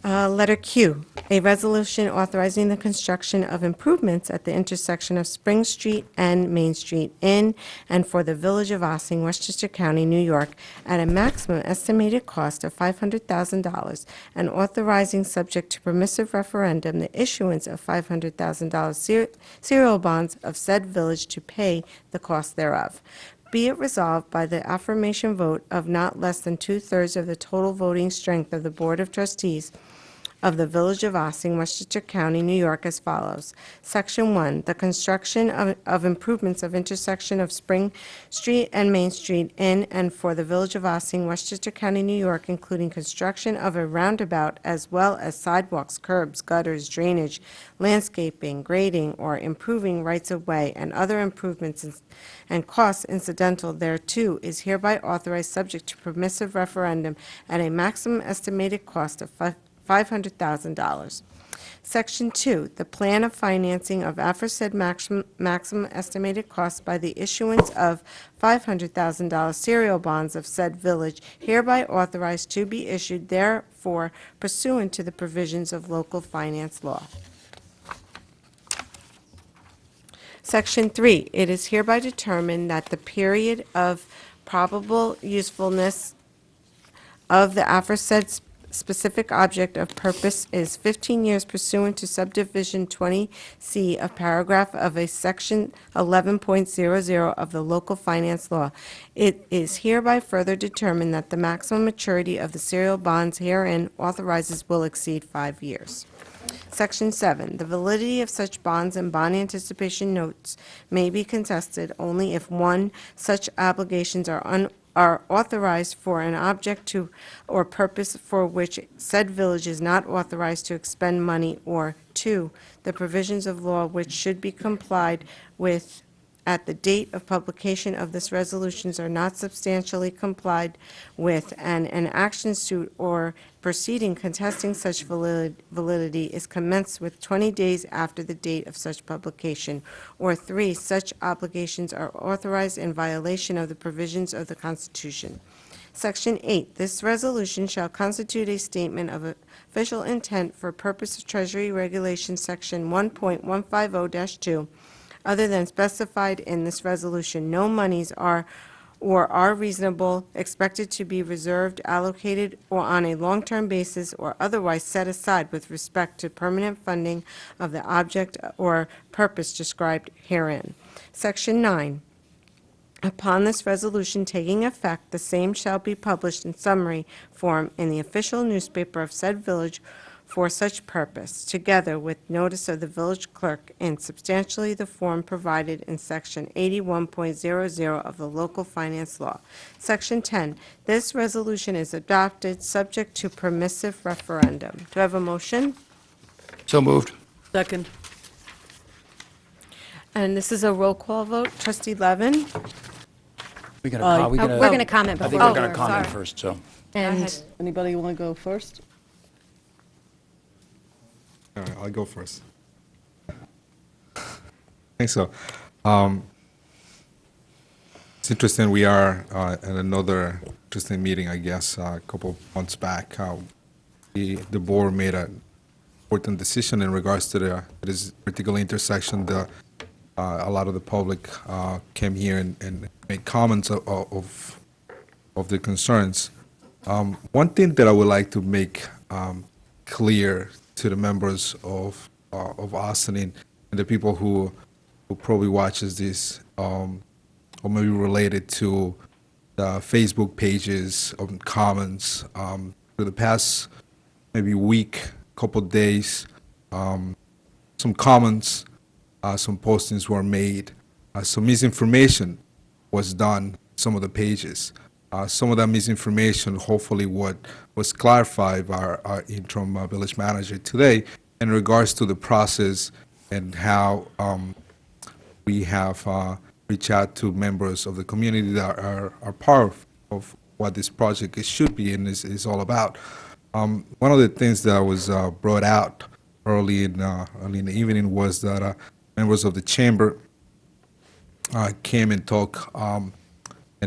Letter Q, a resolution authorizing the construction of improvements at the intersection of Spring Street and Main Street in and for the Village of Ossining, Westchester County, New York, at a maximum estimated cost of $500,000, and authorizing, subject to permissive referendum, the issuance of $500,000 serial bonds of said village to pay the cost thereof. Be it resolved by the affirmation vote of not less than two-thirds of the total voting strength of the Board of Trustees of the Village of Ossining, Westchester County, New York, as follows. Section 1, the construction of improvements of intersection of Spring Street and Main Street in and for the Village of Ossining, Westchester County, New York, including construction of a roundabout as well as sidewalks, curbs, gutters, drainage, landscaping, grading, or improving rights-of-way and other improvements and costs incidental thereto, is hereby authorized, subject to permissive referendum, at a maximum estimated cost of $500,000. Section 2, the plan of financing of aforesaid maximum estimated cost by the issuance of $500,000 serial bonds of said village, hereby authorized to be issued therefore pursuant to the provisions of local finance law. Section 3, it is hereby determined that the period of probable usefulness of the aforesaid specific object of purpose is 15 years pursuant to subdivision 20C of paragraph of a section 11.00 of the local finance law. It is hereby further determined that the maximum maturity of the serial bonds herein authorizes will exceed 5 years. Section 7, the validity of such bonds and bond anticipation notes may be contested only if, 1, such obligations are authorized for an object to or purpose for which said village is not authorized to expend money, or 2, the provisions of law which should be complied with at the date of publication of this resolutions are not substantially complied with, and an action suit or proceeding contesting such validity is commenced with 20 days after the date of such publication, or 3, such obligations are authorized in violation of the provisions of the Constitution. Section 8, this resolution shall constitute a statement of official intent for purpose of Treasury Regulation Section 1.150-2, other than specified in this resolution. No monies are or are reasonable expected to be reserved, allocated, or on a long-term basis or otherwise set aside with respect to permanent funding of the object or purpose described herein. Section 9, upon this resolution taking effect, the same shall be published in summary form in the official newspaper of said village for such purpose, together with notice of the village clerk in substantially the form provided in Section 81.00 of the local finance law. Section 10, this resolution is adopted subject to permissive referendum. Do I have a motion? So moved. Second. And this is a roll call vote. Trustee Levin? We're going to comment I think before. we're going to Oh, comment sorry. first, so. And Anybody want to go first? All right, I'll go first. I think so. It's interesting, we are at another interesting meeting, I guess, a couple months back. The board made an important decision in regards to this particular intersection. A lot of the public came here and made comments of the concerns. One thing that I would like to make clear to the members of Ossining and the people who probably watches this, or maybe related to the Facebook pages of comments, for the past maybe week, couple days, some comments, some postings were made, some misinformation was done, some of the pages. Some of that misinformation hopefully was clarified by our interim village manager today in regards to the process and how we have reached out to members of the community that are part of what this project should be and is all about. One of the things that was brought out early in the evening was that members of the chamber came and talked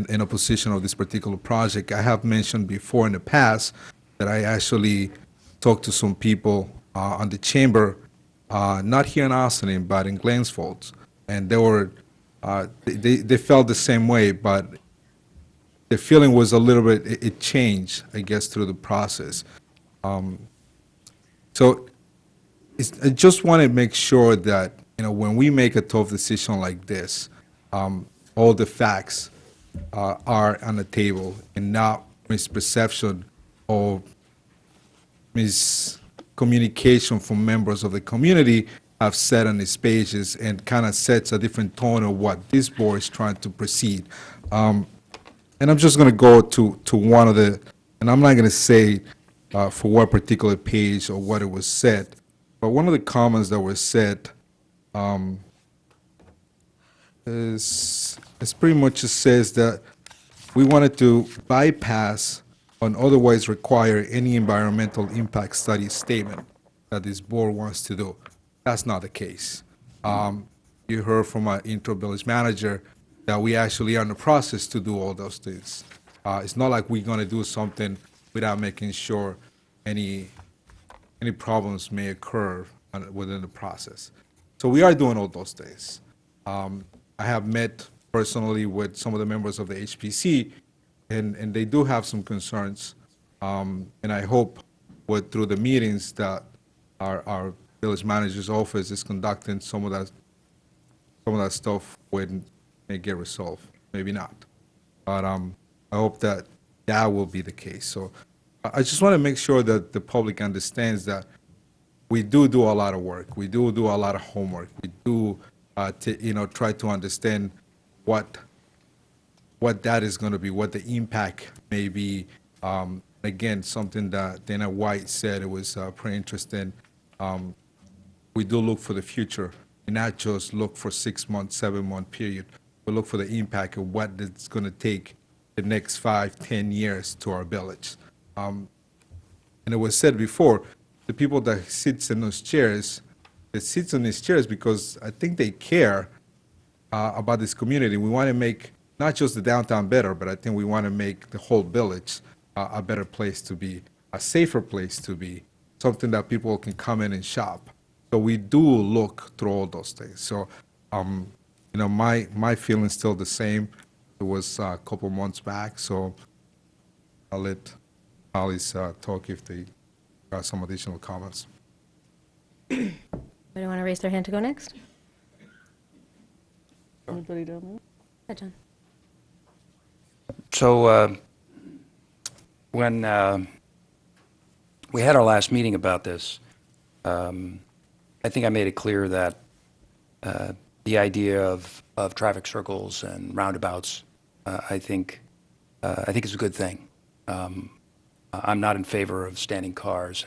in opposition of this particular project. I have mentioned before in the past that I actually talked to some people on the chamber, not here in Austin, but in Glens Falls, and they were they felt the same way, but the feeling was a little bit, it changed, I guess, through the process. So I just want to make sure that, when we make a tough decision like this, all the facts are on the table and not misperception or miscommunication from members of the community have said on these pages and kind of sets a different tone of what this board is trying to proceed. And I'm just going to go to one of the, and I'm not going to say for what particular page or what it was said, but one of the comments that was said is pretty much just says that we wanted to bypass and otherwise require any environmental impact study statement that this board wants to do. That's not the case. You heard from our inter-village manager that we actually are in the process to do all those things. It's not like we're going to do something without making sure any problems may occur within the process. So we are doing all those things. I have met personally with some of the members of the HPC, and they do have some concerns. And I hope through the meetings that our village manager's office is conducting, some of that stuff may get resolved. Maybe not. But I hope that will be the case. So I just want to make sure that the public understands that we do a lot of work. We do a lot of homework. We do try to understand what that is going to be, what the impact may be. Again, something that Dana White said, it was pretty interesting. We do look for the future and not just look for 6 months, 7-month period. We look for the impact of what it's going to take the next 5-10 years to our village. And it was said before, the people that sits in those chairs, because I think they care about this community. We want to make not just the downtown better, but I think we want to make the whole village a better place to be, a safer place to be, something that people can come in and shop. So we do look through all those things. So, my feeling's still the same. It was a couple months back, so I'll let Alice talk if they got some additional comments. Anybody want to raise their hand to go next? Anybody down there? Hi, John. So when we had our last meeting about this, I think I made it clear that the idea of traffic circles and roundabouts, I think is a good thing. I'm not in favor of standing cars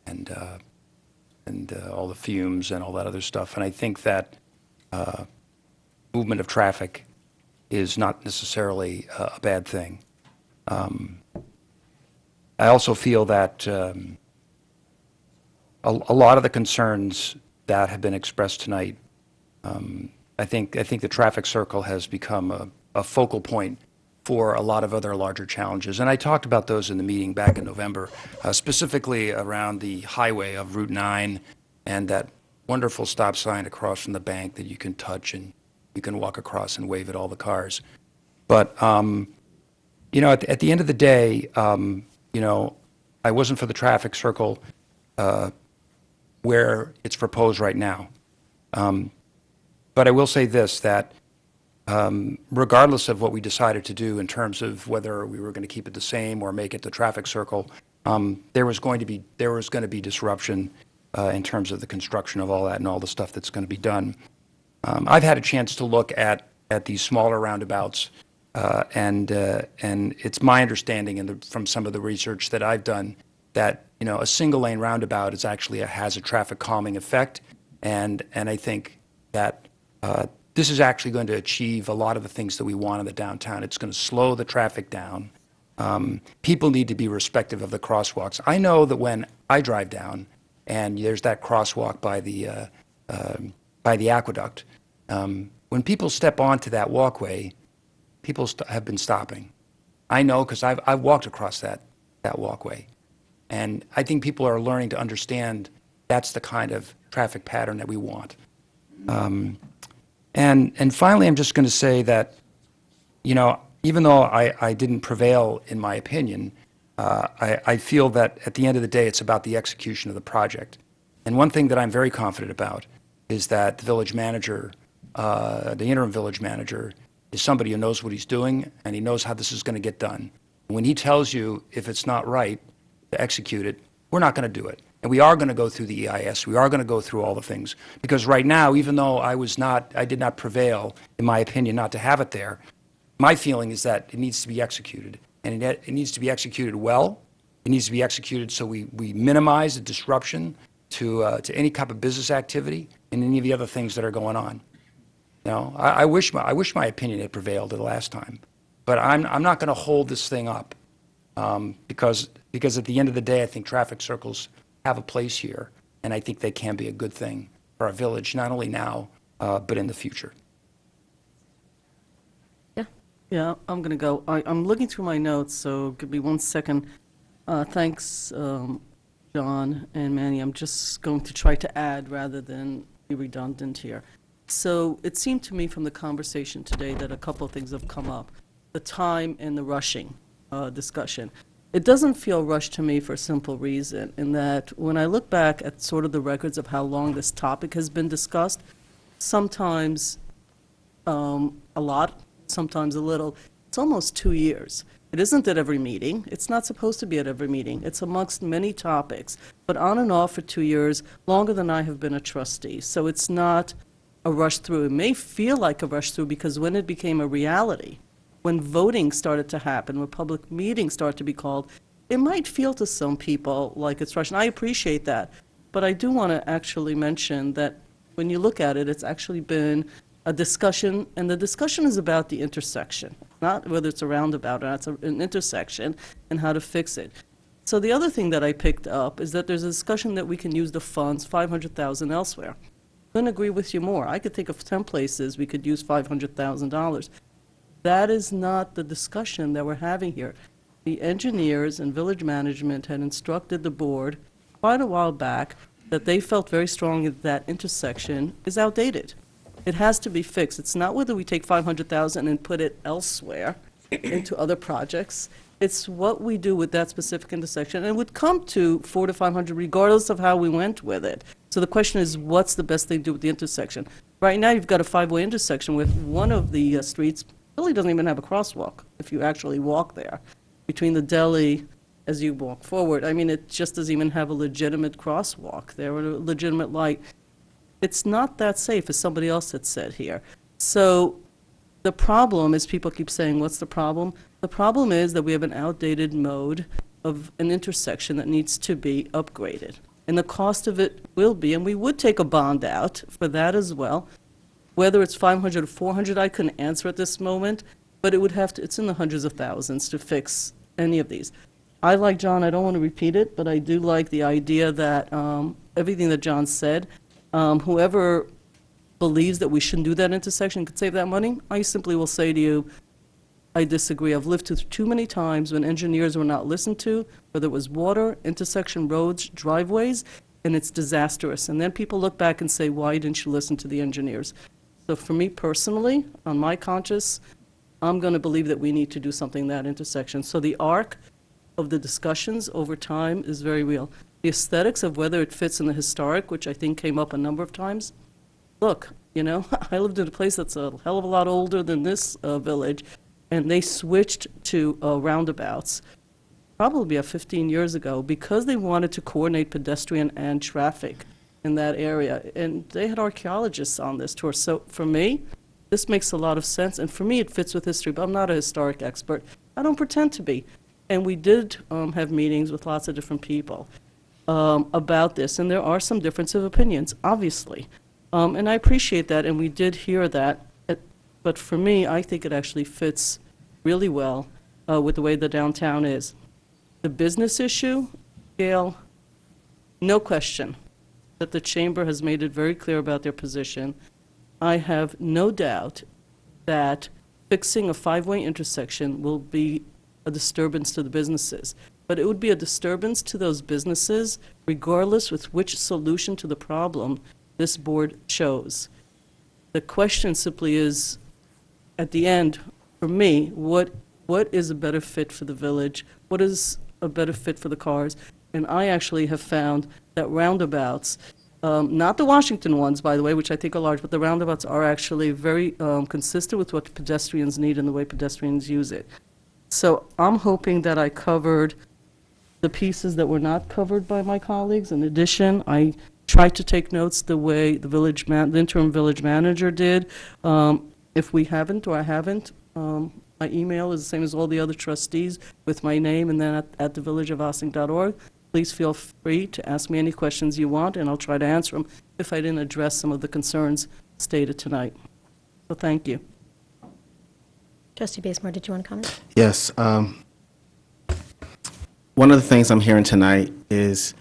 and all the fumes and all that other stuff. And I think that movement of traffic is not necessarily a bad thing. I also feel that a lot of the concerns that have been expressed tonight, I think the traffic circle has become a focal point for a lot of other larger challenges. And I talked about those in the meeting back in November, specifically around the highway of Route 9 and that wonderful stop sign across from the bank that you can touch and you can walk across and wave at all the cars. But, at the end of the day, I wasn't for the traffic circle where it's proposed right now. But I will say this, that regardless of what we decided to do in terms of whether we were going to keep it the same or make it the traffic circle, there was going to be disruption in terms of the construction of all that and all the stuff that's going to be done. I've had a chance to look at these smaller roundabouts, and it's my understanding from some of the research that I've done that a single lane roundabout has a traffic calming effect, and I think that this is actually going to achieve a lot of the things that we want in the downtown. It's going to slow the traffic down. People need to be respectful of the crosswalks. I know that when I drive down and there's that crosswalk by the aqueduct, when people step onto that walkway, people have been stopping. I know because I've walked across that walkway. And I think people are learning to understand that's the kind of traffic pattern that we want. And finally, I'm just going to say that, you know, even though I didn't prevail in my opinion, I feel that at the end of the day, it's about the execution of the project. And one thing that I'm very confident about is that the village manager, the interim village manager, is somebody who knows what he's doing and he knows how this is going to get done. When he tells you if it's not right to execute it, we're not going to do it. And we are going to go through the EIS. We are going to go through all the things. Because right now, even though I did not prevail, in my opinion, not to have it there, my feeling is that it needs to be executed. And it needs to be executed well. It needs to be executed so we minimize the disruption to any type of business activity and any of the other things that are going on. You know, I wish my opinion had prevailed the last time. But I'm not going to hold this thing up because at the end of the day, I think traffic circles have a place here, and I think they can be a good thing for our village, not only now, but in the future. Yeah, I'm going to go. I'm looking through my notes, so give me 1 second. Thanks, John and Manny. I'm just going to try to add rather than be redundant here. So it seemed to me from the conversation today that a couple of things have come up. The time and the rushing discussion. It doesn't feel rushed to me for a simple reason, in that when I look back at sort of the records of how long this topic has been discussed, sometimes a lot, sometimes a little. It's almost 2 years. It isn't at every meeting. It's not supposed to be at every meeting. It's amongst many topics, but on and off for 2 years, longer than I have been a trustee. So it's not a rush through. It may feel like a rush through because when it became a reality, when voting started to happen, when public meetings started to be called, it might feel to some people like it's rushed. And I appreciate that. But I do want to actually mention that when you look at it, it's actually been a discussion, and the discussion is about the intersection, not whether it's a roundabout or not, it's an intersection and how to fix it. So the other thing that I picked up is that there's a discussion that we can use the funds, $500,000 elsewhere. I couldn't agree with you more. I could think of 10 places we could use $500,000. That is not the discussion that we're having here. The engineers and village management had instructed the board quite a while back that they felt very strongly that intersection is outdated. It has to be fixed. It's not whether we take $500,000 and put it elsewhere into other projects. It's what we do with that specific intersection. And it would come to $400 to $500 regardless of how we went with it. So the question is, what's the best thing to do with the intersection? Right now, you've got a 5-way intersection with one of the streets really doesn't even have a crosswalk if you actually walk there. Between the deli as you walk forward, I mean, it just doesn't even have a legitimate crosswalk there or a legitimate light. It's not that safe, as somebody else had said here. So the problem is, people keep saying, what's the problem? The problem is that we have an outdated mode of an intersection that needs to be upgraded. And the cost of it will be, and we would take a bond out for that as well. Whether it's 500 or 400, I couldn't answer at this moment, but it would have to, it's in the hundreds of thousands to fix any of these. I like John, I don't want to repeat it, but I do like the idea that everything that John said, whoever believes that we shouldn't do that intersection could save that money, I simply will say to you, I disagree. I've lived through too many times when engineers were not listened to, whether it was water, intersection roads, driveways, and it's disastrous. And then people look back and say, why didn't you listen to the engineers? So for me personally, on my conscience, I'm going to believe that we need to do something in that intersection. So the arc of the discussions over time is very real. The aesthetics of whether it fits in the historic, which I think came up a number of times. Look, you know, I lived in a place that's a hell of a lot older than this village, and they switched to roundabouts probably about 15 years ago because they wanted to coordinate pedestrian and traffic in that area. And they had archaeologists on this tour. So for me, this makes a lot of sense. And for me, it fits with history, but I'm not a historic expert. I don't pretend to be. And we did have meetings with lots of different people about this. And there are some differences of opinions, obviously. And I appreciate that, and we did hear that. But for me, I think it actually fits really well with the way the downtown is. The business issue, Gail, no question that the chamber has made it very clear about their position. I have no doubt that fixing a 5-way intersection will be a disturbance to the businesses. but it would be a disturbance to those businesses regardless with which solution to the problem this board chose. The question simply is, at the end, for me, what is a better fit for the village? What is a better fit for the cars? And I actually have found that roundabouts, not the Washington ones, by the way, which I think are large, but the roundabouts are actually very consistent with what pedestrians need and the way pedestrians use it. So I'm hoping that I covered the pieces that were not covered by my colleagues. In addition, I tried to take notes the way the interim village manager did. If we haven't, or I haven't, my email is the same as all the other trustees with my name, and then at thevillageofossining.org. Please feel free to ask me any questions you want, and I'll try to answer them if I didn't address some of the concerns stated tonight. So thank you. Trustee Bazemore, did you want to comment? Yes. One of the things I'm hearing tonight is,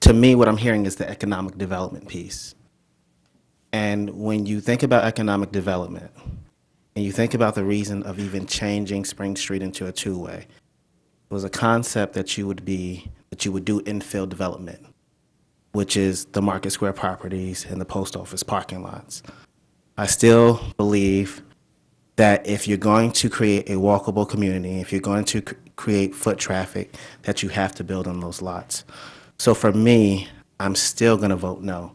to me, what I'm hearing is the economic development piece. And when you think about economic development, and you think about the reason of even changing Spring Street into a two-way, it was a concept that you would do infill development, which is the Market Square properties and the post office parking lots. I still believe that if you're going to create a walkable community, if you're going to create foot traffic, that you have to build on those lots. So for me, I'm still going to vote no,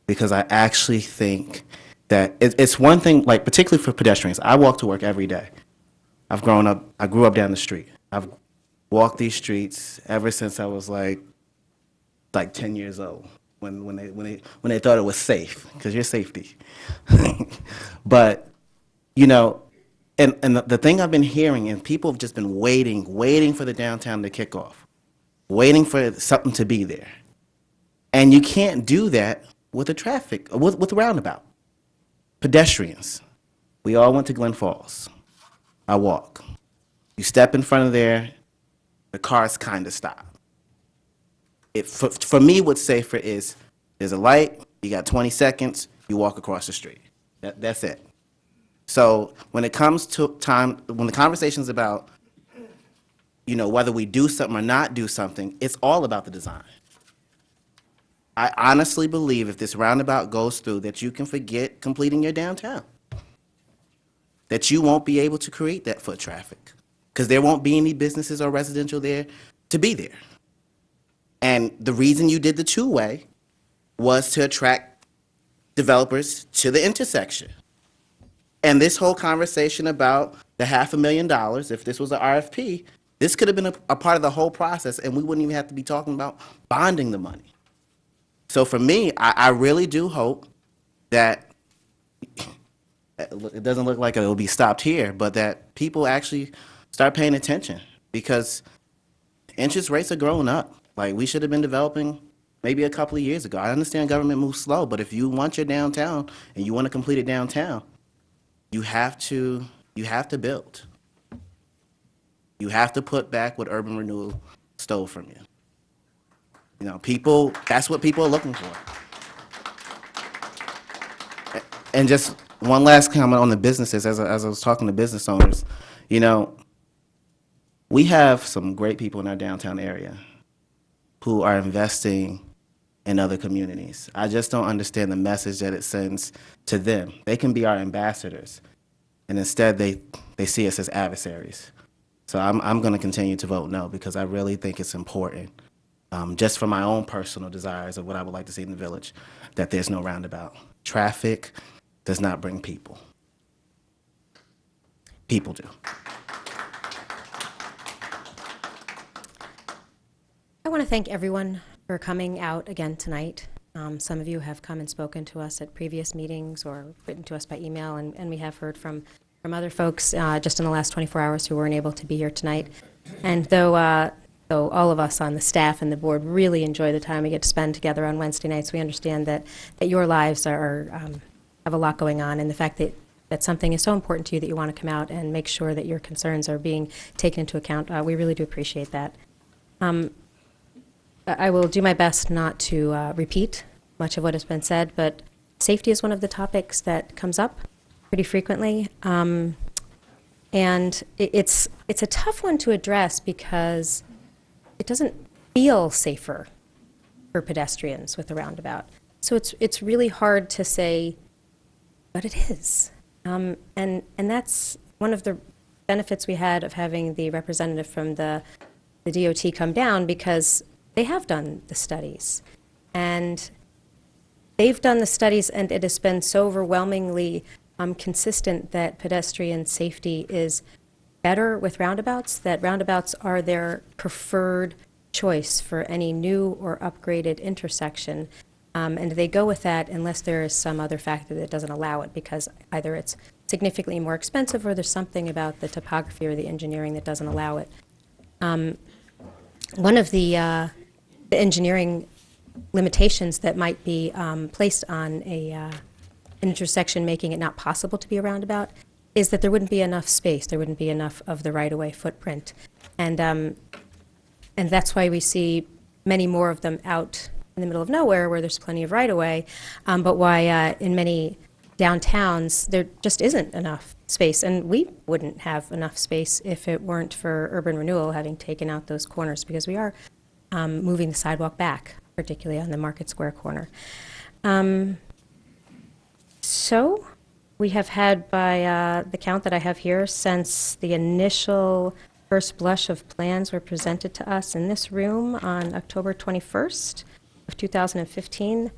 because I actually think that it's one thing, like particularly for pedestrians. I walk to work every day. I grew up down the street. I've walked these streets ever since I was like 10 years old, when they thought it was safe, because you're safety. But, you know, and the thing I've been hearing, and people have just been waiting for the downtown to kick off, waiting for something to be there. And you can't do that with the traffic, with the roundabout. Pedestrians. We all went to Glen Falls. I walk. You step in front of there, the cars kind of stop. For me, what's safer is there's a light, you got 20 seconds, you walk across the street. That's it. So when it comes to time, when the conversation's about, you know, whether we do something or not do something, it's all about the design. I honestly believe if this roundabout goes through, that you can forget completing your downtown. That you won't be able to create that foot traffic, because there won't be any businesses or residential there to be there. And the reason you did the two-way was to attract developers to the intersection. And this whole conversation about the $500,000, if this was an RFP, this could have been a part of the whole process, and we wouldn't even have to be talking about bonding the money. So for me, I really do hope that it doesn't look like it will be stopped here, but that people actually start paying attention, because interest rates are growing up. Like, we should have been developing maybe a couple of years ago. I understand government moves slow, but if you want your downtown and you want to complete it downtown, you have to build. You have to put back what urban renewal stole from you. You know, people, that's what people are looking for. And just one last comment on the businesses, as I was talking to business owners, you know, we have some great people in our downtown area who are investing in other communities. I just don't understand the message that it sends to them. They can be our ambassadors, and instead they see us as adversaries. So I'm going to continue to vote no, because I really think it's important, just for my own personal desires of what I would like to see in the village, that there's no roundabout. Traffic does not bring people. People do. I want to thank everyone for coming out again tonight. Some of you have come and spoken to us at previous meetings or written to us by email, and we have heard from other folks just in the last 24 hours who weren't able to be here tonight. And though all of us on the staff and the board really enjoy the time we get to spend together on Wednesday nights, we understand that your lives have a lot going on, and the fact that something is so important to you that you want to come out and make sure that your concerns are being taken into account, we really do appreciate that. I will do my best not to repeat much of what has been said, but safety is one of the topics that comes up pretty frequently. And it's a tough one to address because it doesn't feel safer for pedestrians with the roundabout. So it's really hard to say, but it is. And that's one of the benefits we had of having the representative from the DOT come down, because they have done the studies. And they've done the studies, and it has been so overwhelmingly consistent that pedestrian safety is better with roundabouts, that roundabouts are their preferred choice for any new or upgraded intersection. And they go with that unless there is some other factor that doesn't allow it, because either it's significantly more expensive or there's something about the topography or the engineering that doesn't allow it. One of the engineering limitations that might be placed on an intersection, making it not possible to be a roundabout, is that there wouldn't be enough space. There wouldn't be enough of the right-of-way footprint. And that's why we see many more of them out in the middle of nowhere where there's plenty of right-of-way, but why in many downtowns there just isn't enough space. And we wouldn't have enough space if it weren't for urban renewal having taken out those corners, because we are moving the sidewalk back, particularly on the Market Square corner. So we have had, by the count that I have here, since the initial first blush of plans were presented to us in this room on October 21st of 2015.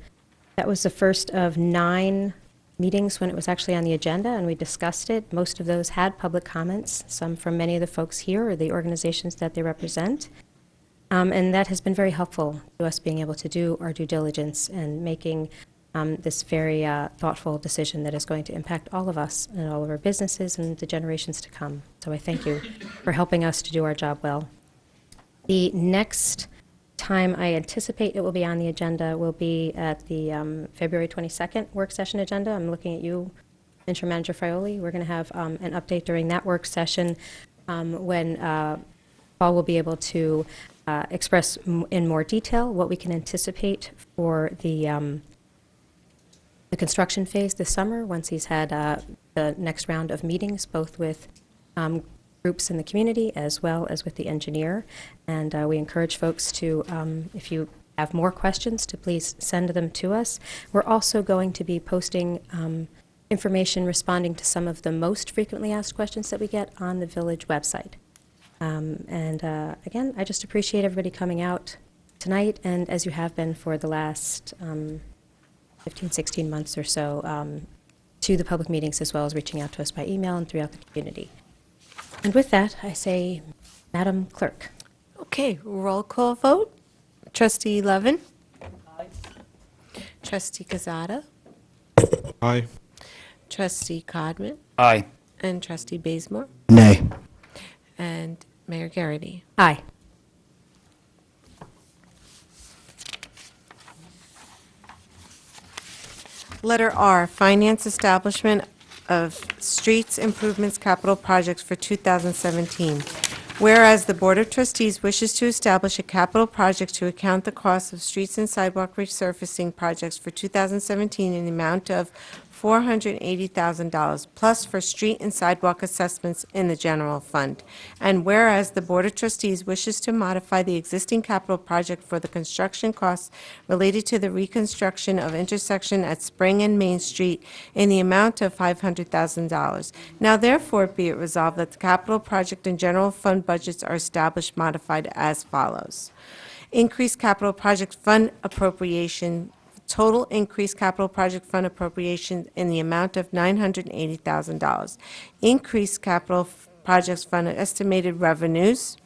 That was the first of 9 meetings when it was actually on the agenda, and we discussed it. Most of those had public comments, some from many of the folks here or the organizations that they represent. And that has been very helpful to us being able to do our due diligence and making this very thoughtful decision that is going to impact all of us and all of our businesses and the generations to come. So I thank you for helping us to do our job well. The next time I anticipate it will be on the agenda will be at the February 22nd work session agenda. I'm looking at you, Interim Manager Frioli. We're going to have an update during that work session when Paul will be able to express in more detail what we can anticipate for the construction phase this summer, once he's had the next round of meetings, both with groups in the community as well as with the engineer. And we encourage folks to, if you have more questions, to please send them to us. We're also going to be posting information responding to some of the most frequently asked questions that we get on the village website. Again, I just appreciate everybody coming out tonight, and as you have been for the last 15, 16 months or so, to the public meetings, as well as reaching out to us by email and throughout the community. And with that, I say, Madam Clerk. Okay, roll call vote. Trustee Levin? Aye. Trustee Cazada? Aye. Trustee Codman? Aye. And Trustee Bazemore? Nay. And Mayor Garrity? Aye. Letter R, Finance Establishment of Streets Improvements Capital Projects for 2017. Whereas the Board of Trustees wishes to establish a capital project to account the cost of streets and sidewalk resurfacing projects for 2017 in the amount of $480,000, plus for street and sidewalk assessments in the general fund. And whereas the Board of Trustees wishes to modify the existing capital project for the construction costs related to the reconstruction of intersection at Spring and Main Street in the amount of $500,000. Now therefore be it resolved that the capital project and general fund budgets are established modified as follows. Increased capital project fund appropriation, total increased capital project fund appropriation in the amount of $980,000. Increased capital projects fund estimated revenues,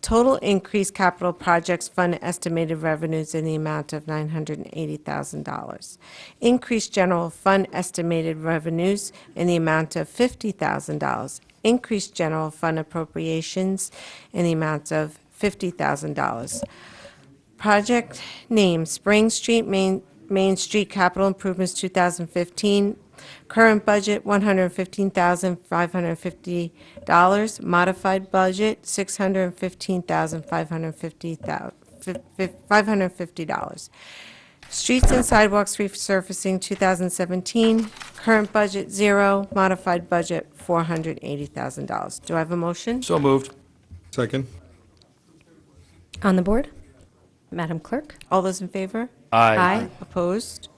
total increased capital projects fund estimated revenues in the amount of $980,000. Increased general fund estimated revenues in the amount of $50,000. Increased general fund appropriations in the amount of $50,000. Project name, Spring Street, Main Street Capital Improvements 2015. Current budget, $115,550. Modified budget, $615,550. Streets and sidewalks resurfacing, 2017, current budget, 0, modified budget, $480,000. Do I have a motion? So moved. Second. On the board? Madam Clerk? All those in favor? Aye. Opposed?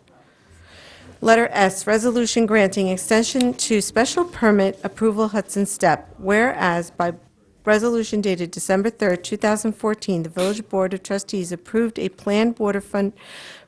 Letter S, resolution granting extension to special permit approval Hudson Step, whereas by resolution dated December 3rd, 2014, the Village Board of Trustees approved a planned waterfront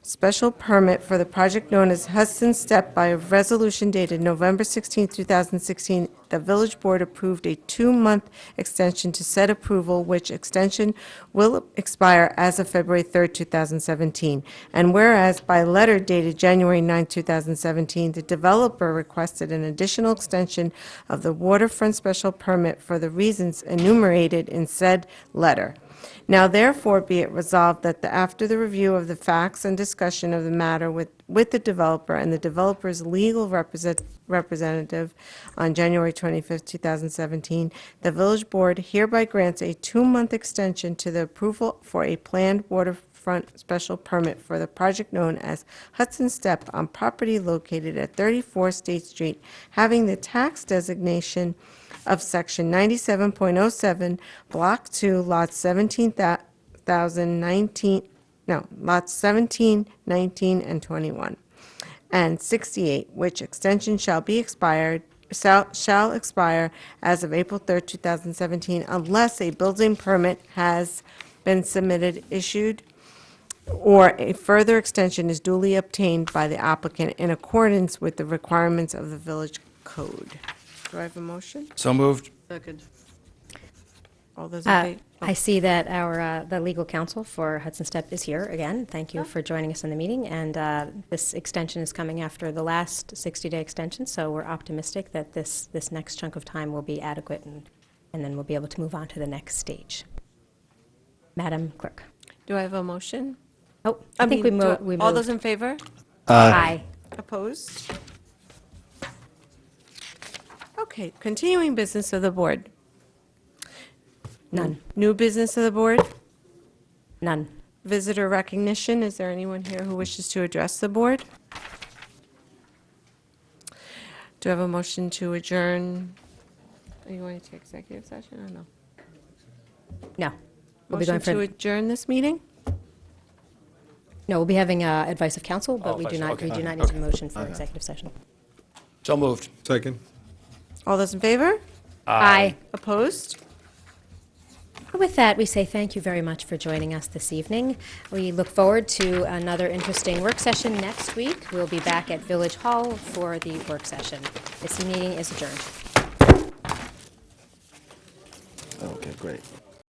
special permit for the project known as Hudson Step by a resolution dated November 16, 2016. The Village Board approved a 2-month extension to said approval, which extension will expire as of February 3rd, 2017. And whereas by letter dated January 9, 2017, the developer requested an additional extension of the waterfront special permit for the reasons enumerated in said letter. Now therefore be it resolved that after the review of the facts and discussion of the matter with the developer and the developer's legal representative on January 25th, 2017, the Village Board hereby grants a 2-month extension to the approval for a planned waterfront special permit for the project known as Hudson Step on property located at 34 State Street, having the tax designation of Section 97.07, Block 2, Lots 17, 19, and 21, and 68, which extension shall expire as of April 3rd, 2017, unless a building permit has been submitted, issued, or a further extension is duly obtained by the applicant in accordance with the requirements of the village code. Do I have a motion? So moved. Second. All those in favor? I see that the legal counsel for Hudson Step is here again. Thank you for joining us in the meeting. And this extension is coming after the last 60-day extension, so we're optimistic that this next chunk of time will be adequate, and then we'll be able to move on to the next stage. Madam Clerk. Do I have a motion? Oh, I think we moved. All those in favor? Aye. Opposed? Okay, continuing business of the board. None. New business of the board? None. Visitor recognition, is there anyone here who wishes to address the board? Do I have a motion to adjourn? Are you going to take executive session or no? No. We'll be going Motion to adjourn this meeting? No, we'll be having advice of counsel, but we do not okay. need a motion for executive session. So moved. Second. All those in favor? Aye. Opposed? With that, we say thank you very much for joining us this evening. We look forward to another interesting work session next week. We'll be back at Village Hall for the work session. This meeting is adjourned. Okay, great.